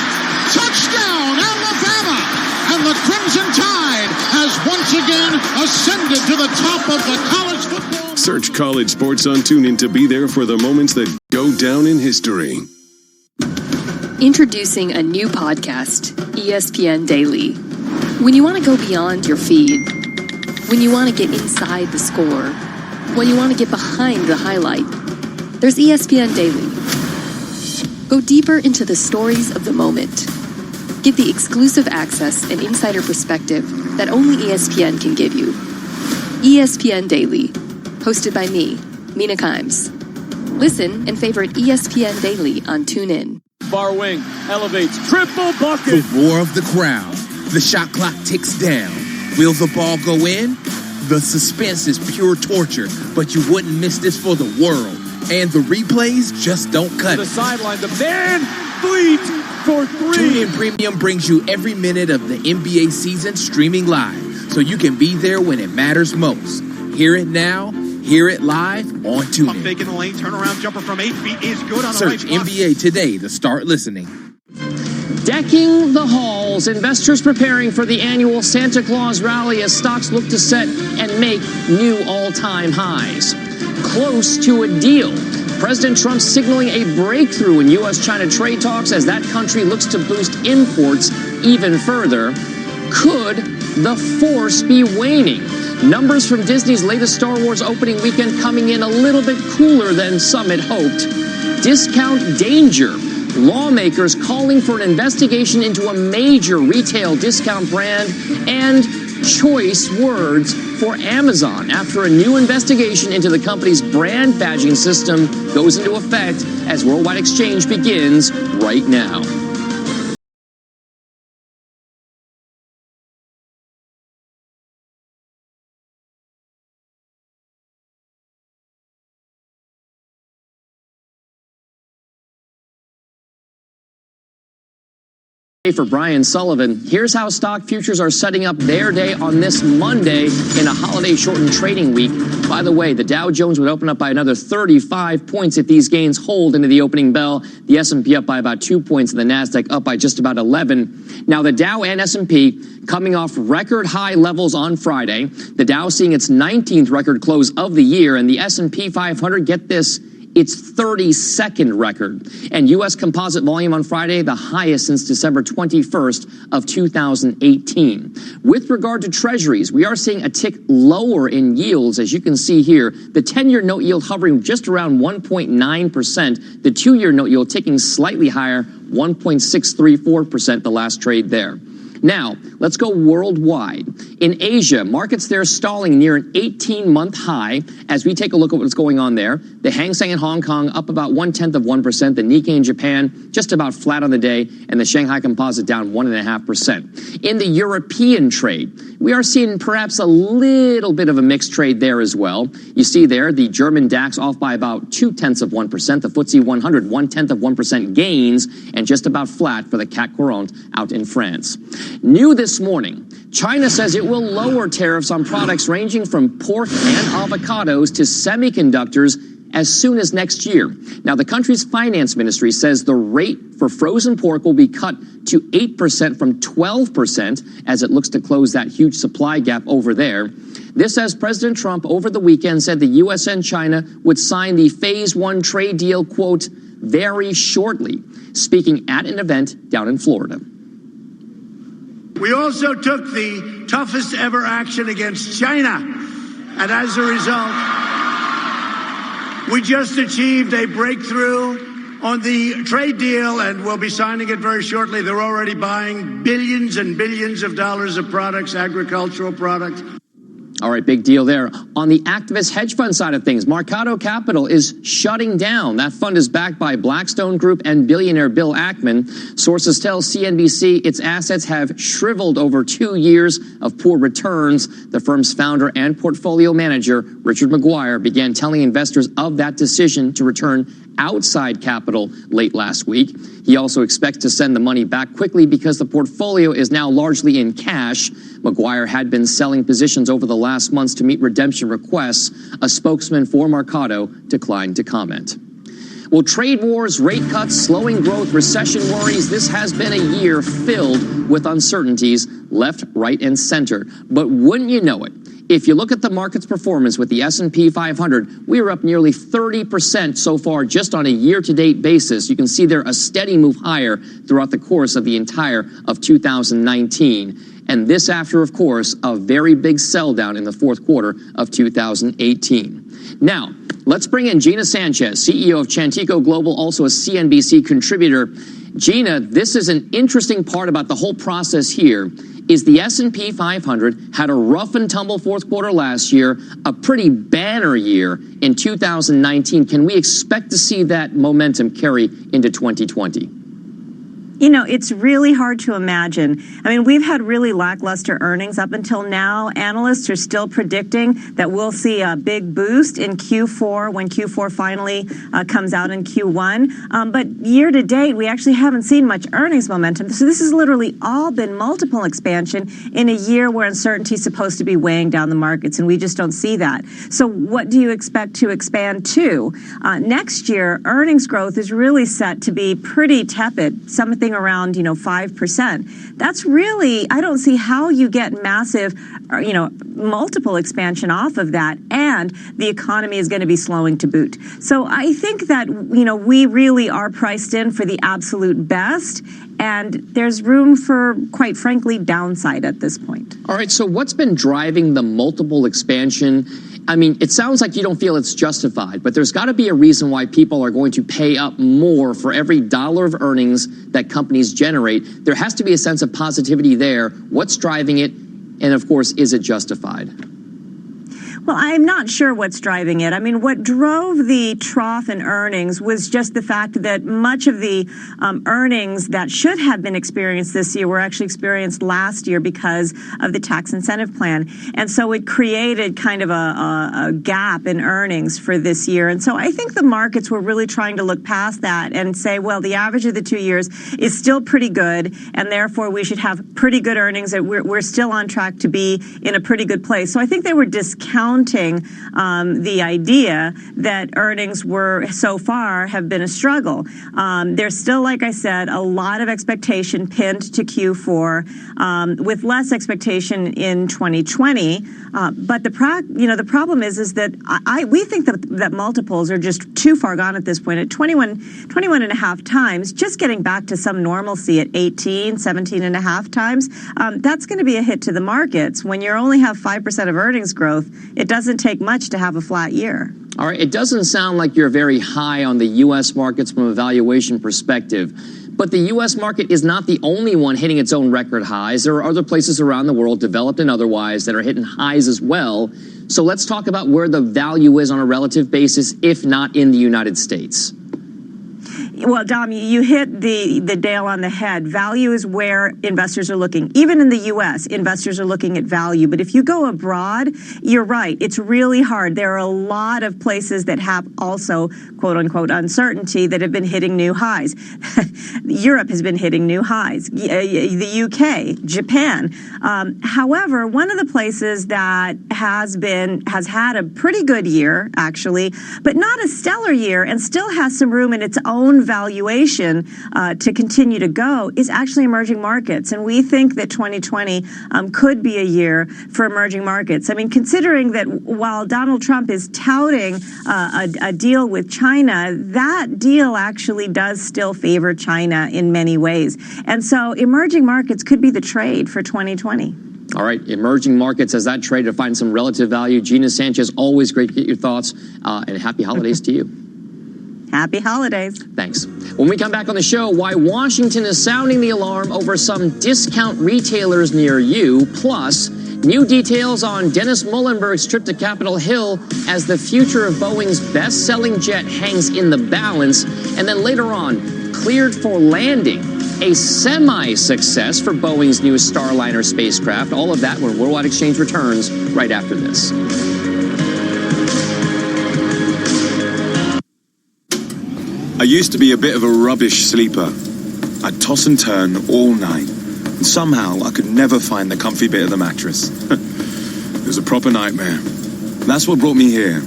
Touchdown, Alabama! And the Crimson Tide has once again ascended to the top of the college football. Search college sports on TuneIn to be there for the moments that go down in history. Introducing a new podcast, ESPN Daily. When you want to go beyond your feed, when you want to get inside the score, when you want to get behind the highlight, there's ESPN Daily. Go deeper into the stories of the moment. Get the exclusive access and insider perspective that only ESPN can give you. ESPN Daily, hosted by me, Mina Kimes. Listen and favorite ESPN Daily on TuneIn. Far wing, elevates, triple bucket. The roar of the crowd. The shot clock ticks down. Will the ball go in? The suspense is pure torture, but you wouldn't miss this for the world. And the replays just don't cut it. The sideline, the man fleet for 3. TuneIn Premium brings you every minute of the NBA season streaming live, so you can be there when it matters most. Hear it now. Hear it live on TuneIn. Pump fake in the lane, turnaround jumper from 8 feet is good on the Search right. NBA today to start listening. Decking the halls, investors preparing for the annual Santa Claus rally as stocks look to set and make new all-time highs. Close to a deal. President Trump signaling a breakthrough in U.S.-China trade talks as that country looks to boost imports even further. Could the force be waning? Numbers from Disney's latest Star Wars opening weekend coming in a little bit cooler than some had hoped. Discount danger. Lawmakers calling for an investigation into a major retail discount brand, and choice words for Amazon after a new investigation into the company's brand badging system goes into effect as worldwide exchange begins right now. For Brian Sullivan, here's how stock futures are setting up their day on this Monday in a holiday-shortened trading week. By the way, the Dow Jones would open up by another 35 points if these gains hold into the opening bell. The S&P up by about 2 points and the Nasdaq up by just about 11. Now, the Dow and S&P coming off record high levels on Friday. The Dow seeing its 19th record close of the year, and the S&P 500, get this, its 32nd record. And U.S. composite volume on Friday, the highest since December 21st of 2018. With regard to treasuries, we are seeing a tick lower in yields, as you can see here. The 10-year note yield hovering just around 1.9%. The 2-year note yield ticking slightly higher, 1.634% the last trade there. Now, let's go worldwide. In Asia, markets there stalling near an 18-month high as we take a look at what's going on there. The Hang Seng in Hong Kong up about 0.1%. The Nikkei in Japan just about flat on the day, and the Shanghai Composite down 1.5%. In the European trade, we are seeing perhaps a little bit of a mixed trade there as well. You see there the German DAX off by about 0.2%. The FTSE 100 0.1% gains, and just about flat for the CAC 40 out in France. New this morning, China says it will lower tariffs on products ranging from pork and avocados to semiconductors as soon as next year. Now, the country's finance ministry says the rate for frozen pork will be cut to 8% from 12% as it looks to close that huge supply gap over there. This as President Trump over the weekend said the U.S. and China would sign the Phase 1 trade deal, quote, very shortly, speaking at an event down in Florida. We also took the toughest ever action against China, and as a result, we just achieved a breakthrough on the trade deal, and we'll be signing it very shortly. They're already buying billions and billions of dollars of products, agricultural products. All right, big deal there. On the activist hedge fund side of things, Mercado Capital is shutting down. That fund is backed by Blackstone Group and billionaire Bill Ackman. Sources tell CNBC its assets have shriveled over 2 years of poor returns. The firm's founder and portfolio manager, Richard McGuire, began telling investors of that decision to return outside capital late last week. He also expects to send the money back quickly because the portfolio is now largely in cash. McGuire had been selling positions over the last months to meet redemption requests. A spokesman for Mercado declined to comment. Well, trade wars, rate cuts, slowing growth, recession worries, this has been a year filled with uncertainties left, right, and center. But wouldn't you know it? If you look at the market's performance with the S&P 500, we are up nearly 30% so far just on a year-to-date basis. You can see there a steady move higher throughout the course of the entire of 2019. And this after, of course, a very big sell down in the fourth quarter of 2018. Now, let's bring in Gina Sanchez, CEO of Chantico Global, also a CNBC contributor. Gina, this is an interesting part about the whole process here. Is the S&P 500 had a rough and tumble fourth quarter last year, a pretty banner year in 2019. Can we expect to see that momentum carry into 2020? You know, it's really hard to imagine. I mean, we've had really lackluster earnings up until now. Analysts are still predicting that we'll see a big boost in Q4 when Q4 finally comes out in Q1. But year to date, we actually haven't seen much earnings momentum. So this has literally all been multiple expansion in a year where uncertainty is supposed to be weighing down the markets, and we just don't see that. So what do you expect to expand to? Next year, earnings growth is really set to be pretty tepid, something around, 5%. That's really, I don't see how you get massive, multiple expansion off of that, and the economy is going to be slowing to boot. So I think that, we really are priced in for the absolute best, and there's room for, quite frankly, downside at this point. All right, so what's been driving the multiple expansion? I mean, it sounds like you don't feel it's justified, but there's got to be a reason why people are going to pay up more for every dollar of earnings that companies generate. There has to be a sense of positivity there. What's driving it? And of course, is it justified? Well, I'm not sure what's driving it. I mean, what drove the trough in earnings was just the fact that much of the earnings that should have been experienced this year were actually experienced last year because of the tax incentive plan. And so it created kind of a gap in earnings for this year. And so I think the markets were really trying to look past that and say, well, the average of the 2 years is still pretty good, and therefore we should have pretty good earnings. That we're still on track to be in a pretty good place. So I think they were discounting the idea that earnings were so far have been a struggle. There's still, like I said, a lot of expectation pinned to Q4, with less expectation in 2020. But the problem is that we think that multiples are just too far gone at this point. At 21 and a half times, just getting back to some normalcy at 18, 17 and a half times, that's going to be a hit to the markets. When you only have 5% of earnings growth, it doesn't take much to have a flat year. All right, it doesn't sound like you're very high on the U.S. markets from a valuation perspective. But the U.S. market is not the only one hitting its own record highs. There are other places around the world, developed and otherwise, that are hitting highs as well. So let's talk about where the value is on a relative basis, if not in the United States. Well, Dom, you hit the nail on the head. Value is where investors are looking. Even in the U.S., investors are looking at value. But if you go abroad, you're right. It's really hard. There are a lot of places that have also, quote unquote, uncertainty that have been hitting new highs. Europe has been hitting new highs. The U.K., Japan. However, one of the places that has had a pretty good year, actually, but not a stellar year, and still has some room in its own valuation to continue to go, is actually emerging markets. And we think that 2020 could be a year for emerging markets. I mean, considering that while Donald Trump is touting a deal with China, that deal actually does still favor China in many ways. And so emerging markets could be the trade for 2020. All right, emerging markets as that trade to find some relative value. Gina Sanchez, always great to get your thoughts, and happy holidays to you. Happy holidays. Thanks. When we come back on the show, why Washington is sounding the alarm over some discount retailers near you, plus new details on Dennis Muhlenberg's trip to Capitol Hill as the future of Boeing's best-selling jet hangs in the balance, and then later on, cleared for landing. A semi-success for Boeing's new Starliner spacecraft. All of that when Worldwide Exchange returns right after this. I used to be a bit of a rubbish sleeper. I'd toss and turn all night, and somehow I could never find the comfy bit of the mattress. It was a proper nightmare. That's what brought me here,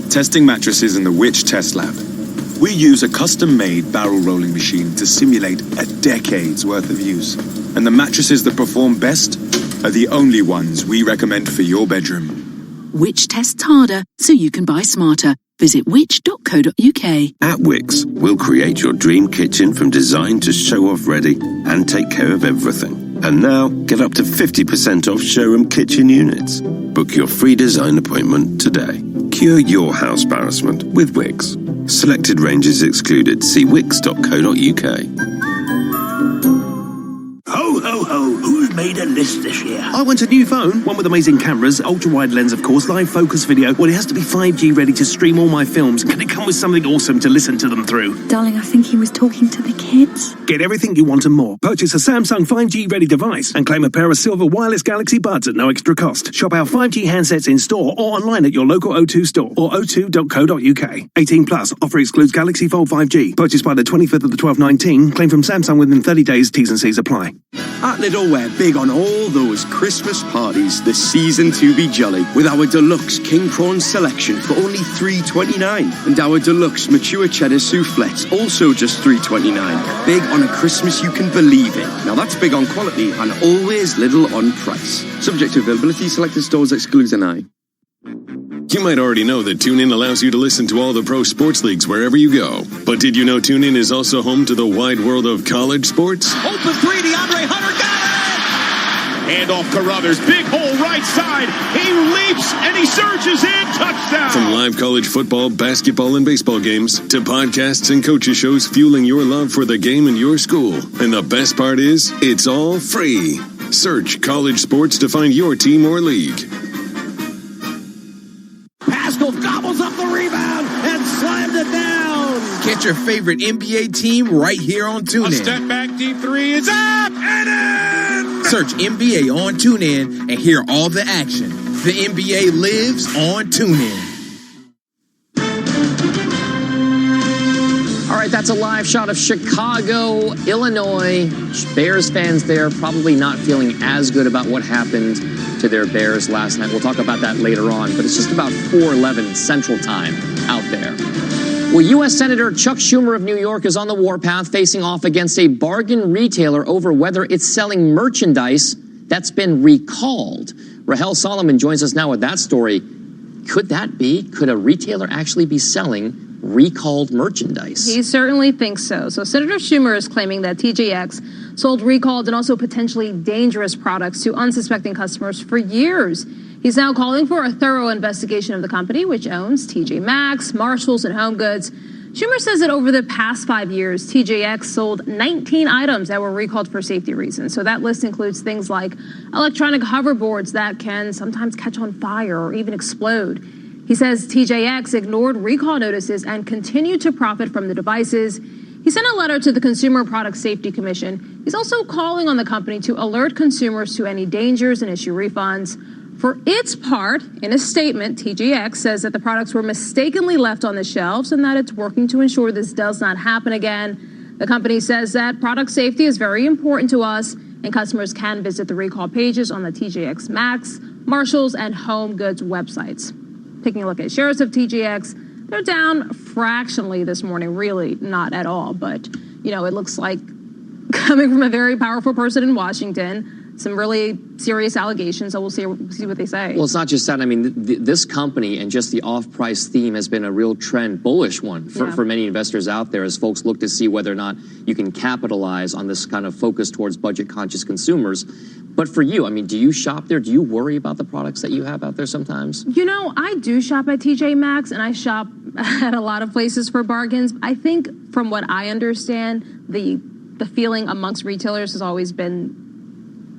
testing mattresses in the Which Test Lab. We use a custom-made barrel rolling machine to simulate a decade's worth of use. And the mattresses that perform best are the only ones we recommend for your bedroom. Which tests harder so you can buy smarter. Visit which.co.uk. At Wix, we'll create your dream kitchen from design to show-off ready and take care of everything. And now, get up to 50% off showroom kitchen units. Book your free design appointment today. Cure your house embarrassment with Wix. Selected ranges excluded. See wix.co.uk. Ho, ho, ho. Who's made a list this year? I want a new phone, one with amazing cameras, ultra-wide lens, of course, live focus video. Well, it has to be 5G ready to stream all my films. Can it come with something awesome to listen to them through? Darling, I think he was talking to the kids. Get everything you want and more. Purchase a Samsung 5G ready device and claim a pair of silver wireless Galaxy Buds at no extra cost. Shop our 5G handsets in store or online at your local O2 store or o2.co.uk. 18 plus. Offer excludes Galaxy Fold 5G. Purchased by the 25th of the 12/19. Claim from Samsung within 30 days. T's and C's apply. At Lidl, we're big on all those Christmas parties this season to be jolly, with our deluxe king prawn selection for only $3.29, and our deluxe mature cheddar soufflets also just $3.29. Big on a Christmas you can believe in. Now that's big on quality and always Lidl on price. Subject to availability, selected stores excludes an eye. You might already know that TuneIn allows you to listen to all the pro sports leagues wherever you go. But did you know TuneIn is also home to the wide world of college sports? Open three, DeAndre Hunter got it! Handoff Carruthers, big hole right side. He leaps and he surges in, touchdown! From live college football, basketball, and baseball games to podcasts and coaches shows fueling your love for the game and your school. And the best part is, it's all free. Search college sports to find your team or league. Pascal gobbles up the rebound and slams it down. Catch your favorite NBA team right here on TuneIn. A step back, deep three is up and in. Search NBA on TuneIn and hear all the action. The NBA lives on TuneIn. All right, that's a live shot of Chicago, Illinois. Bears fans there probably not feeling as good about what happened to their Bears last night. We'll talk about that later on, but it's just about 4:11 Central Time out there. Well, U.S. Senator Chuck Schumer of New York is on the warpath, facing off against a bargain retailer over whether it's selling merchandise that's been recalled. Rahel Solomon joins us now with that story. Could that be? Could a retailer actually be selling recalled merchandise? He certainly thinks so. So Senator Schumer is claiming that TJX sold recalled and also potentially dangerous products to unsuspecting customers for years. He's now calling for a thorough investigation of the company, which owns TJ Maxx, Marshalls, and Home Goods. Schumer says that over the past 5 years, TJX sold 19 items that were recalled for safety reasons. So that list includes things like electronic hoverboards that can sometimes catch on fire or even explode. He says TJX ignored recall notices and continued to profit from the devices. He sent a letter to the Consumer Product Safety Commission. He's also calling on the company to alert consumers to any dangers and issue refunds. For its part, in a statement, TJX says that the products were mistakenly left on the shelves and that it's working to ensure this does not happen again. The company says that product safety is very important to us, and customers can visit the recall pages on the TJX Maxx, Marshalls, and Home Goods websites. Taking a look at shares of TJX, they're down fractionally this morning, really not at all. But, you know, it looks like coming from a very powerful person in Washington, some really serious allegations, so we'll see what they say. Well, it's not just that. I mean, this company and just the off-price theme has been a real trend, bullish one for many investors out there as folks look to see whether or not you can capitalize on this kind of focus towards budget-conscious consumers. But for you, I mean, do you shop there? Do you worry about the products that you have out there sometimes? You know, I do shop at TJ Maxx, and I shop at a lot of places for bargains. I think from what I understand, the feeling amongst retailers has always been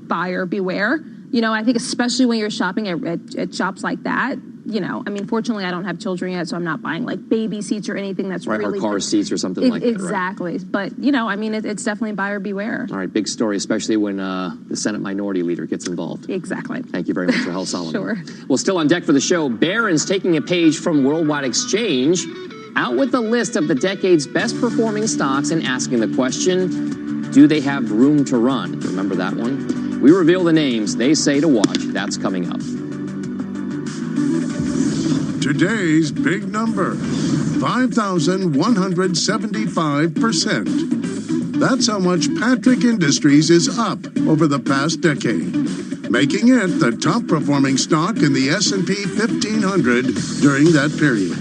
buyer beware. You know, I think especially when you're shopping at shops like that, you know, I mean, fortunately I don't have children yet, so I'm not buying like baby seats or anything that's really... Or car seats or something like that. Exactly. Right? But, you know, I mean, it's definitely buyer beware. All right, big story, especially when the Senate Minority Leader gets involved. Exactly. Thank you very much, Rahel Solomon. Sure. Well, still on deck for the show, Barron's taking a page from Worldwide Exchange, out with the list of the decade's best performing stocks and asking the question, do they have room to run? Remember that one? We reveal the names they say to watch. That's coming up. Today's big number, 5,175%. That's how much Patrick Industries is up over the past decade, making it the top performing stock in the S&P 1500 during that period.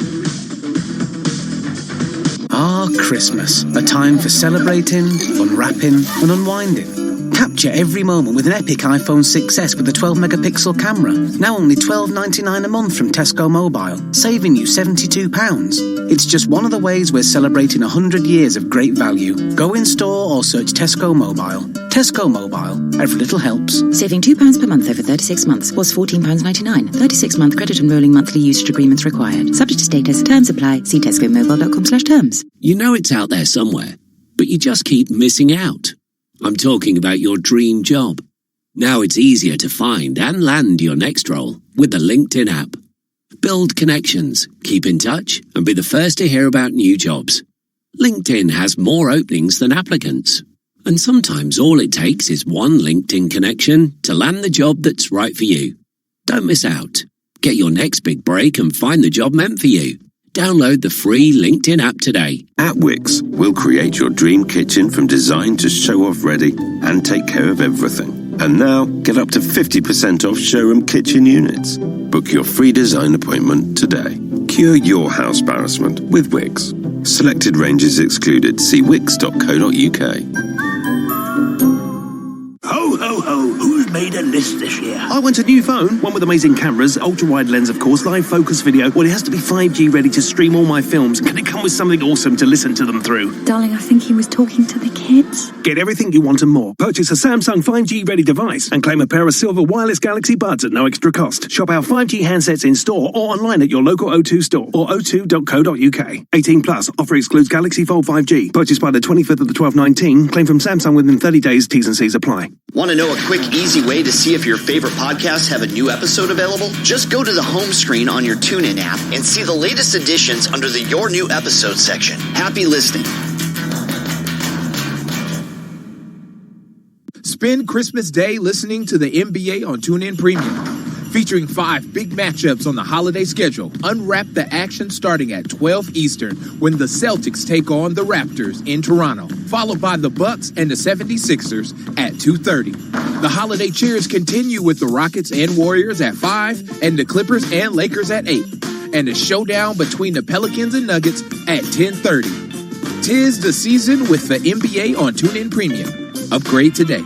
Ah, Christmas, a time for celebrating, unwrapping and unwinding. Capture every moment with an epic iPhone 6s with a 12-megapixel camera. Now only $12.99 a month from Tesco Mobile, saving you £72. It's just one of the ways we're celebrating 100 years of great value. Go in store or search Tesco Mobile. Tesco Mobile. Every little helps. Saving £2 per month over 36 months was £14.99. 36-month credit and rolling monthly usage agreements required. Subject to status. Terms apply. See tescomobile.com/terms. You know it's out there somewhere, but you just keep missing out. I'm talking about your dream job. Now it's easier to find and land your next role with the LinkedIn app. Build connections, keep in touch, and be the first to hear about new jobs. LinkedIn has more openings than applicants. And sometimes all it takes is one LinkedIn connection to land the job that's right for you. Don't miss out. Get your next big break and find the job meant for you. Download the free LinkedIn app today. At Wix, we'll create your dream kitchen from design to show-off ready and take care of everything. And now, get up to 50% off showroom kitchen units. Book your free design appointment today. Cure your house embarrassment with Wix. Selected ranges excluded. See wix.co.uk. Ho, ho, ho. Who's made a list this year? I want a new phone, one with amazing cameras, ultra-wide lens, of course, live focus video. Well, it has to be 5G ready to stream all my films. Can it come with something awesome to listen to them through? Darling, I think he was talking to the kids. Get everything you want and more. Purchase a Samsung 5G ready device and claim a pair of silver wireless Galaxy Buds at no extra cost. Shop our 5G handsets in store or online at your local O2 store or o2.co.uk. 18 plus. Offer excludes Galaxy Fold 5G. Purchased by the 25th of the 12/19. Claim from Samsung within 30 days. T's and C's apply. Want to know a quick, easy way to see if your favorite podcasts have a new episode available? Just go to the home screen on your TuneIn app and see the latest editions under the Your New Episode section. Happy listening. Spend Christmas Day listening to the NBA on TuneIn Premium. Featuring 5 big matchups on the holiday schedule. Unwrap the action starting at 12 Eastern when the Celtics take on the Raptors in Toronto, followed by the Bucks and the 76ers at 2:30. The holiday cheers continue with the Rockets and Warriors at 5 and the Clippers and Lakers at 8. And a showdown between the Pelicans and Nuggets at 10:30. 'Tis the season with the NBA on TuneIn Premium. Upgrade today.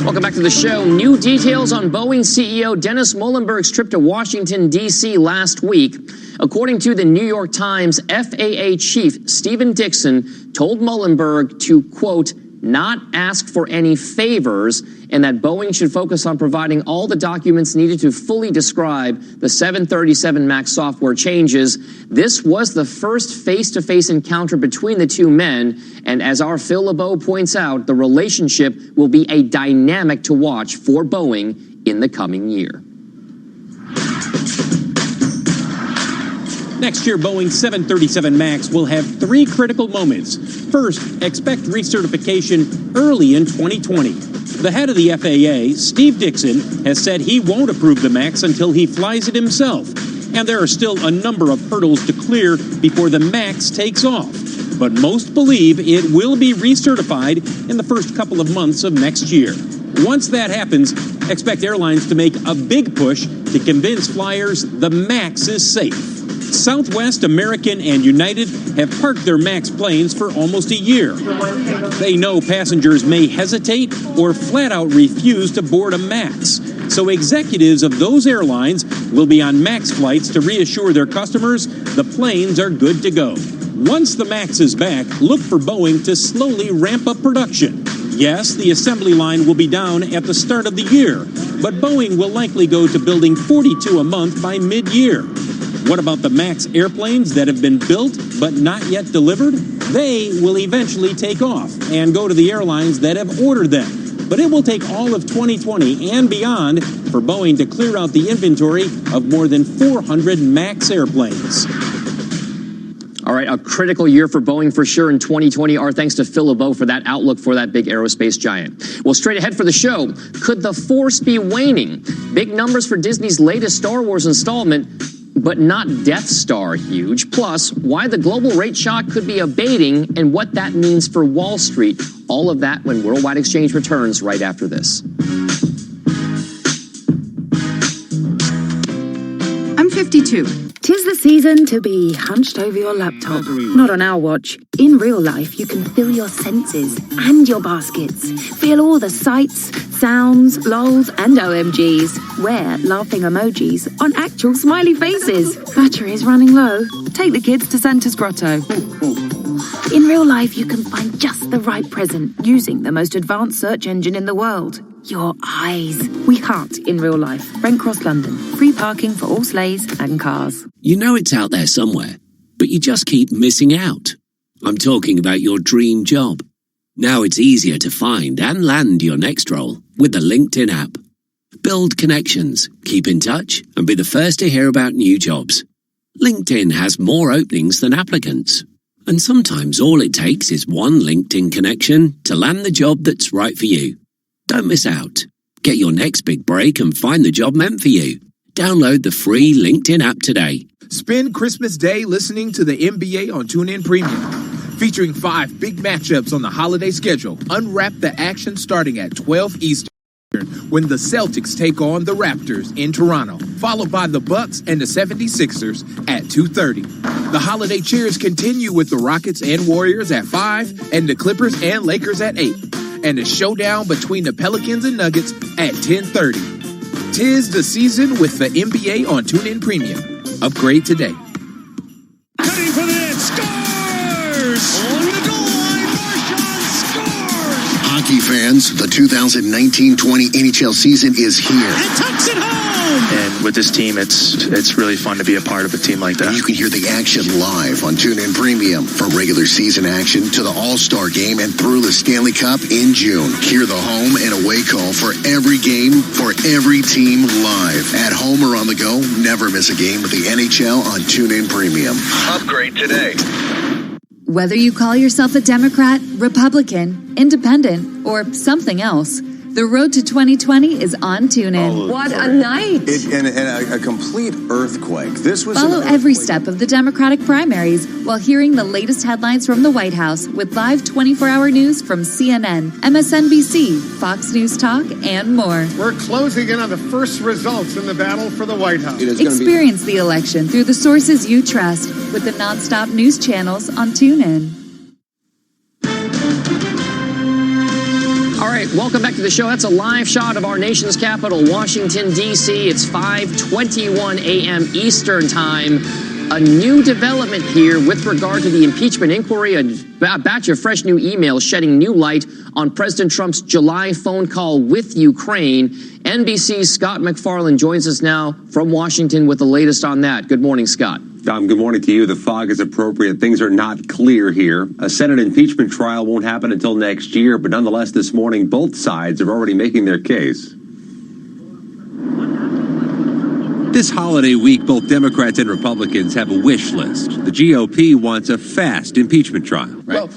Welcome back to the show. New details on Boeing CEO Dennis Muilenburg's trip to Washington, D.C. last week. According to the New York Times, FAA chief Stephen Dixon told Muilenburg to, quote, not ask for any favors, and that Boeing should focus on providing all the documents needed to fully describe the 737 MAX software changes. This was the first face-to-face encounter between the two men, and as our Phil LeBeau points out, the relationship will be a dynamic to watch for Boeing in the coming year. Next year, Boeing 737 MAX will have 3 critical moments. First, expect recertification early in 2020. The head of the FAA, Steve Dixon, has said he won't approve the MAX until he flies it himself. And there are still a number of hurdles to clear before the MAX takes off. But most believe it will be recertified in the first couple of months of next year. Once that happens, expect airlines to make a big push to convince flyers the MAX is safe. Southwest, American, and United have parked their MAX planes for almost a year. They know passengers may hesitate or flat out refuse to board a MAX. So executives of those airlines will be on MAX flights to reassure their customers the planes are good to go. Once the MAX is back, look for Boeing to slowly ramp up production. Yes, the assembly line will be down at the start of the year, but Boeing will likely go to building 42 a month by mid-year. What about the MAX airplanes that have been built but not yet delivered? They will eventually take off and go to the airlines that have ordered them. But it will take all of 2020 and beyond for Boeing to clear out the inventory of more than 400 MAX airplanes. All right, a critical year for Boeing for sure in 2020. Our thanks to Phil LeBeau for that outlook for that big aerospace giant. Well, straight ahead for the show, could the force be waning? Big numbers for Disney's latest Star Wars installment, but not Death Star huge. Plus, why the global rate shock could be abating and what that means for Wall Street. All of that when Worldwide Exchange returns right after this. I'm 52. 'Tis the season to be hunched over your laptop. Not on our watch. In real life, you can feel your senses and your baskets. Feel all the sights, sounds, lols, and OMGs. Wear laughing emojis on actual smiley faces. Battery is running low. Take the kids to Santa's Grotto. In real life, you can find just the right present using the most advanced search engine in the world. Your eyes. We hunt in real life. Brent Cross, London. Free parking for all sleighs and cars. You know it's out there somewhere, but you just keep missing out. I'm talking about your dream job. Now it's easier to find and land your next role with the LinkedIn app. Build connections, keep in touch, and be the first to hear about new jobs. LinkedIn has more openings than applicants. And sometimes all it takes is one LinkedIn connection to land the job that's right for you. Don't miss out. Get your next big break and find the job meant for you. Download the free LinkedIn app today. Spend Christmas Day listening to the NBA on TuneIn Premium. Featuring 5 big matchups on the holiday schedule. Unwrap the action starting at 12 Eastern when the Celtics take on the Raptors in Toronto, followed by the Bucks and the 76ers at 2:30. The holiday cheers continue with the Rockets and Warriors at 5 and the Clippers and Lakers at 8. and a showdown between the Pelicans and Nuggets at 10:30. 'Tis the season with the NBA on TuneIn Premium. Upgrade today. Cutting for the net, scores! On the goal line, Marchand scores! Hockey fans, the 2019-20 NHL season is here. And tucks it home! And with this team, it's really fun to be a part of a team like that. And you can hear the action live on TuneIn Premium. From regular season action to the All-Star Game and through the Stanley Cup in June. Hear the home and away call for every game, for every team live. At home or on the go, never miss a game with the NHL on TuneIn Premium. Upgrade today. Whether you call yourself a Democrat, Republican, Independent, or something else, the road to 2020 is on TuneIn. What a night! And a complete earthquake. This was Follow every step of the Democratic primaries while hearing the latest headlines from the White House with live 24-hour news from CNN, MSNBC, Fox News Talk, and more. We're closing in on the first results in the battle for the White House. Experience the election through the sources you trust with the nonstop news channels on TuneIn. All right, welcome back to the show. That's a live shot of our nation's capital, Washington, D.C. It's 5:21 a.m. Eastern Time. A new development here with regard to the impeachment inquiry. A batch of fresh new emails shedding new light on President Trump's July phone call with Ukraine. NBC's Scott McFarland joins us now from Washington with the latest on that. Good morning, Scott. Tom, good morning to you. The fog is appropriate. Things are not clear here. A Senate impeachment trial won't happen until next year, but nonetheless, this morning, both sides are already making their case. This holiday week, both Democrats and Republicans have a wish list. The GOP wants a fast impeachment trial. Right? Well,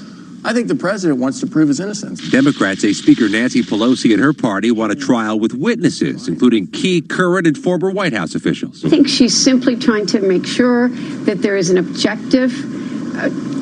I think the president wants to prove his innocence. Democrats say Speaker Nancy Pelosi and her party want a trial with witnesses, including key current and former White House officials. I think she's simply trying to make sure that there is an objective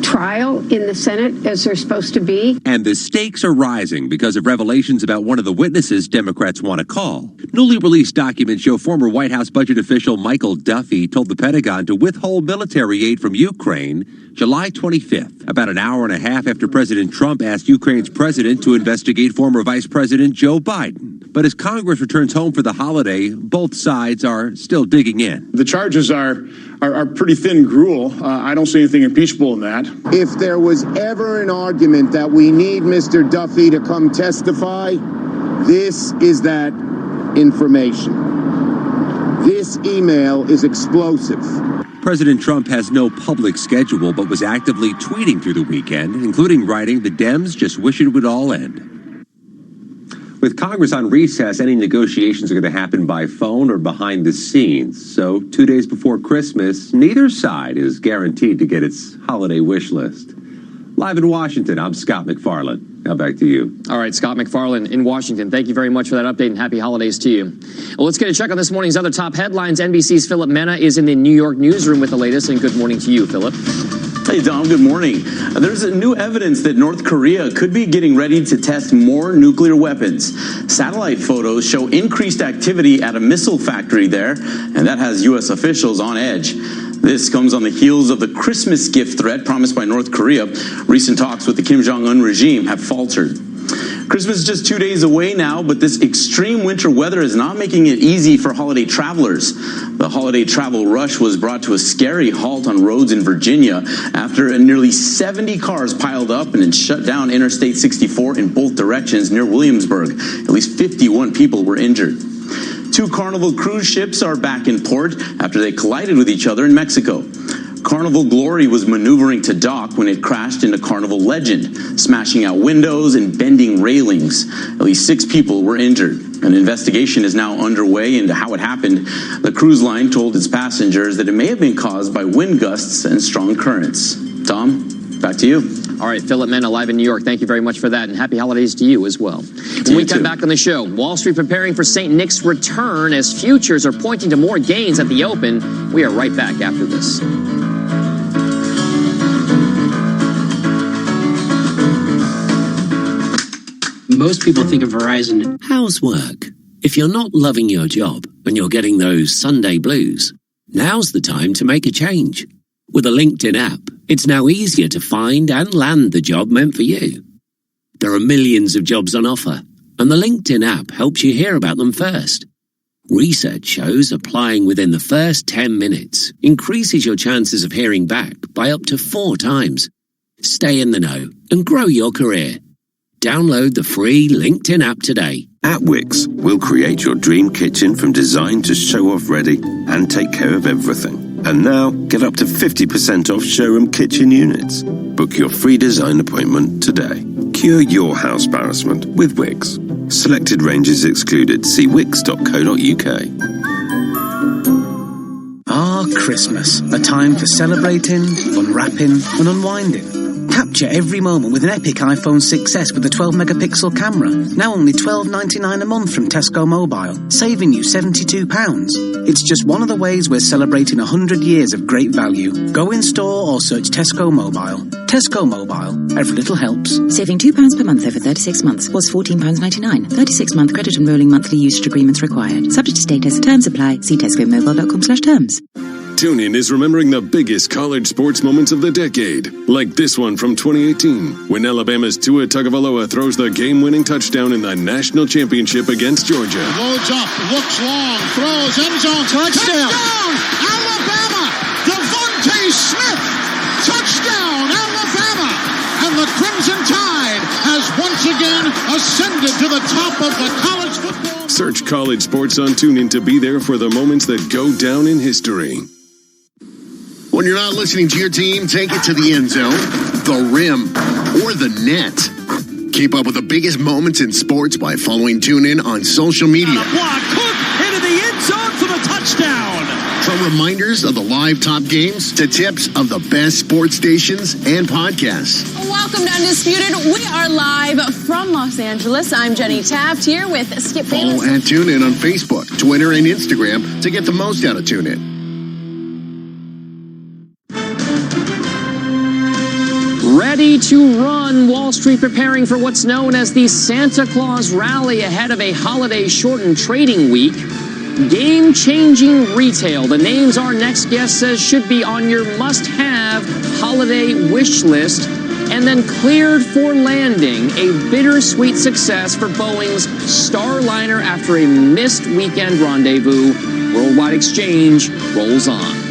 trial in the Senate as they're supposed to be. And the stakes are rising because of revelations about one of the witnesses Democrats want to call. Newly released documents show former White House budget official Michael Duffy told the Pentagon to withhold military aid from Ukraine July 25th, about an hour and a half after President Trump asked Ukraine's president to investigate former Vice President Joe Biden. But as Congress returns home for the holiday, both sides are still digging in. The charges are pretty thin gruel. I don't see anything impeachable in that. If there was ever an argument that we need Mr. Duffy to come testify, this is that information. This email is explosive. President Trump has no public schedule, but was actively tweeting through the weekend, including writing, "The Dems just wish it would all end." With Congress on recess, any negotiations are going to happen by phone or behind the scenes. So 2 days before Christmas, neither side is guaranteed to get its holiday wish list. Live in Washington, I'm Scott McFarland. Now back to you. All right, Scott McFarland in Washington. Thank you very much for that update and happy holidays to you. Well, let's get a check on this morning's other top headlines. NBC's Philip Mena is in the New York newsroom with the latest, and good morning to you, Philip. Hey, Dom, good morning. There's new evidence that North Korea could be getting ready to test more nuclear weapons. Satellite photos show increased activity at a missile factory there, and that has U.S. officials on edge. This comes on the heels of the Christmas gift threat promised by North Korea. Recent talks with the Kim Jong-un regime have faltered. Christmas is just 2 days away now, but this extreme winter weather is not making it easy for holiday travelers. The holiday travel rush was brought to a scary halt on roads in Virginia after nearly 70 cars piled up and shut down Interstate 64 in both directions near Williamsburg. At least 51 people were injured. 2 Carnival cruise ships are back in port after they collided with each other in Mexico. Carnival Glory was maneuvering to dock when it crashed into Carnival Legend, smashing out windows and bending railings. At least 6 people were injured. An investigation is now underway into how it happened. The cruise line told its passengers that it may have been caused by wind gusts and strong currents. Tom, back to you. All right, Philip Mena live in New York. Thank you very much for that, and happy holidays to you as well. When we come back on the show, Wall Street preparing for St. Nick's return as futures are pointing to more gains at the open. We are right back after this. Most people think of Verizon. How's work? If you're not loving your job and you're getting those Sunday blues, now's the time to make a change. With a LinkedIn app, it's now easier to find and land the job meant for you. There are millions of jobs on offer, and the LinkedIn app helps you hear about them first. Research shows applying within the first 10 minutes increases your chances of hearing back by up to 4 times. Stay in the know and grow your career. Download the free LinkedIn app today. At Wix, we'll create your dream kitchen from design to show-off ready and take care of everything. And now, get up to 50% off showroom kitchen units. Book your free design appointment today. Cure your house embarrassment with Wix. Selected ranges excluded. See wix.co.uk. Christmas. A time for celebrating, unwrapping, and unwinding. Capture every moment with an epic iPhone 6S with a 12-megapixel camera. Now only $12.99 a month from Tesco Mobile, saving you £72. It's just one of the ways we're celebrating 100 years of great value. Go in store or search Tesco Mobile. Tesco Mobile. Every little helps. Saving £2 per month over 36 months was £14.99. 36-month credit and rolling monthly usage agreements required. Subject to status. Terms apply. See tescomobile.com/terms. TuneIn is remembering the biggest college sports moments of the decade, like this one from 2018, when Alabama's Tua Tagovailoa throws the game-winning touchdown in the national championship against Georgia. Loads up, looks long, throws, end zone, touchdown! Alabama! Devontae Smith! Touchdown, Alabama! And the Crimson Tide has once again ascended to the top of the college football. Search college sports on TuneIn to be there for the moments that go down in history. When you're not listening to your team, take it to the end zone, the rim, or the net. Keep up with the biggest moments in sports by following TuneIn on social media. Block, Cook into the end zone for the touchdown. From reminders of the live top games to tips of the best sports stations and podcasts. Welcome to Undisputed. We are live from Los Angeles. I'm Jenny Taft here with Skip Bayless. Follow and TuneIn on Facebook, Twitter, and Instagram to get the most out of TuneIn. Ready to run, Wall Street preparing for what's known as the Santa Claus rally ahead of a holiday-shortened trading week. Game-changing retail. The names our next guest says should be on your must-have holiday wish list. And then cleared for landing, a bittersweet success for Boeing's Starliner after a missed weekend rendezvous. Worldwide exchange rolls on.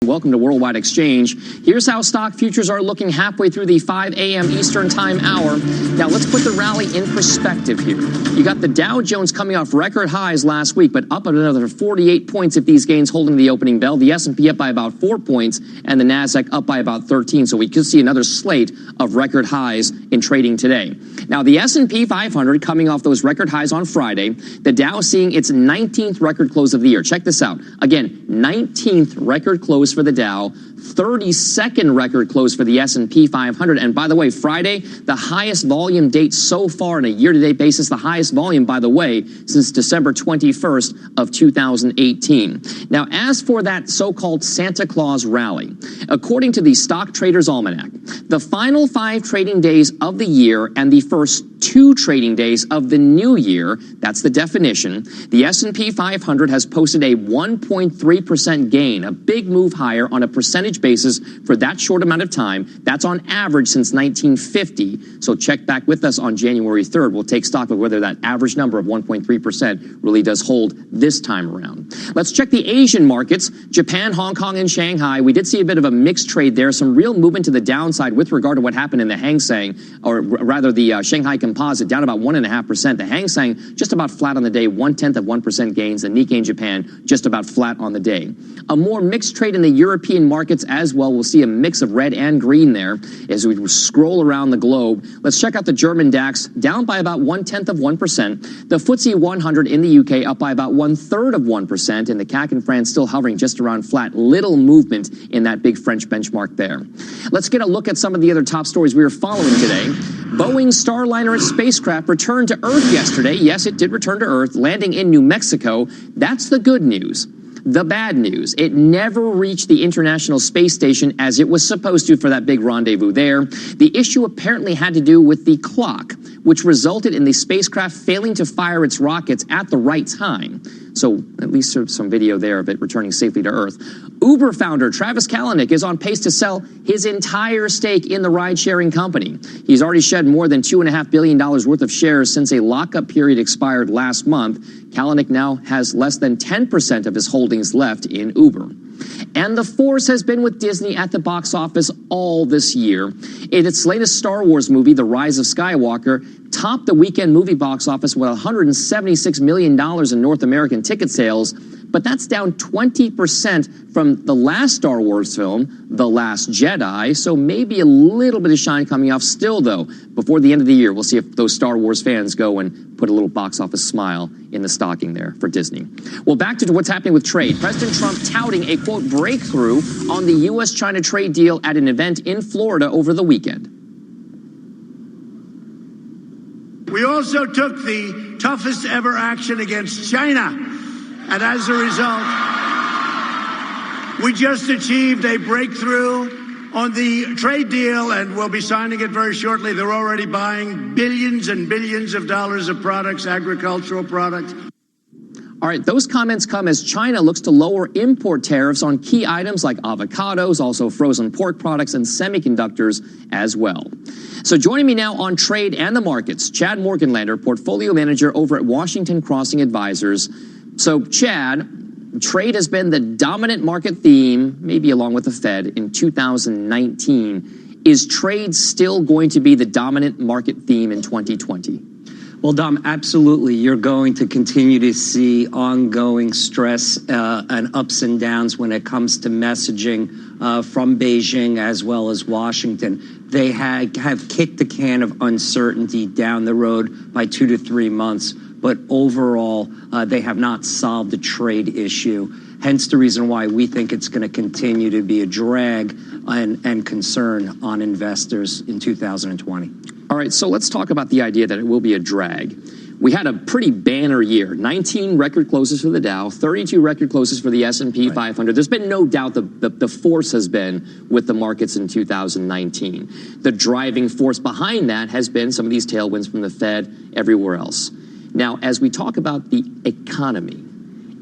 Welcome to Worldwide Exchange. Here's how stock futures are looking halfway through the 5 a.m. Eastern Time hour. Now, let's put the rally in perspective here. You got the Dow Jones coming off record highs last week, but up another 48 points if these gains holding the opening bell. The S&P up by about 4 points, and the Nasdaq up by about 13. So we could see another slate of record highs in trading today. Now, the S&P 500 coming off those record highs on Friday. The Dow seeing its 19th record close of the year. Check this out. Again, 19th record close for the Dow, 32nd record close for the S&P 500. And by the way, Friday, the highest volume date so far on a year-to-date basis, the highest volume, by the way, since December 21st of 2018. Now, as for that so-called Santa Claus rally, according to the Stock Traders Almanac, the final 5 trading days of the year and the first 2 trading days of the new year, that's the definition, the S&P 500 has posted a 1.3% gain, a big move higher on a percentage basis for that short amount of time. That's on average since 1950. So check back with us on January 3rd. We'll take stock of whether that average number of 1.3% really does hold this time around. Let's check the Asian markets. Japan, Hong Kong, and Shanghai. We did see a bit of a mixed trade there. Some real movement to the downside with regard to what happened in the Hang Seng, or rather the Shanghai Composite, down about 1.5%. The Hang Seng just about flat on the day, 0.1% gains. The Nikkei in Japan just about flat on the day. A more mixed trade in the European markets as well. We'll see a mix of red and green there as we scroll around the globe. Let's check out the German DAX, down by about 0.1%. The FTSE 100 in the UK up by about 1/3%, and the CAC in France still hovering just around flat. Little movement in that big French benchmark there. Let's get a look at some of the other top stories we are following today. Boeing's Starliner spacecraft returned to Earth yesterday. Yes, it did return to Earth, landing in New Mexico. That's the good news. The bad news, it never reached the International Space Station as it was supposed to for that big rendezvous there. The issue apparently had to do with the clock, which resulted in the spacecraft failing to fire its rockets at the right time. So at least some video there of it returning safely to Earth. Uber founder Travis Kalanick is on pace to sell his entire stake in the ride-sharing company. He's already shed more than $2.5 billion worth of shares since a lockup period expired last month. Kalanick now has less than 10% of his holdings left in Uber. And the force has been with Disney at the box office all this year. Its latest Star Wars movie, The Rise of Skywalker, topped the weekend movie box office with $176 million in North American ticket sales, but that's down 20% from the last Star Wars film, The Last Jedi, so maybe a little bit of shine coming off still, though. Before the end of the year, we'll see if those Star Wars fans go and put a little box office smile in the stocking there for Disney. Well, back to what's happening with trade. President Trump touting a, quote, breakthrough on the U.S.-China trade deal at an event in Florida over the weekend. We also took the toughest ever action against China. And as a result, we just achieved a breakthrough on the trade deal, and we'll be signing it very shortly. They're already buying billions and billions of dollars of products, agricultural products. All right, those comments come as China looks to lower import tariffs on key items like avocados, also frozen pork products, and semiconductors as well. So joining me now on trade and the markets, Chad Morganlander, portfolio manager over at Washington Crossing Advisors. So, Chad, trade has been the dominant market theme, maybe along with the Fed, in 2019. Is trade still going to be the dominant market theme in 2020? Well, Dom, absolutely. You're going to continue to see ongoing stress and ups and downs when it comes to messaging from Beijing as well as Washington. They have kicked the can of uncertainty down the road by 2 to 3 months. But overall, they have not solved the trade issue. Hence the reason why we think it's going to continue to be a drag and concern on investors in 2020. All right, so let's talk about the idea that it will be a drag. We had a pretty banner year, 19 record closes for the Dow, 32 record closes for the S&P 500. There's been no doubt the force has been with the markets in 2019. The driving force behind that has been some of these tailwinds from the Fed everywhere else. Now, as we talk about the economy,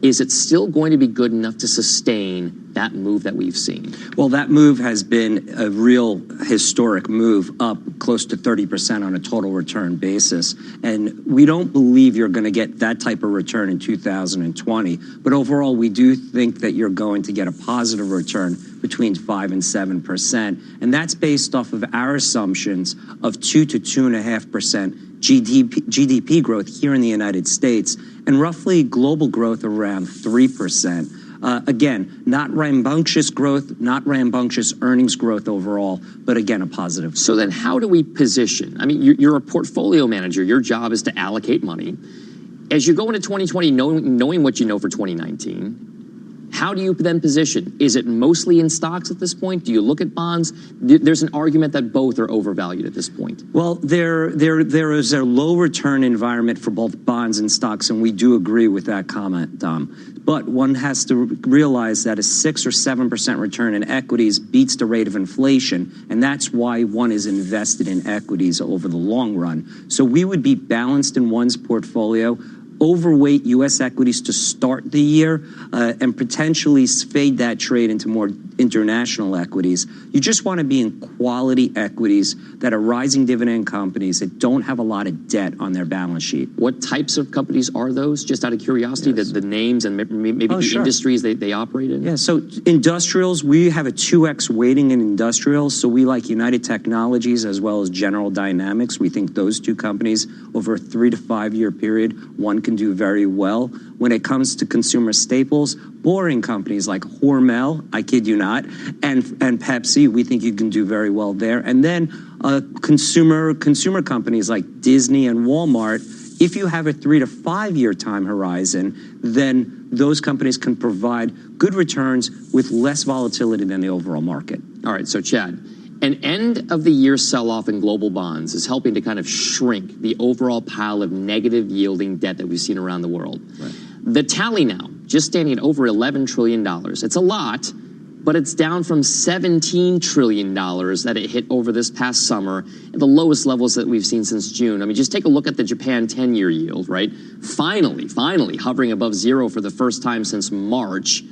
is it still going to be good enough to sustain that move that we've seen? Well, that move has been a real historic move, up close to 30% on a total return basis. And we don't believe you're going to get that type of return in 2020. But overall, we do think that you're going to get a positive return between 5 and 7%. And that's based off of our assumptions of 2 to 2.5% GDP growth here in the United States, and roughly global growth around 3%. Again, not rambunctious growth, not rambunctious earnings growth overall, but again, a positive. So then how do we position? I mean, you're a portfolio manager. Your job is to allocate money. As you go into 2020, knowing what you know for 2019, how do you then position? Is it mostly in stocks at this point? Do you look at bonds? There's an argument that both are overvalued at this point. Well, there is a low return environment for both bonds and stocks, and we do agree with that comment, Dom. But one has to realize that a 6 or 7% return in equities beats the rate of inflation, and that's why one is invested in equities over the long run. So we would be balanced in one's portfolio, overweight U.S. equities to start the year, and potentially fade that trade into more international equities. You just want to be in quality equities that are rising dividend companies that don't have a lot of debt on their balance sheet. What types of companies are those? Just out of curiosity, yes. the names and maybe the industries they operate in? Yeah, so industrials, we have a 2x weighting in industrials. So we like United Technologies as well as General Dynamics. We think those two companies over a 3 to 5 year period, one can do very well. When it comes to consumer staples, boring companies like Hormel, I kid you not, and Pepsi, we think you can do very well there. And then consumer companies like Disney and Walmart, if you have a 3 to 5 year time horizon, then those companies can provide good returns with less volatility than the overall market. All right, so Chad, an end-of-the-year sell-off in global bonds is helping to kind of shrink the overall pile of negative yielding debt that we've seen around the world. Right. The tally now, just standing at over $11 trillion. It's a lot, but it's down from $17 trillion that it hit over this past summer, at the lowest levels that we've seen since June. I mean, just take a look at the Japan 10-year yield, right? Finally hovering above zero for the first time since March.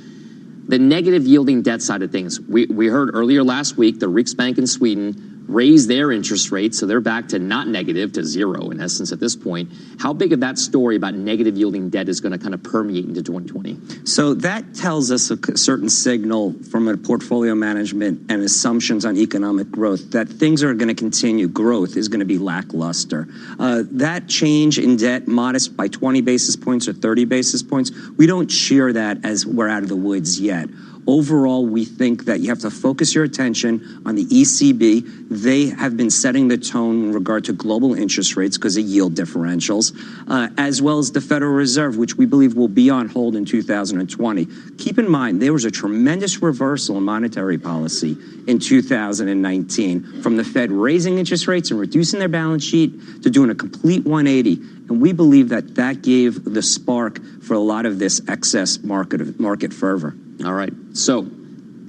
The negative yielding debt side of things. We heard earlier last week the Riksbank in Sweden raise their interest rates, so they're back to not negative, to zero in essence at this point. How big of that story about negative yielding debt is going to kind of permeate into 2020? So that tells us a certain signal from a portfolio management and assumptions on economic growth that things are going to continue. Growth is going to be lackluster. That change in debt, modest by 20 basis points or 30 basis points, we don't cheer that as we're out of the woods yet. Overall, we think that you have to focus your attention on the ECB. They have been setting the tone in regard to global interest rates because of yield differentials, as well as the Federal Reserve, which we believe will be on hold in 2020. Keep in mind, there was a tremendous reversal in monetary policy in 2019, from the Fed raising interest rates and reducing their balance sheet to doing a complete 180. And we believe that that gave the spark for a lot of this excess market fervor. All right, so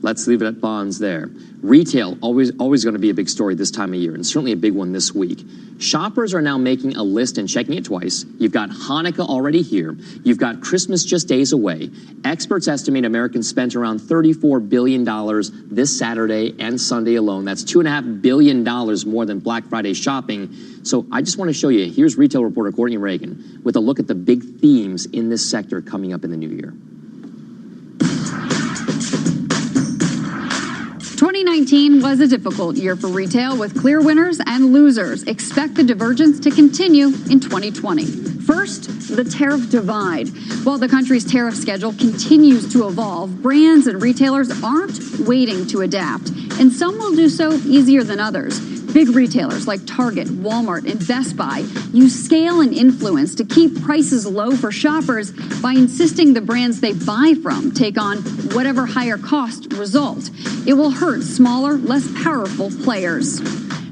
let's leave it at bonds there. Retail, always going to be a big story this time of year, and certainly a big one this week. Shoppers are now making a list and checking it twice. You've got Hanukkah already here. You've got Christmas just days away. Experts estimate Americans spent around $34 billion this Saturday and Sunday alone. That's $2.5 billion more than Black Friday shopping. So I just want to show you, here's retail reporter Courtney Reagan with a look at the big themes in this sector coming up in the new year. 2019 was a difficult year for retail with clear winners and losers. Expect the divergence to continue in 2020. First, the tariff divide. While the country's tariff schedule continues to evolve, brands and retailers aren't waiting to adapt, and some will do so easier than others. Big retailers like Target, Walmart, and Best Buy use scale and influence to keep prices low for shoppers by insisting the brands they buy from take on whatever higher cost result. It will hurt smaller, less powerful players.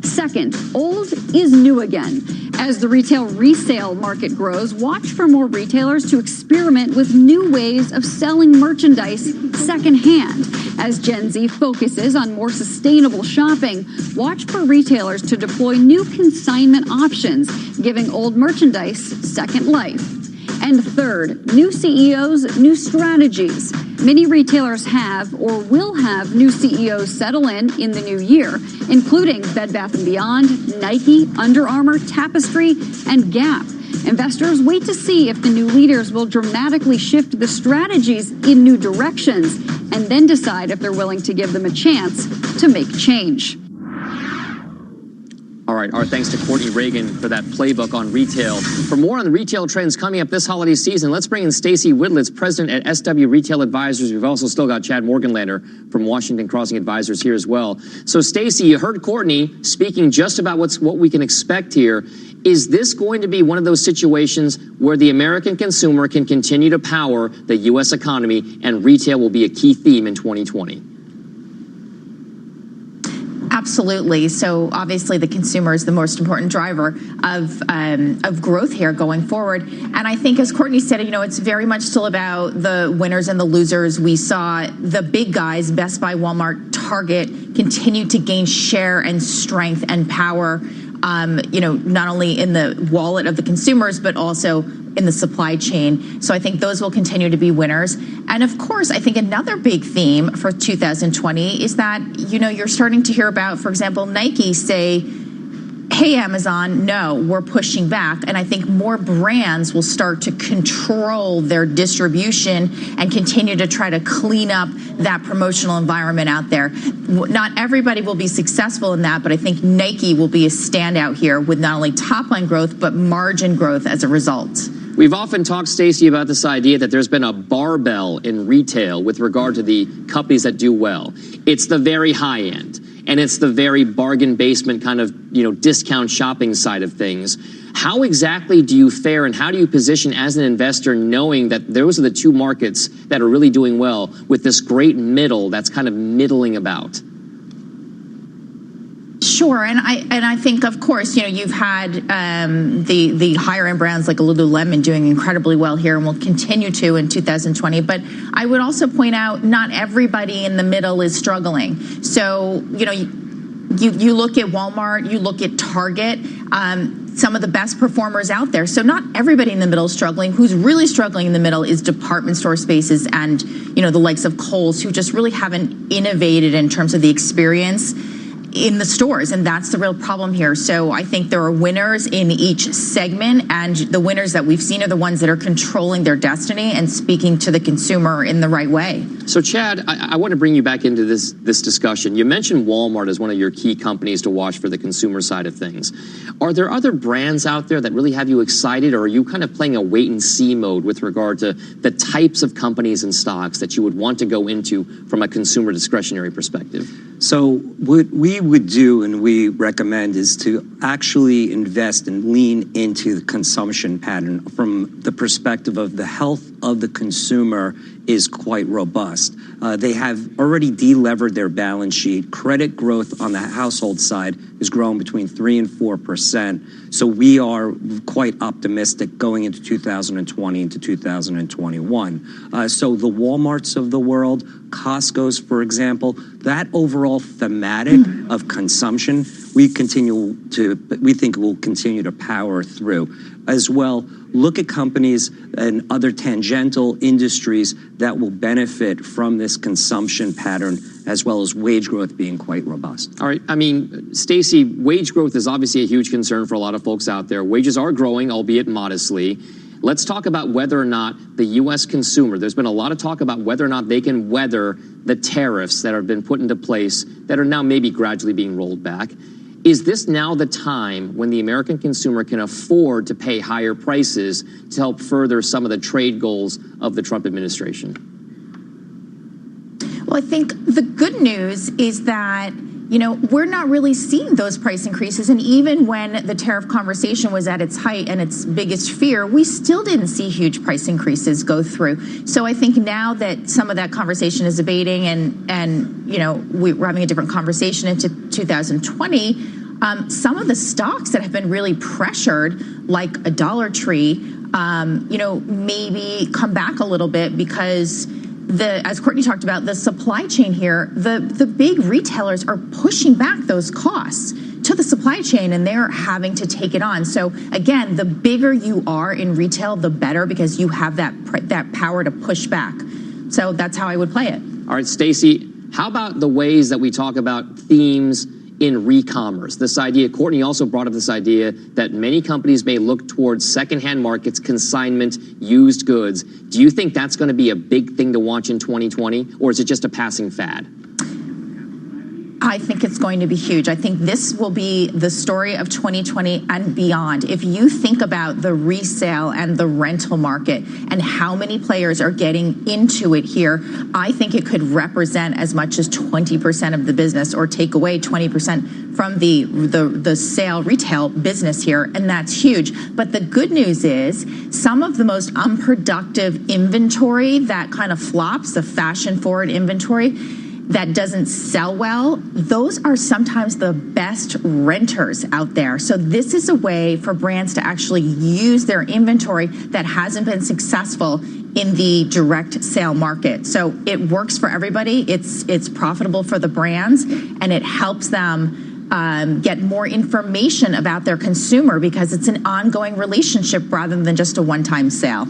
Second, old is new again. As the retail resale market grows, watch for more retailers to experiment with new ways of selling merchandise secondhand. As Gen Z focuses on more sustainable shopping, watch for retailers to deploy new consignment options, giving old merchandise second life. And third, new CEOs, new strategies. Many retailers have or will have new CEOs settle in the new year, including Bed Bath & Beyond, Nike, Under Armour, Tapestry, and Gap. Investors wait to see if the new leaders will dramatically shift the strategies in new directions and then decide if they're willing to give them a chance to make change. All right, our thanks to Courtney Reagan for that playbook on retail. For more on the retail trends coming up this holiday season, let's bring in Stacy Widlitz, president at SW Retail Advisors. We've also still got Chad Morganlander from Washington Crossing Advisors here as well. So, Stacy, you heard Courtney speaking just about what we can expect here. Is this going to be one of those situations where the American consumer can continue to power the U.S. economy and retail will be a key theme in 2020? Absolutely. So obviously the consumer is the most important driver of growth here going forward. And I think, as Courtney said, it's very much still about the winners and the losers. We saw the big guys, Best Buy, Walmart, Target, continue to gain share and strength and power, not only in the wallet of the consumers, but also in the supply chain. So I think those will continue to be winners. And of course, I think another big theme for 2020 is that, you're starting to hear about, for example, Nike say, hey, Amazon, no, we're pushing back. And I think more brands will start to control their distribution and continue to try to clean up that promotional environment out there. Not everybody will be successful in that, but I think Nike will be a standout here with not only top line growth, but margin growth as a result. We've often talked, Stacey, about this idea that there's been a barbell in retail with regard to the companies that do well. It's the very high end, and it's the very bargain basement kind of, discount shopping side of things. How exactly do you fare, and how do you position as an investor knowing that those are the two markets that are really doing well with this great middle that's kind of middling about? Sure, and I think, of course, you've had the higher end brands like Lululemon doing incredibly well here, and will continue to in 2020. But I would also point out, not everybody in the middle is struggling. So you look at Walmart, you look at Target, some of the best performers out there. So not everybody in the middle is struggling. Who's really struggling in the middle is department store spaces and the likes of Kohl's, who just really haven't innovated in terms of the experience in the stores, and that's the real problem here. So I think there are winners in each segment, and the winners that we've seen are the ones that are controlling their destiny and speaking to the consumer in the right way. So Chad, I want to bring you back into this discussion. You mentioned Walmart as one of your key companies to watch for the consumer side of things. Are there other brands out there that really have you excited, or are you kind of playing a wait and see mode with regard to the types of companies and stocks that you would want to go into from a consumer discretionary perspective? So what we would do and we recommend is to actually invest and lean into the consumption pattern from the perspective of the health of the consumer is quite robust. They have already delevered their balance sheet. Credit growth on the household side has grown between 3% and 4%. So we are quite optimistic going into 2020 into 2021. So the Walmarts of the world, Costco's, for example, that overall thematic of consumption, we think will continue to power through. As well, look at companies and other tangential industries that will benefit from this consumption pattern, as well as wage growth being quite robust. All right. I mean, Stacey, wage growth is obviously a huge concern for a lot of folks out there. Wages are growing, albeit modestly. Let's talk about whether or not the U.S. consumer, there's been a lot of talk about whether or not they can weather the tariffs that have been put into place that are now maybe gradually being rolled back. Is this now the time when the American consumer can afford to pay higher prices to help further some of the trade goals of the Trump administration? Well, I think the good news is that we're not really seeing those price increases. And even when the tariff conversation was at its height and its biggest fear, we still didn't see huge price increases go through. So I think now that some of that conversation is abating and we're having a different conversation into 2020, some of the stocks that have been really pressured, like a Dollar Tree, maybe come back a little bit because as Courtney talked about, the supply chain here, the big retailers are pushing back those costs to the supply chain, and they're having to take it on. So again, the bigger you are in retail, the better, because you have that power to push back. So that's how I would play it. All right, Stacey, how about the ways that we talk about themes in re-commerce? This idea, Courtney also brought up this idea that many companies may look towards secondhand markets, consignment, used goods. Do you think that's going to be a big thing to watch in 2020, or is it just a passing fad? I think it's going to be huge. I think this will be the story of 2020 and beyond. If you think about the resale and the rental market and how many players are getting into it here, I think it could represent as much as 20% of the business, or take away 20% from the sale retail business here, and that's huge. But the good news is some of the most unproductive inventory that kind of flops, the fashion forward inventory, that doesn't sell well, those are sometimes the best renters out there. So this is a way for brands to actually use their inventory that hasn't been successful in the direct sale market. So it works for everybody. It's profitable for the brands, and it helps them get more information about their consumer, because it's an ongoing relationship rather than just a one-time sale.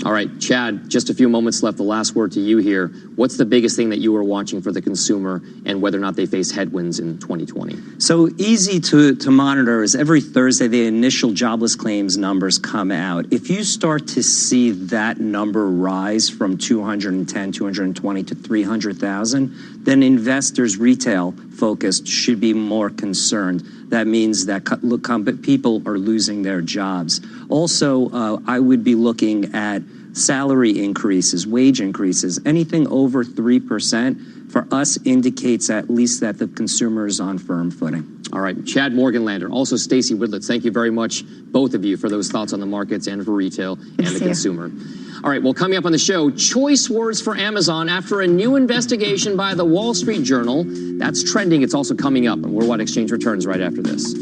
All right, Chad, just a few moments left. The last word to you here. What's the biggest thing that you are watching for the consumer, and whether or not they face headwinds in 2020? So easy to monitor is every Thursday, the initial jobless claims numbers come out. If you start to see that number rise from 210, 220 to 300,000, then investors, retail focused, should be more concerned. That means that people are losing their jobs. Also, I would be looking at salary increases, wage increases, anything over 3% for us indicates at least that the consumer is on firm footing. All right, Chad Morganlander, also Stacey Widlitz, thank you very much, both of you, for those thoughts on the markets and for retail and the consumer. All right, well, coming up on the show, choice words for Amazon after a new investigation by the Wall Street Journal. That's trending. It's also coming up, and Worldwide Exchange returns right after this.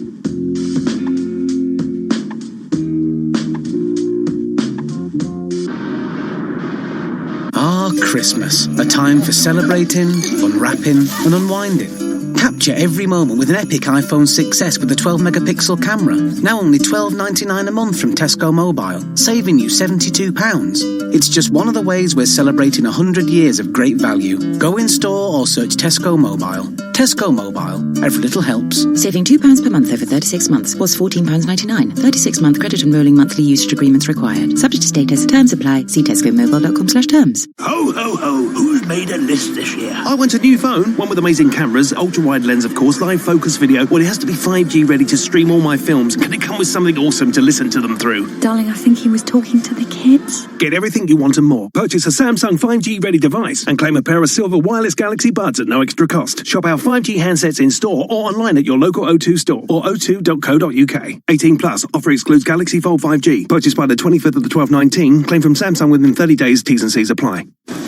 Christmas, a time for celebrating, unwrapping and unwinding. Capture every moment with an epic iPhone 6s with a 12-megapixel camera. Now only $12.99 a month from Tesco Mobile, saving you £72. It's just one of the ways we're celebrating 100 years of great value. Go in store or search Tesco Mobile. Tesco Mobile. Every little helps. Saving £2 per month over 36 months was £14.99. 36-month credit and rolling monthly usage agreements required. Subject to status. Terms apply. See tescomobile.com/terms. Ho, ho, ho. Who's made a list this year? I want a new phone. One with amazing cameras, ultra-wide lens, of course, live focus video. Well, it has to be 5G ready to stream all my films. Can it come with something awesome to listen to them through? Darling, I think he was talking to the kids. Get everything you want and more. Purchase a Samsung 5G ready device and claim a pair of silver wireless Galaxy Buds at no extra cost. Shop our 5G handsets in store or online at your local O2 store or o2.co.uk. 18 plus. Offer excludes Galaxy Fold 5G. Purchased by the 25th of the 12th 19. Claim from Samsung within 30 days. T's and C's apply.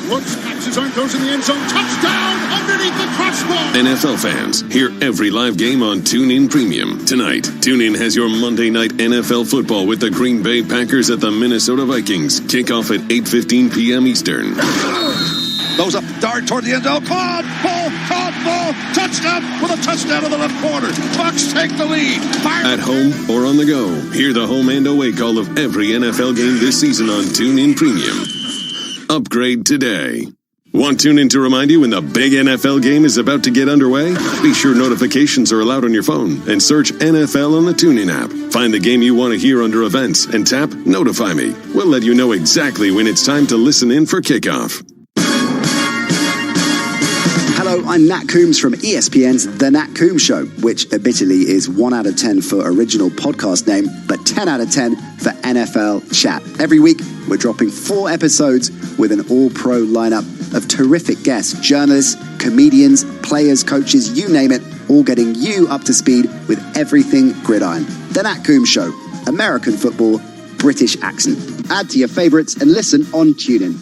Looks, catches on, goes in the end zone. Touchdown underneath the crossbar. NFL fans, hear every live game on TuneIn Premium. Tonight, TuneIn has your Monday night NFL football with the Green Bay Packers at the Minnesota Vikings. Kickoff at 8:15 p.m. Eastern. Goes up, dart toward the end zone. Caught, ball, touchdown with a touchdown to the left corner. Bucs take the lead. At home or on the go, hear the home and away call of every NFL game this season on TuneIn Premium. Upgrade today. Want TuneIn to remind you when the big NFL game is about to get underway? Be sure notifications are allowed on your phone and search NFL on the TuneIn app. Find the game you want to hear under events and tap Notify Me. We'll let you know exactly when it's time to listen in for kickoff. Hello, I'm Nat Coombs from ESPN's The Nat Coombs Show, which admittedly is 1 out of 10 for original podcast name, but 10 out of 10 for NFL chat. Every week, we're dropping 4 episodes with an all-pro lineup of terrific guests, journalists, comedians, players, coaches, you name it, all getting you up to speed with everything gridiron. The Nat Coombs Show, American football, British accent. Add to your favorites and listen on TuneIn.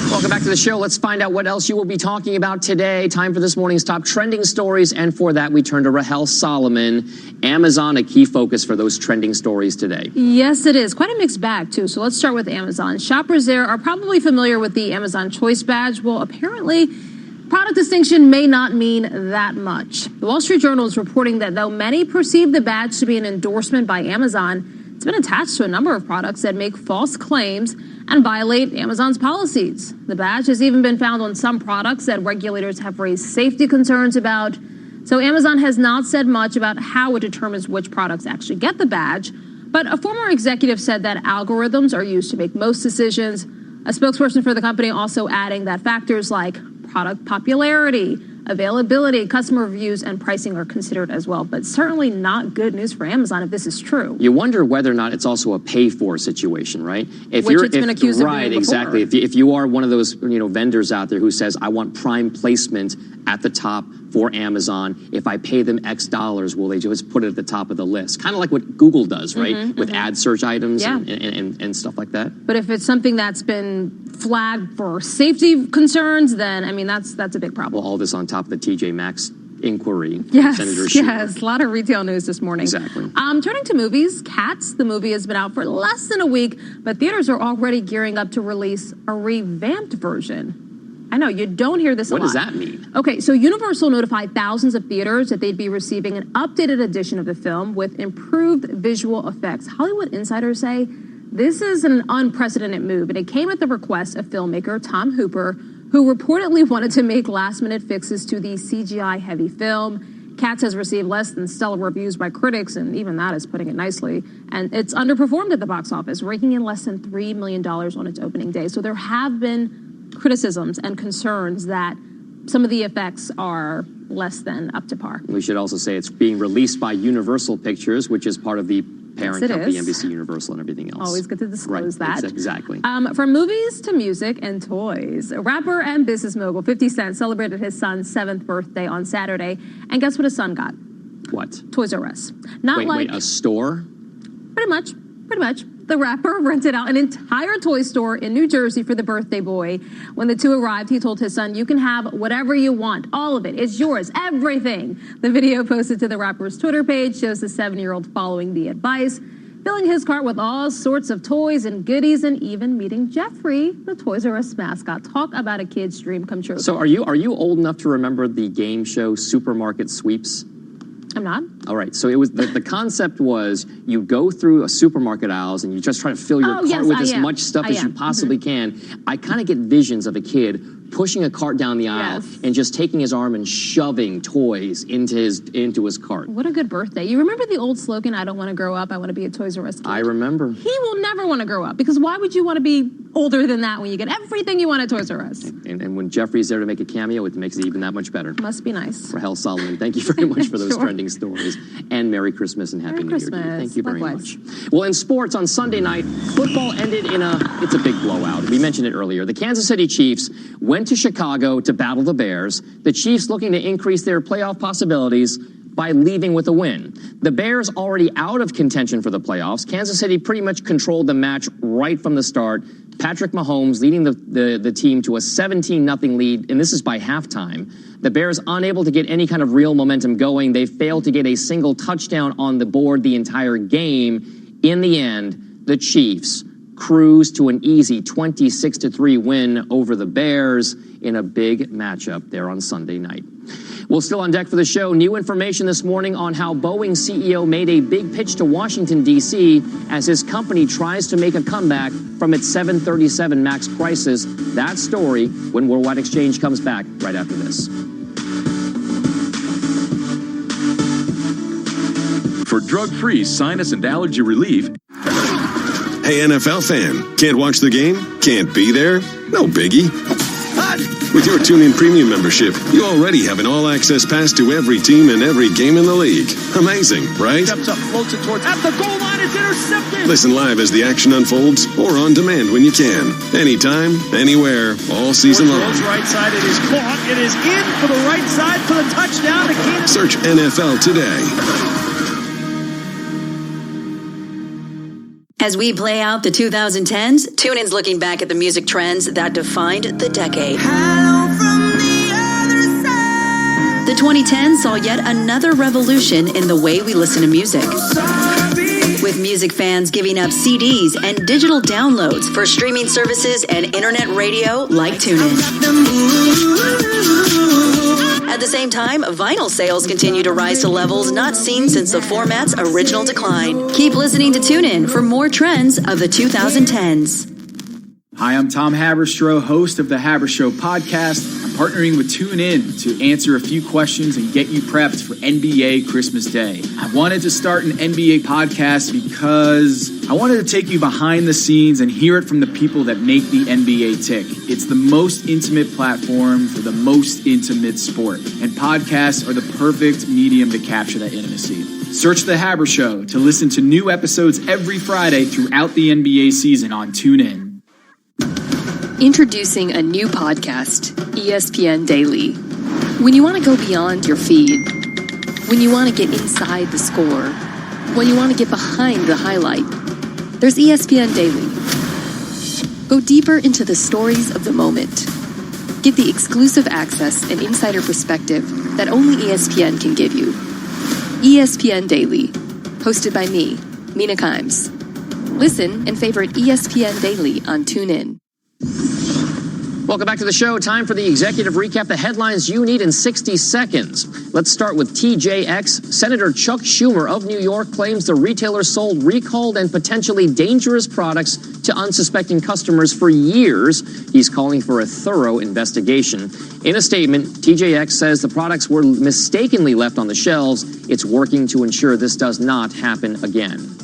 Welcome back to the show. Let's find out what else you will be talking about today. Time for this morning's top trending stories. And for that, we turn to Rahel Solomon. Amazon, a key focus for those trending stories today. Yes, it is. Quite a mixed bag, too. So let's start with Amazon. Shoppers there are probably familiar with the Amazon Choice Badge. Well, apparently, product distinction may not mean that much. The Wall Street Journal is reporting that though many perceive the badge to be an endorsement by Amazon, it's been attached to a number of products that make false claims and violate Amazon's policies. The badge has even been found on some products that regulators have raised safety concerns about. So Amazon has not said much about how it determines which products actually get the badge. But a former executive said that algorithms are used to make most decisions. A spokesperson for the company also adding that factors like product popularity, availability, customer reviews, and pricing are considered as well. But certainly not good news for Amazon if this is true. You wonder whether or not it's also a pay-for situation, right? Which it's been accused of doing before. Right, exactly. If you are one of those vendors out there who says, I want prime placement at the top for Amazon, if I pay them X dollars, will they just put it at the top of the list? Kind of like what Google does, right? With ad search items and stuff like that. But if it's something that's been flagged for safety concerns, then, I mean, that's a big problem. Well, all this on top of the TJ Maxx inquiry. Yes, Senator Schumer. yes. A lot of retail news this morning. Exactly. Turning to movies, Cats, the movie has been out for less than a week, but theaters are already gearing up to release a revamped version. I know, you don't hear this a lot. What does that mean? Okay, so Universal notified thousands of theaters that they'd be receiving an updated edition of the film with improved visual effects. Hollywood insiders say this is an unprecedented move, and it came at the request of filmmaker Tom Hooper, who reportedly wanted to make last-minute fixes to the CGI-heavy film. Cats has received less than stellar reviews by critics, and even that is putting it nicely. And it's underperformed at the box office, raking in less than $3 million on its opening day. So there have been criticisms and concerns that some of the effects are less than up to par. We should also say it's being released by Universal Pictures, which is part of the parent Yes, it company, is. NBC Universal and everything else. Always good to disclose that. Exactly. From movies to music and toys, rapper and business mogul 50 Cent celebrated his son's 7th birthday on Saturday. And guess what his son got? What? Toys R Us. Wait, a store? Pretty much. The rapper rented out an entire toy store in New Jersey for the birthday boy. When the two arrived, he told his son, "You can have whatever you want. All of it. It's yours. Everything." The video posted to the rapper's Twitter page shows the 7-year-old following the advice, filling his cart with all sorts of toys and goodies, and even meeting Jeffrey, the Toys R Us mascot. Talk about a kid's dream come true. So are you old enough to remember the game show Supermarket Sweeps? I'm not. All right, so it was the concept was you go through a supermarket aisles and you just try to fill your cart with as much stuff as you possibly can. I kind of get visions of a kid pushing a cart down the aisle and just taking his arm and shoving toys into his cart. What a good birthday. You remember the old slogan, "I don't want to grow up, I want to be a Toys R Us kid"? I remember. He will never want to grow up, because why would you want to be older than that when you get everything you want at Toys R Us? And when Jeffrey's there to make a cameo, it makes it even that much better. Must be nice. Rahel Solomon, thank you very much for those trending stories. And Merry Christmas and Happy New Year to you. Thank you very much. Well, in sports, on Sunday night, football ended in it's a big blowout. We mentioned it earlier. The Kansas City Chiefs went to Chicago to battle the Bears. The Chiefs looking to increase their playoff possibilities by leaving with a win. The Bears already out of contention for the playoffs. Kansas City pretty much controlled the match right from the start. Patrick Mahomes leading the team to a 17-0 lead, and this is by halftime. The Bears unable to get any kind of real momentum going. They failed to get a single touchdown on the board the entire game. In the end, the Chiefs cruised to an easy 26-3 win over the Bears in a big matchup there on Sunday night. Well, still on deck for the show, new information this morning on how Boeing CEO made a big pitch to Washington, D.C. as his company tries to make a comeback from its 737 MAX crisis. That story when Worldwide Exchange comes back right after this. For drug-free sinus and allergy relief. Hey, NFL fan, can't watch the game? Can't be there? No biggie. With your TuneIn Premium membership, you already have an all-access pass to every team and every game in the league. Amazing, right? Steps up, floats it towards, at the goal line, it's intercepted! Listen live as the action unfolds or on demand when you can. Anytime, anywhere, all season long. Right side, it is caught. It is in for the right side for the touchdown to Keenan. Search NFL today. As we play out the 2010s, TuneIn's looking back at the music trends that defined the decade. The 2010s saw yet another revolution in the way we listen to music. With music fans giving up CDs and digital downloads for streaming services and internet radio like TuneIn. At the same time, vinyl sales continue to rise to levels not seen since the format's original decline. Keep listening to TuneIn for more trends of the 2010s. Hi, I'm Tom Haberstroh, host of the Haberstroh podcast. I'm partnering with TuneIn to answer a few questions and get you prepped for NBA Christmas Day. I wanted to start an NBA podcast because I wanted to take you behind the scenes and hear it from the people that make the NBA tick. It's the most intimate platform for the most intimate sport, and podcasts are the perfect medium to capture that intimacy. Search The Haber Show to listen to new episodes every Friday throughout the NBA season on TuneIn. Introducing a new podcast, ESPN Daily. When you want to go beyond your feed, when you want to get inside the score, when you want to get behind the highlight, there's ESPN Daily. Go deeper into the stories of the moment. Get the exclusive access and insider perspective that only ESPN can give you. ESPN Daily, hosted by me, Mina Kimes. Listen and favorite ESPN Daily on TuneIn. Welcome back to the show. Time for the executive recap, the headlines you need in 60 seconds. Let's start with TJX. Senator Chuck Schumer of New York claims the retailer sold recalled and potentially dangerous products to unsuspecting customers for years. He's calling for a thorough investigation. In a statement, TJX says the products were mistakenly left on the shelves. It's working to ensure this does not happen again.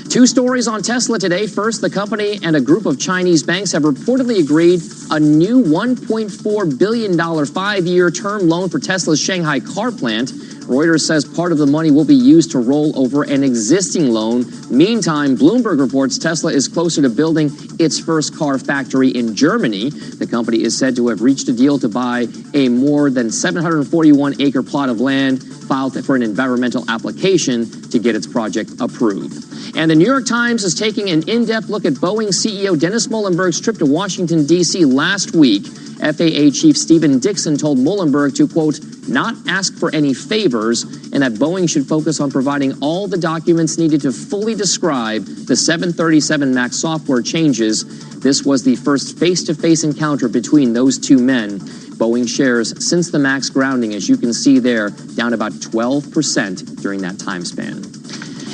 Two stories on Tesla today. First, the company and a group of Chinese banks have reportedly agreed a new $1.4 billion 5-year term loan for Tesla's Shanghai car plant. Reuters says part of the money will be used to roll over an existing loan. Meantime, Bloomberg reports Tesla is closer to building its first car factory in Germany. The company is said to have reached a deal to buy a more than 741-acre plot of land, filed for an environmental application to get its project approved. And the New York Times is taking an in-depth look at Boeing CEO Dennis Muilenburg's trip to Washington, D.C. last week. FAA Chief Stephen Dixon told Muilenburg to, quote, not ask for any favors, and that Boeing should focus on providing all the documents needed to fully describe the 737 MAX software changes. This was the first face-to-face encounter between those two men. Boeing shares since the MAX grounding, as you can see there, down about 12% during that time span.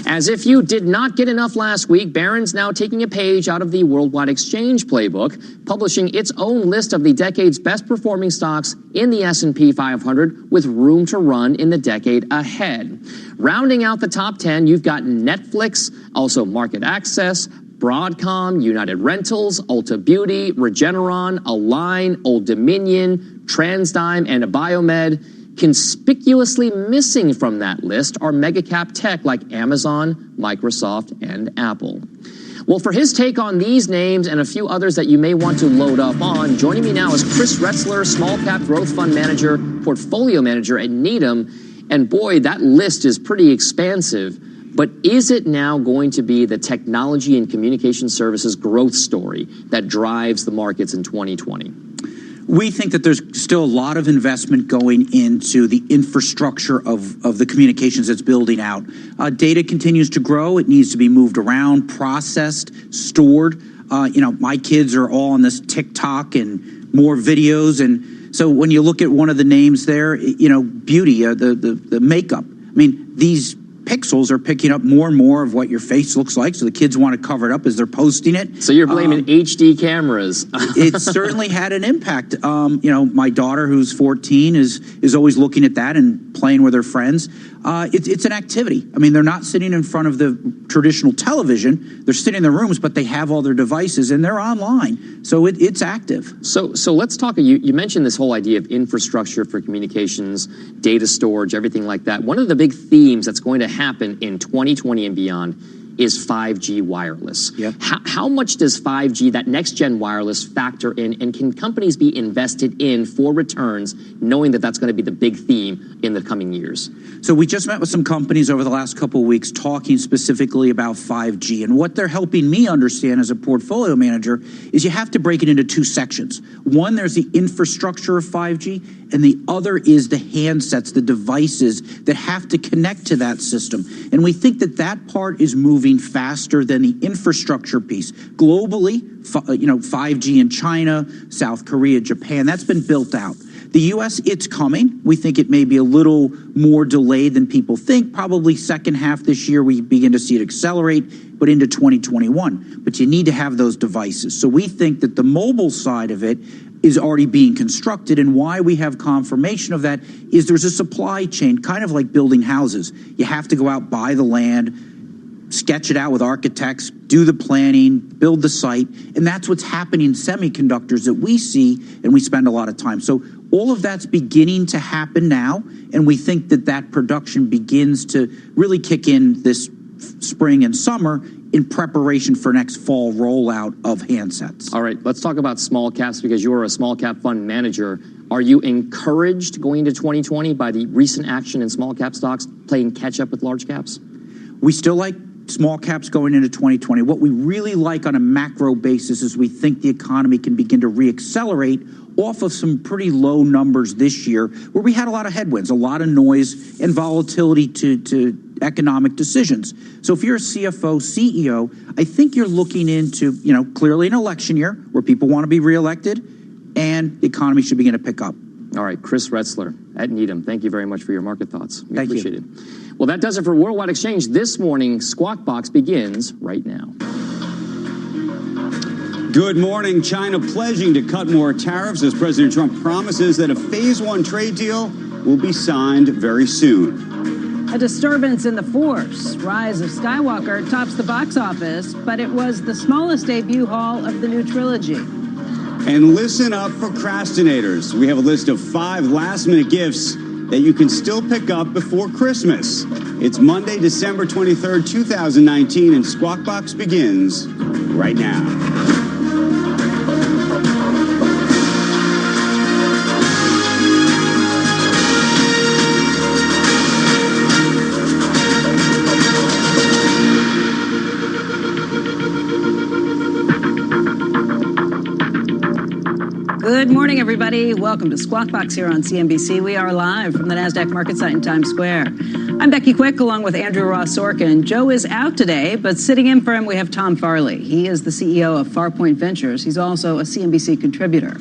As if you did not get enough last week, Barron's now taking a page out of the Worldwide Exchange playbook, publishing its own list of the decade's best-performing stocks in the S&P 500 with room to run in the decade ahead. Rounding out the top 10, you've got Netflix, also Market Access, Broadcom, United Rentals, Ulta Beauty, Regeneron, Align, Old Dominion, TransDigm, and Biomed. Conspicuously missing from that list are mega-cap tech like Amazon, Microsoft, and Apple. Well, for his take on these names and a few others that you may want to load up on, joining me now is Chris Retzler, small-cap growth fund manager, portfolio manager at Needham. And boy, that list is pretty expansive. But is it now going to be the technology and communication services growth story that drives the markets in 2020? We think that there's still a lot of investment going into the infrastructure of the communications that's building out. Data continues to grow. It needs to be moved around, processed, stored. My kids are all on this TikTok and more videos. And so when you look at one of the names there, beauty, the makeup. I mean, these pixels are picking up more and more of what your face looks like, so the kids want to cover it up as they're posting it. So you're blaming HD cameras. It certainly had an impact. My daughter, who's 14, is always looking at that and playing with her friends. It's an activity. I mean, they're not sitting in front of the traditional television. They're sitting in their rooms, but they have all their devices, and they're online. So it's active. So let's talk. You mentioned this whole idea of infrastructure for communications, data storage, everything like that. One of the big themes that's going to happen in 2020 and beyond is 5G wireless. Yep. How much does 5G, that next-gen wireless, factor in, and can companies be invested in for returns, knowing that that's going to be the big theme in the coming years? So we just met with some companies over the last couple of weeks talking specifically about 5G. And what they're helping me understand as a portfolio manager is you have to break it into two sections. One, there's the infrastructure of 5G, and the other is the handsets, the devices that have to connect to that system. And we think that that part is moving faster than the infrastructure piece. Globally, 5G in China, South Korea, Japan, that's been built out. The U.S., it's coming. We think it may be a little more delayed than people think. Probably second half this year, we begin to see it accelerate, but into 2021. But you need to have those devices. So we think that the mobile side of it is already being constructed, and why we have confirmation of that is there's a supply chain, kind of like building houses. You have to go out, buy the land, sketch it out with architects, do the planning, build the site, and that's what's happening in semiconductors that we see, and we spend a lot of time. So all of that's beginning to happen now, and we think that that production begins to really kick in this spring and summer in preparation for next fall rollout of handsets. All right, let's talk about small caps, because you're a small cap fund manager. Are you encouraged going into 2020 by the recent action in small cap stocks playing catch up with large caps? We still like small caps going into 2020. What we really like on a macro basis is we think the economy can begin to reaccelerate off of some pretty low numbers this year where we had a lot of headwinds, a lot of noise and volatility to economic decisions. So if you're a CFO, CEO, I think you're looking into, clearly an election year where people want to be reelected and the economy should begin to pick up. All right, Chris Retzler at Needham, thank you very much for your market thoughts. We appreciate it. Well, that does it for Worldwide Exchange this morning. Squawk Box begins right now. Good morning. China pledging to cut more tariffs as President Trump promises that a phase one trade deal will be signed very soon. A disturbance in the Force. Rise of Skywalker tops the box office, but it was the smallest debut haul of the new trilogy. And listen up, procrastinators. We have a list of 5 last-minute gifts that you can still pick up before Christmas. It's Monday, December 23rd, 2019, and Squawk Box begins right now. Good morning, everybody. Welcome to Squawk Box here on CNBC. We are live from the NASDAQ market site in Times Square. I'm Becky Quick, along with Andrew Ross Sorkin. Joe is out today, but sitting in for him, we have Tom Farley. He is the CEO of Farpoint Ventures. He's also a CNBC contributor.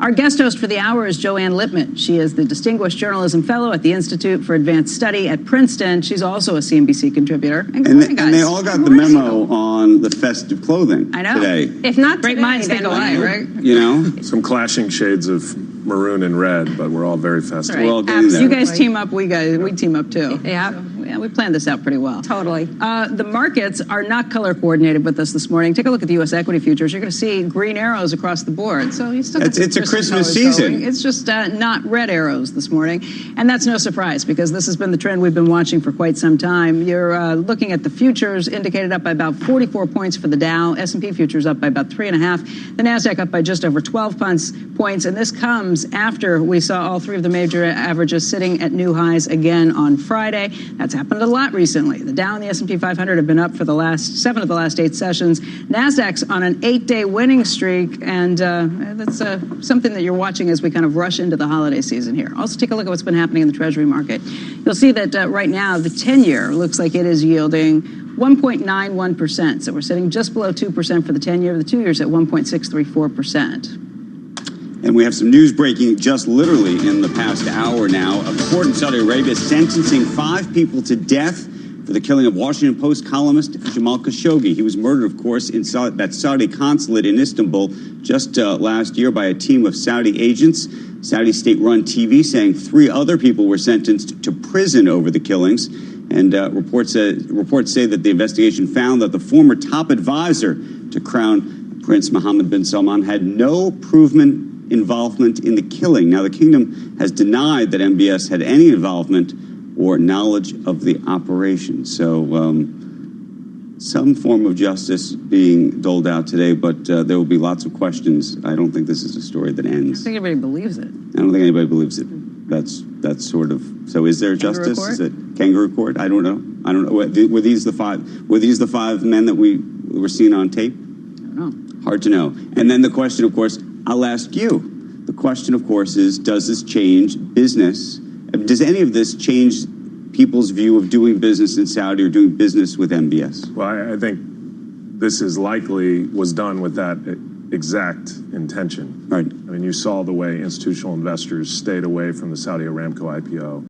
Our guest host for the hour is Joanne Lippman. She is the Distinguished Journalism Fellow at the Institute for Advanced Study at Princeton. She's also a CNBC contributor. And good morning, guys. And they all got the memo on the festive clothing today. If not, great minds think alike, right? You know? Some clashing shades of maroon and red, but we're all very festive. Right. We're all getting there. You guys team up, we team up too. Yeah. So, we planned this out pretty well. Totally. The markets are not color coordinated with us this morning. Take a look at the U.S. equity futures. You're going to see green arrows across the board. So you still got it's a Christmas season. Going. It's just not red arrows this morning. And that's no surprise because this has been the trend we've been watching for quite some time. You're looking at the futures indicated up by about 44 points for the Dow. S&P futures up by about 3.5. The NASDAQ up by just over 12 points. And this comes after we saw all 3 of the major averages sitting at new highs again on Friday. That's happened a lot recently. The Dow and the S&P 500 have been up for the last 7 of the last 8 sessions. NASDAQ's on an 8-day winning streak, and that's something that you're watching as we kind of rush into the holiday season here. Also, take a look at what's been happening in the Treasury market. You'll see that right now the 10-year looks like it is yielding 1.91%. So we're sitting just below 2% for the 10-year. The 2-year's at 1.634%. And we have some news breaking just literally in the past hour now. A court in Saudi Arabia sentencing 5 people to death for the killing of Washington Post columnist Jamal Khashoggi. He was murdered, of course, in that Saudi consulate in Istanbul just last year by a team of Saudi agents. Saudi state-run TV saying 3 other people were sentenced to prison over the killings. And reports say that the investigation found that the former top advisor to Crown Prince Mohammed bin Salman had no proven involvement in the killing. Now, the kingdom has denied that MBS had any involvement or knowledge of the operation. So some form of justice being doled out today, but there will be lots of questions. I don't think this is a story that ends. I don't think anybody believes it. I don't think anybody believes it. That's sort of, so is there justice? Is it kangaroo court? I don't know. Were these the 5 men that we were seeing on tape? I don't know. Hard to know. And then the question, of course, I'll ask you. The question, of course, is, does this change business? Does any of this change people's view of doing business in Saudi or doing business with MBS? Well, I think this is likely was done with that exact intention. Right. I mean, you saw the way institutional investors stayed away from the Saudi Aramco IPO.